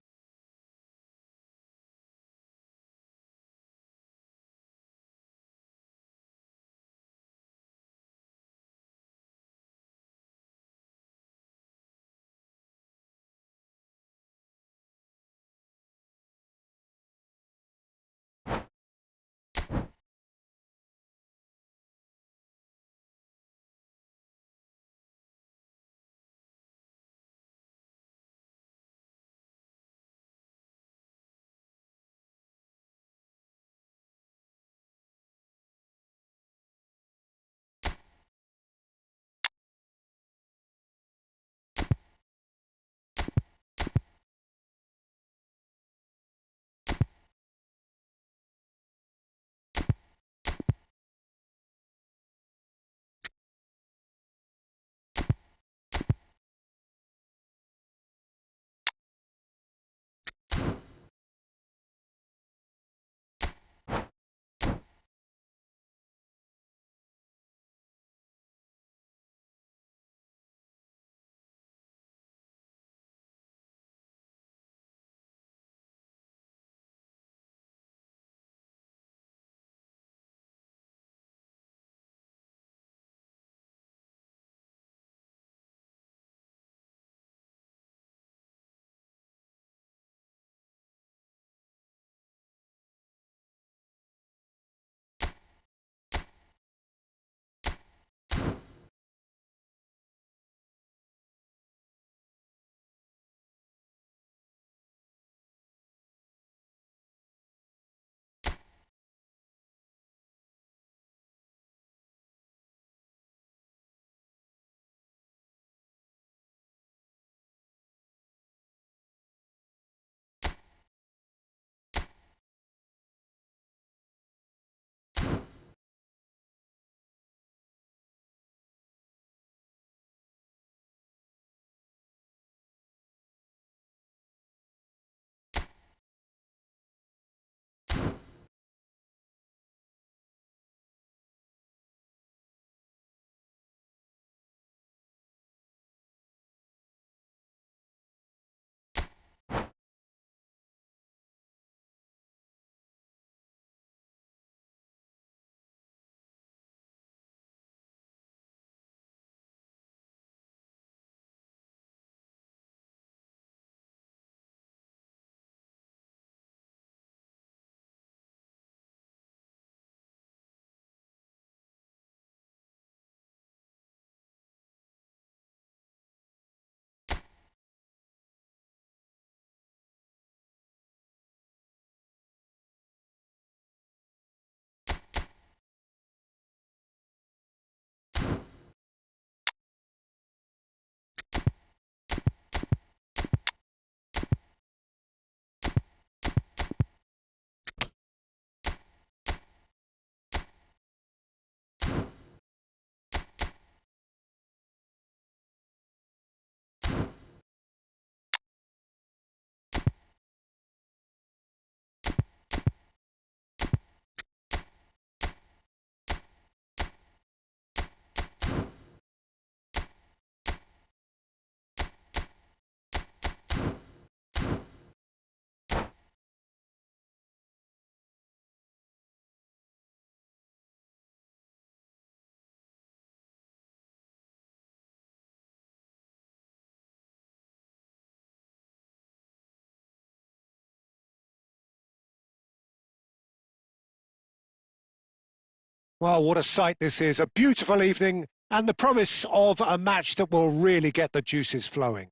Well, what a sight this is. A beautiful evening and the promise of a match that will really get the juices flowing.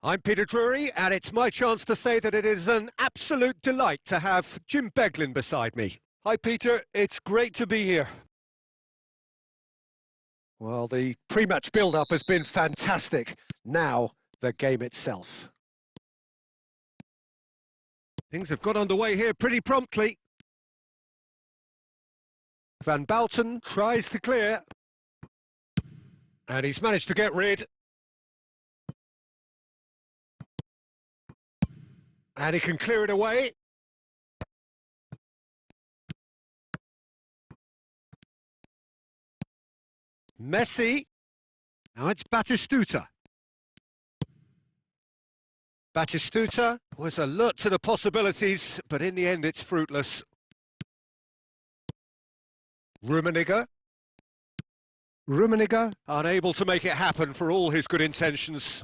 I'm Peter Drury, and it's my chance to say that it is an absolute delight to have Jim Beglin beside me. Hi, Peter. It's great to be here. Well, the pre-match build-up has been fantastic. Now, the game itself. Things have got underway here pretty promptly. Van Bouten tries to clear. And he's managed to get rid. And he can clear it away. Messi. Now it's Batistuta. Batistuta was alert to the possibilities, but in the end it's fruitless. Rummenigge. Rummenigge unable to make it happen for all his good intentions.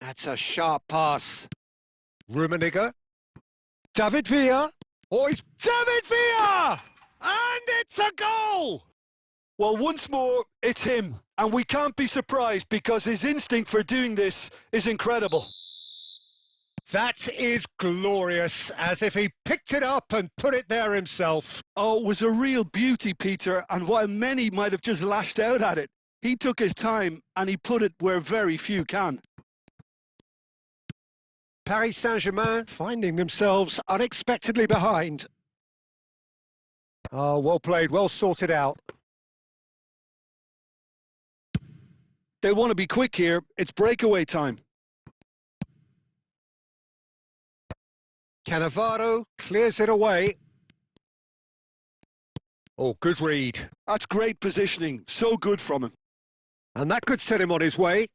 That's a sharp pass. Rummenigge. David Villa. Oh, it's David Villa! And it's a goal! Well, once more, it's him. And we can't be surprised because his instinct for doing this is incredible. That is glorious, as if he picked it up and put it there himself. Oh, it was a real beauty, Peter, and while many might have just lashed out at it, he took his time and he put it where very few can. Paris Saint-Germain finding themselves unexpectedly behind. Oh, well played, well sorted out. They want to be quick here. It's breakaway time. Cannavaro clears it away. Oh, good read. That's great positioning. So good from him. And that could set him on his way.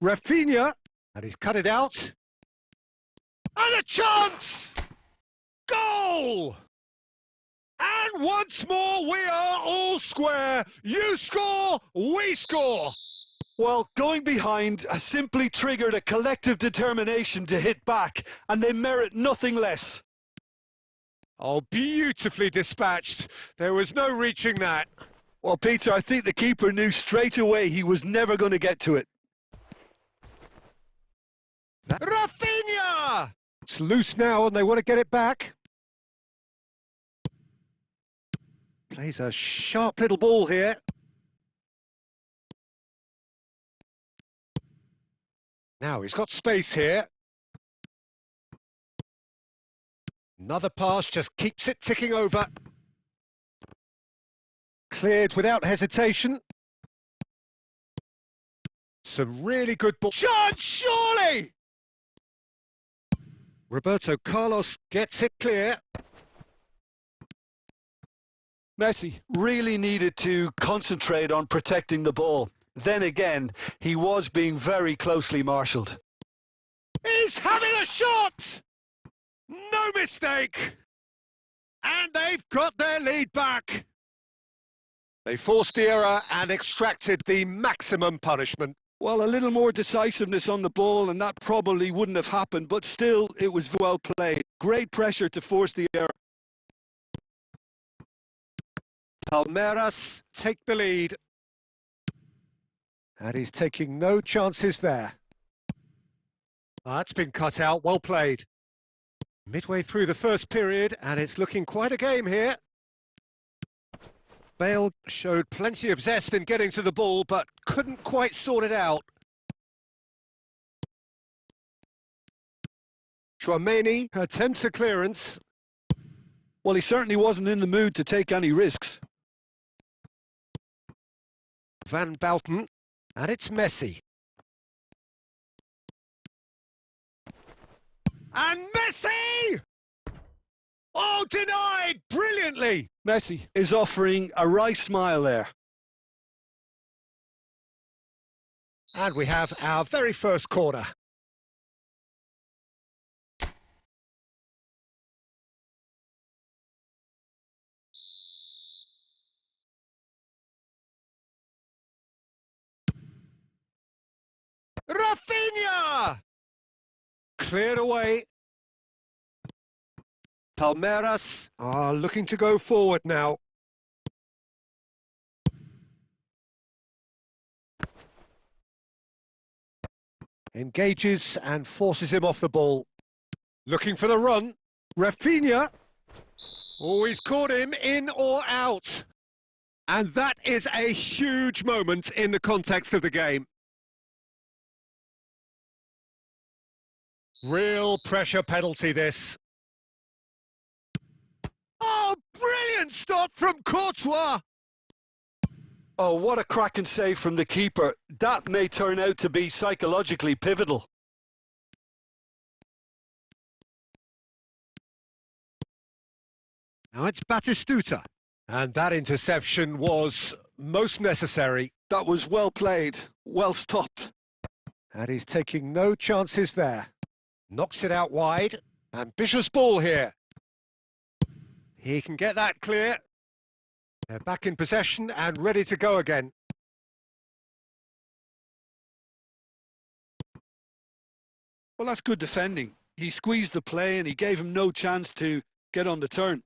Rafinha, and he's cut it out. And a chance! Goal! And once more, we are all square. You score, we score. Well, going behind has simply triggered a collective determination to hit back, and they merit nothing less. Oh, beautifully dispatched. There was no reaching that. Well, Peter, I think the keeper knew straight away he was never going to get to it. Rafinha! It's loose now and they want to get it back. Plays a sharp little ball here. Now he's got space here. Another pass just keeps it ticking over. Cleared without hesitation. Some really good ball. Chance, surely! Roberto Carlos gets it clear. Messi really needed to concentrate on protecting the ball. Then again, he was being very closely marshalled. He's having a shot! No mistake! And they've got their lead back. They forced the error and extracted the maximum punishment. Well, a little more decisiveness on the ball and that probably wouldn't have happened, but still, it was well played. Great pressure to force the error. Palmeiras take the lead. And he's taking no chances there. That's been cut out, well played. Midway through the first period, and it's looking quite a game here. Bale showed plenty of zest in getting to the ball, but couldn't quite sort it out. Chouameni attempts a clearance. Well, he certainly wasn't in the mood to take any risks. Van Bouten, and it's Messi. And Messi! Oh, denied brilliantly! Messi is offering a wry smile there. And we have our very first corner. cleared away. Palmeiras are looking to go forward now. Engages and forces him off the ball. Looking for the run. Rafinha. Oh, he's caught him in or out. And that is a huge moment in the context of the game. Real pressure penalty, this. Oh, brilliant stop from Courtois! Oh, what a cracking save from the keeper. That may turn out to be psychologically pivotal. Now it's Batistuta. And that interception was most necessary. That was well played, well stopped. And he's taking no chances there. Knocks it out wide. Ambitious ball here. He can get that clear. They're back in possession and ready to go again. Well, that's good defending. He squeezed the play and he gave him no chance to get on the turn.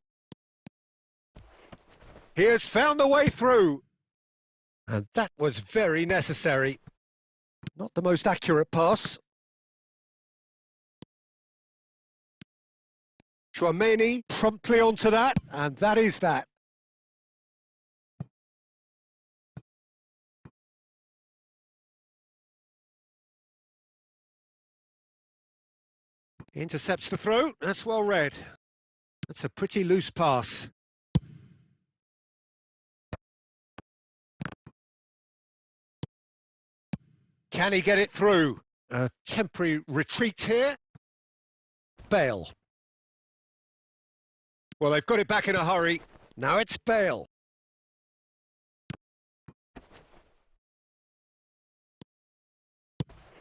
He has found the way through. And that was very necessary. Not the most accurate pass. Chouameni promptly onto that, and that is that. Intercepts the throw. That's well read. That's a pretty loose pass. Can he get it through? A temporary retreat here. Bale. Well, they've got it back in a hurry. Now it's Bale.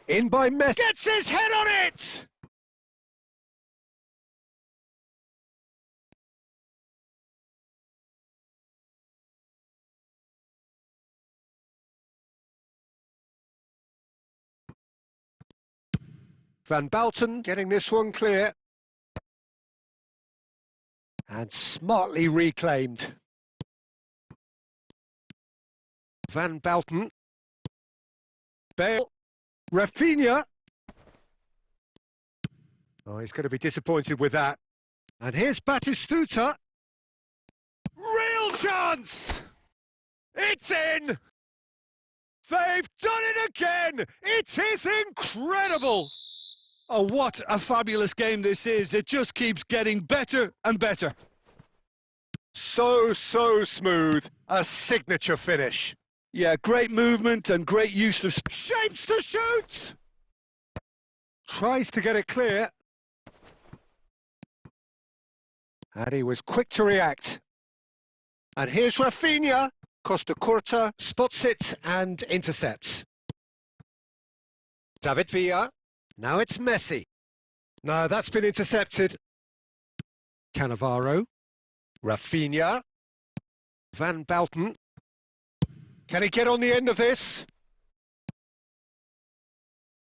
In by Messi. Gets his head on it! Van Balten getting this one clear. And smartly reclaimed. Van Balten. Bale. Rafinha. Oh, he's going to be disappointed with that. And here's Batistuta. Real chance! It's in! They've done it again! It is incredible! Oh, what a fabulous game this is. It just keeps getting better and better. So smooth. A signature finish. Yeah, great movement and great use of... Shapes to shoot! Tries to get it clear. And he was quick to react. And here's Rafinha. Costa Curta spots it and intercepts. David Villa. Now it's Messi. No, that's been intercepted. Cannavaro. Rafinha. Van Balten. Can he get on the end of this?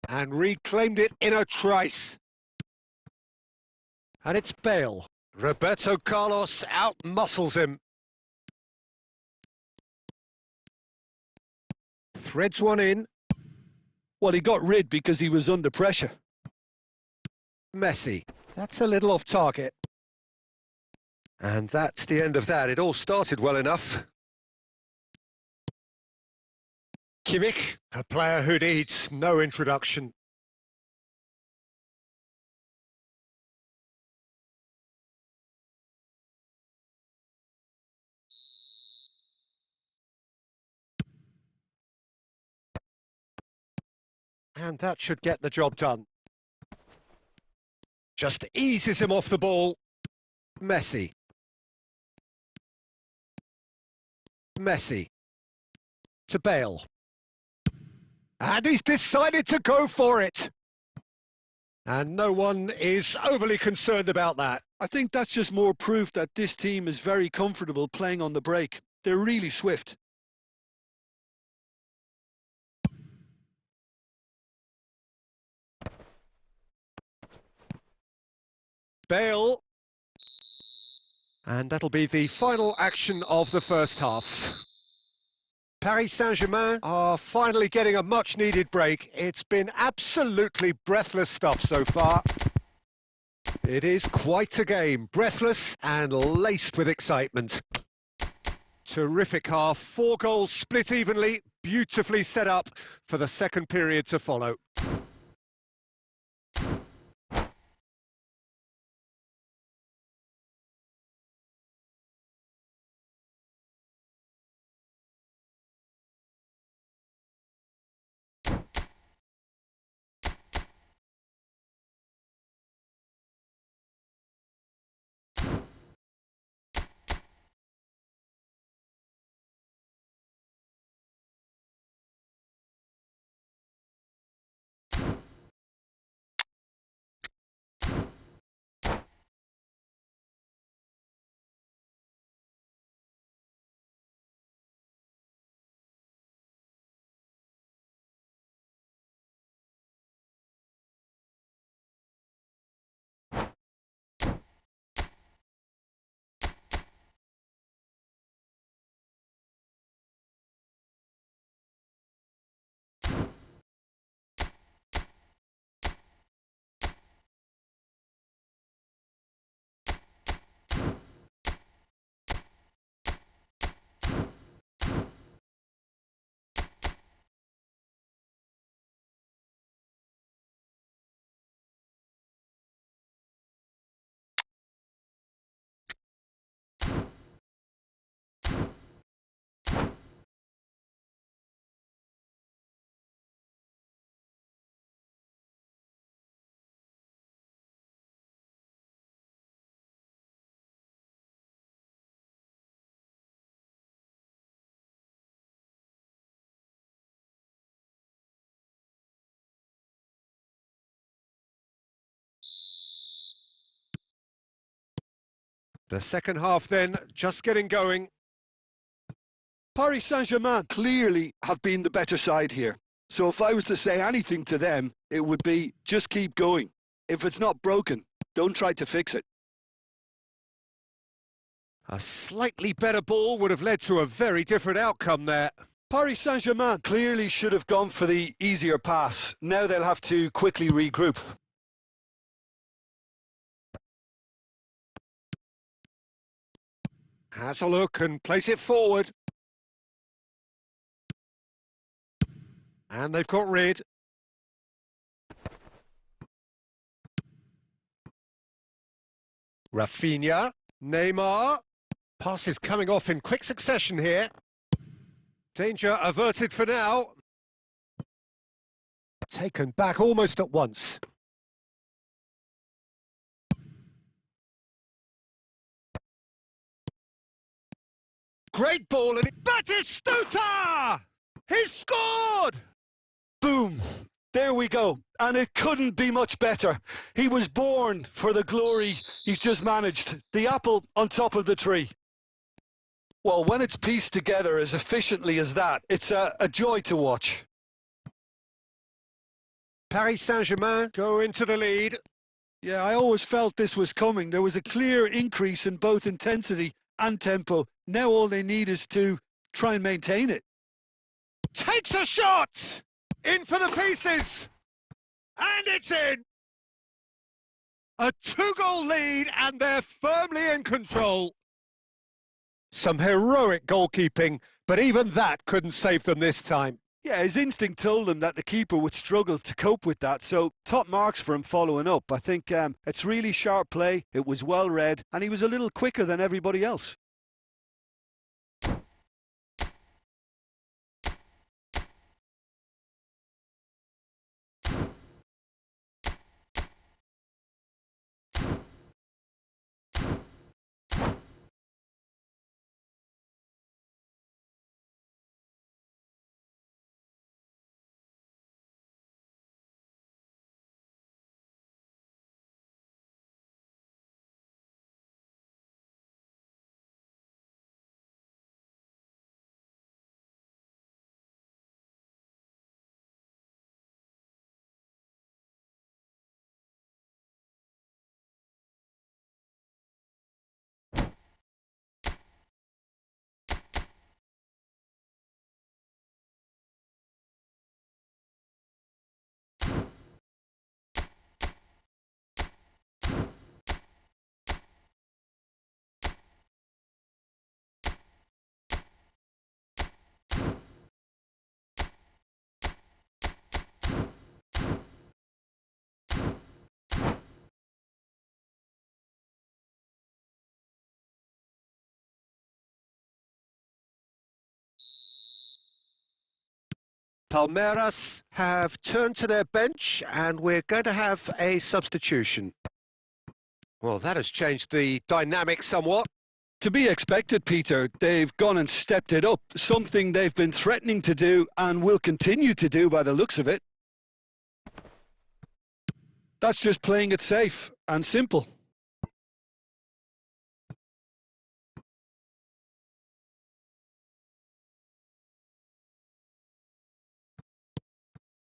And reclaimed it in a trice. And it's Bale. Roberto Carlos out-muscles him. Threads one in. Well, he got rid because he was under pressure. Messi. That's a little off target. And that's the end of that. It all started well enough. Kimmich, a player who needs no introduction. And that should get the job done. Just eases him off the ball. Messi. Messi. To Bale. And he's decided to go for it. And no one is overly concerned about that. I think that's just more proof that this team is very comfortable playing on the break. They're really swift. Bale. And that'll be the final action of the first half. Paris Saint-Germain are finally getting a much-needed break. It's been absolutely breathless stuff so far. It is quite a game, breathless and laced with excitement. Terrific half, 4 goals split evenly, beautifully set up for the second period to follow. The second half then, just getting going. Paris Saint-Germain clearly have been the better side here. So if I was to say anything to them, it would be just keep going. If it's not broken, don't try to fix it. A slightly better ball would have led to a very different outcome there. Paris Saint-Germain clearly should have gone for the easier pass. Now they'll have to quickly regroup. Has a look and place it forward. And they've got rid. Rafinha, Neymar. Pass is coming off in quick succession here. Danger averted for now. Taken back almost at once. Great ball and Batistuta! He's scored! Boom! There we go. And it couldn't be much better. He was born for the glory he's just managed. The apple on top of the tree. Well, when it's pieced together as efficiently as that, it's a joy to watch. Paris Saint-Germain go into the lead. Yeah, I always felt this was coming. There was a clear increase in both intensity and tempo. Now all they need is to try and maintain it. Takes a shot! In for the pieces! And it's in! A 2-goal lead and they're firmly in control. Some heroic goalkeeping, but even that couldn't save them this time. Yeah, his instinct told him that the keeper would struggle to cope with that, so top marks for him following up. I think it's really sharp play, it was well read, and he was a little quicker than everybody else. Palmeiras have turned to their bench and we're going to have a substitution. Well, that has changed the dynamic somewhat. To be expected, Peter. They've gone and stepped it up, something they've been threatening to do and will continue to do by the looks of it. That's just playing it safe and simple.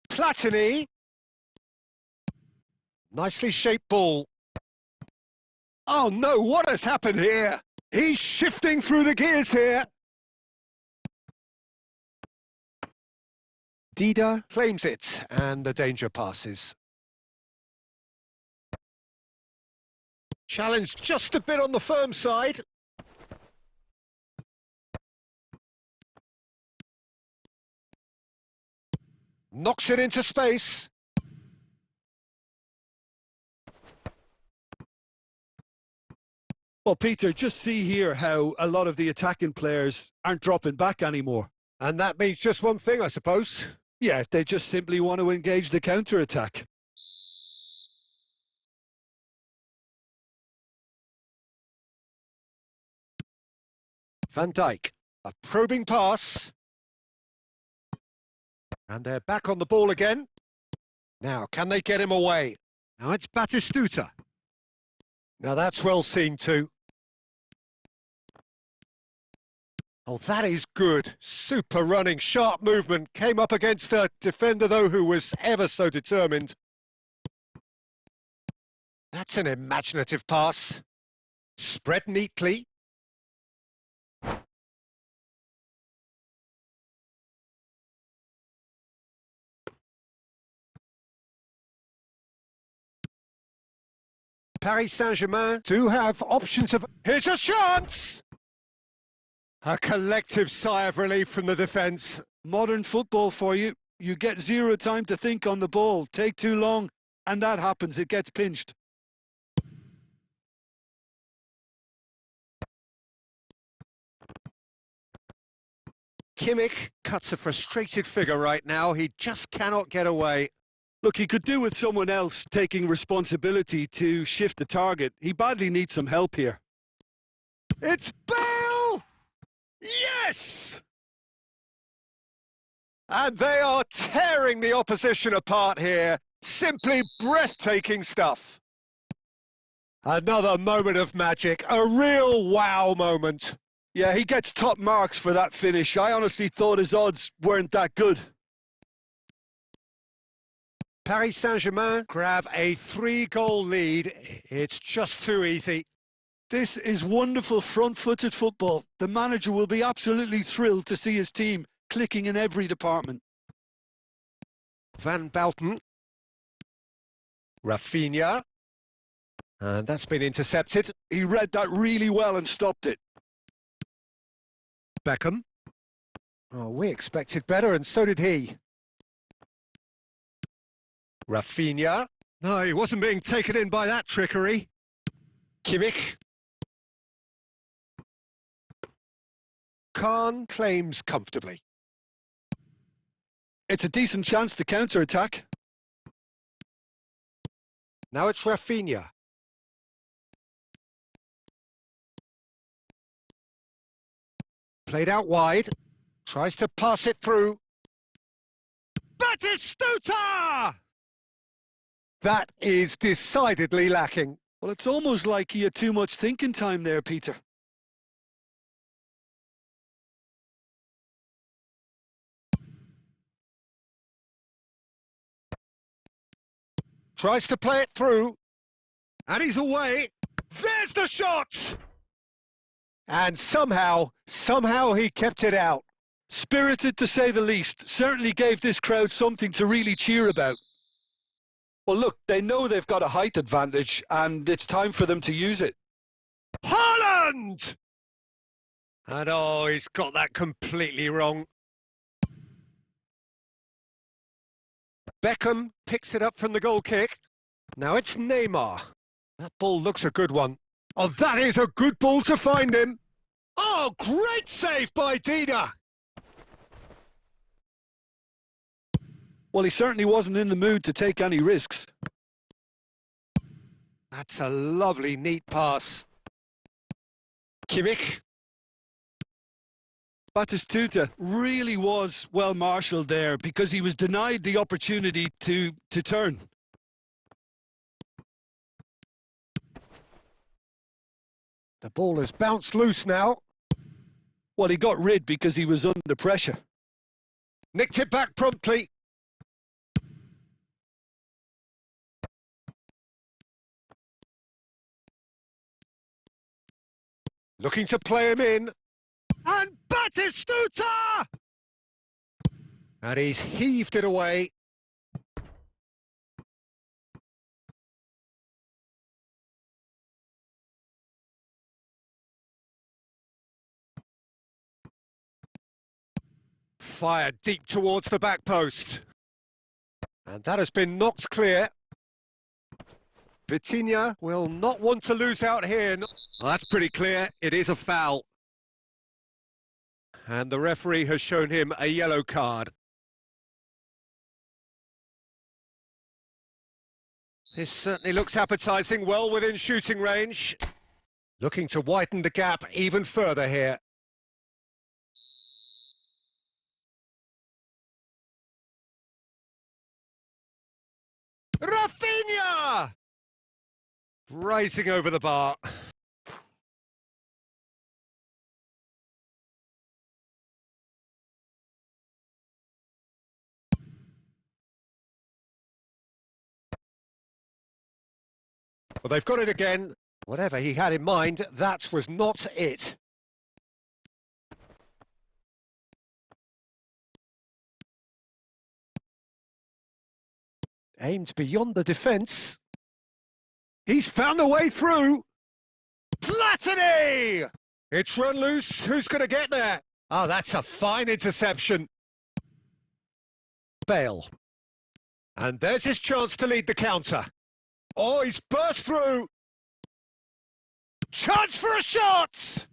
Platini. Nicely shaped ball. Oh no, what has happened here? He's shifting through the gears here. Dida claims it, and the danger passes. Challenge just a bit on the firm side. Knocks it into space. Well, Peter, just see here how a lot of the attacking players aren't dropping back anymore. And that means just one thing, I suppose. Yeah, they just simply want to engage the counter-attack. Van Dijk, a probing pass. And they're back on the ball again. Now, can they get him away? Now it's Batistuta. Now that's well seen too. Oh, that is good. Super running, sharp movement. Came up against a defender, though, who was ever so determined. That's an imaginative pass. Spread neatly. Paris Saint-Germain do have options of... Here's a chance! A collective sigh of relief from the defence. Modern football for you. You get zero time to think on the ball. Take too long, and that happens. It gets pinched. Kimmich cuts a frustrated figure right now. He just cannot get away. Look, he could do with someone else taking responsibility to shift the target. He badly needs some help here. It's Bale! Yes! And they are tearing the opposition apart here. Simply breathtaking stuff. Another moment of magic, a real wow moment. Yeah, he gets top marks for that finish. I honestly thought his odds weren't that good. Paris Saint-Germain grab a 3-goal lead. It's just too easy. This is wonderful front-footed football. The manager will be absolutely thrilled to see his team clicking in every department. Van Bouten. Rafinha. And that's been intercepted. He read that really well and stopped it. Beckham. Oh, we expected better, and so did he. Rafinha. No, he wasn't being taken in by that trickery. Kimmich. Khan claims comfortably. It's a decent chance to counter-attack. Now it's Rafinha. Played out wide. Tries to pass it through. Batistuta! That is decidedly lacking. Well, it's almost like he had too much thinking time there, Peter. Tries to play it through. And he's away. There's the shot! And somehow he kept it out. Spirited, to say the least. Certainly gave this crowd something to really cheer about. Well, look, they know they've got a height advantage, and it's time for them to use it. Haaland! And oh, he's got that completely wrong. Beckham picks it up from the goal kick. Now it's Neymar. That ball looks a good one. Oh, that is a good ball to find him. Oh, great save by Dida. Well, he certainly wasn't in the mood to take any risks. That's a lovely, neat pass. Kimmich. Batistuta really was well marshalled there because he was denied the opportunity to turn. The ball has bounced loose now. Well, he got rid because he was under pressure. Nicked it back promptly. Looking to play him in. And Batistuta! And he's heaved it away. Fired deep towards the back post. And that has been knocked clear. Vitinha will not want to lose out here. Well, that's pretty clear. It is a foul. And the referee has shown him a yellow card. This certainly looks appetising, well within shooting range. Looking to widen the gap even further here. Rafinha! Rising over the bar. Well, they've got it again. Whatever he had in mind, that was not it. Aimed beyond the defence. He's found a way through. Platini! It's run loose. Who's going to get there? Oh, that's a fine interception. Bale. And there's his chance to lead the counter. Oh, he's burst through. Chance for a shot!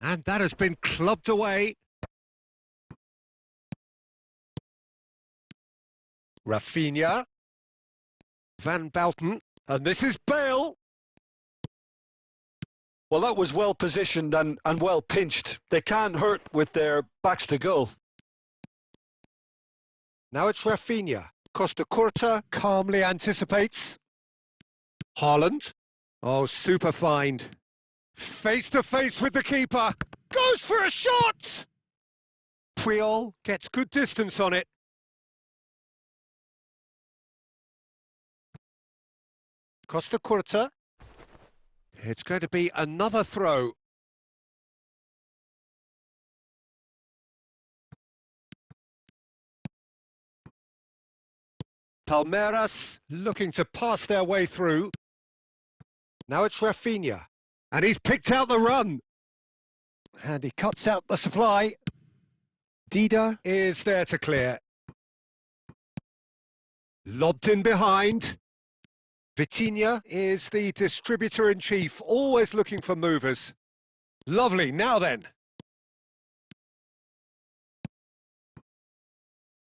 And that has been clubbed away. Rafinha. Van Bouten. And this is Bale. Well, that was well positioned and well pinched. They can't hurt with their backs to goal. Now it's Rafinha. Costa Curta calmly anticipates. Haaland. Oh, super find. Face to face with the keeper. Goes for a shot! Puyol gets good distance on it. Costa Curta. It's going to be another throw. Palmeiras looking to pass their way through. Now it's Rafinha. And he's picked out the run. And he cuts out the supply. Dida is there to clear. Lobbed in behind. Vitinha is the distributor-in-chief, always looking for movers. Lovely, now then.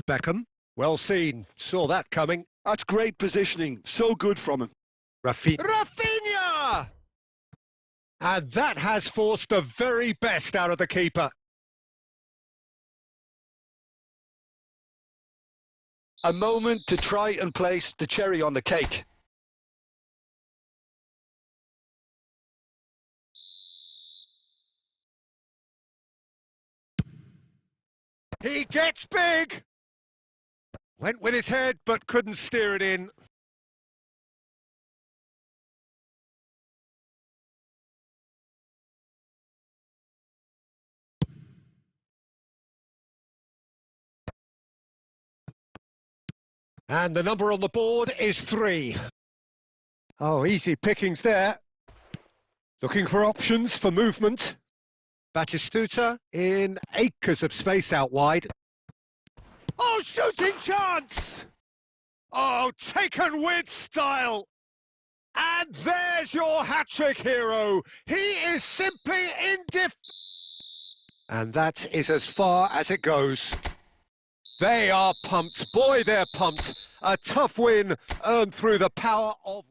Beckham, well seen, saw that coming. That's great positioning, so good from him. Rafinha! And that has forced the very best out of the keeper. A moment to try and place the cherry on the cake. He gets big! Went with his head, but couldn't steer it in. And the number on the board is 3. Oh, easy pickings there. Looking for options for movement. Batistuta in acres of space out wide. Oh, shooting chance! Oh, taken with style. And there's your hat-trick hero. He is simply indifferent. And that is as far as it goes. They are pumped. Boy, they're pumped. A tough win earned through the power of...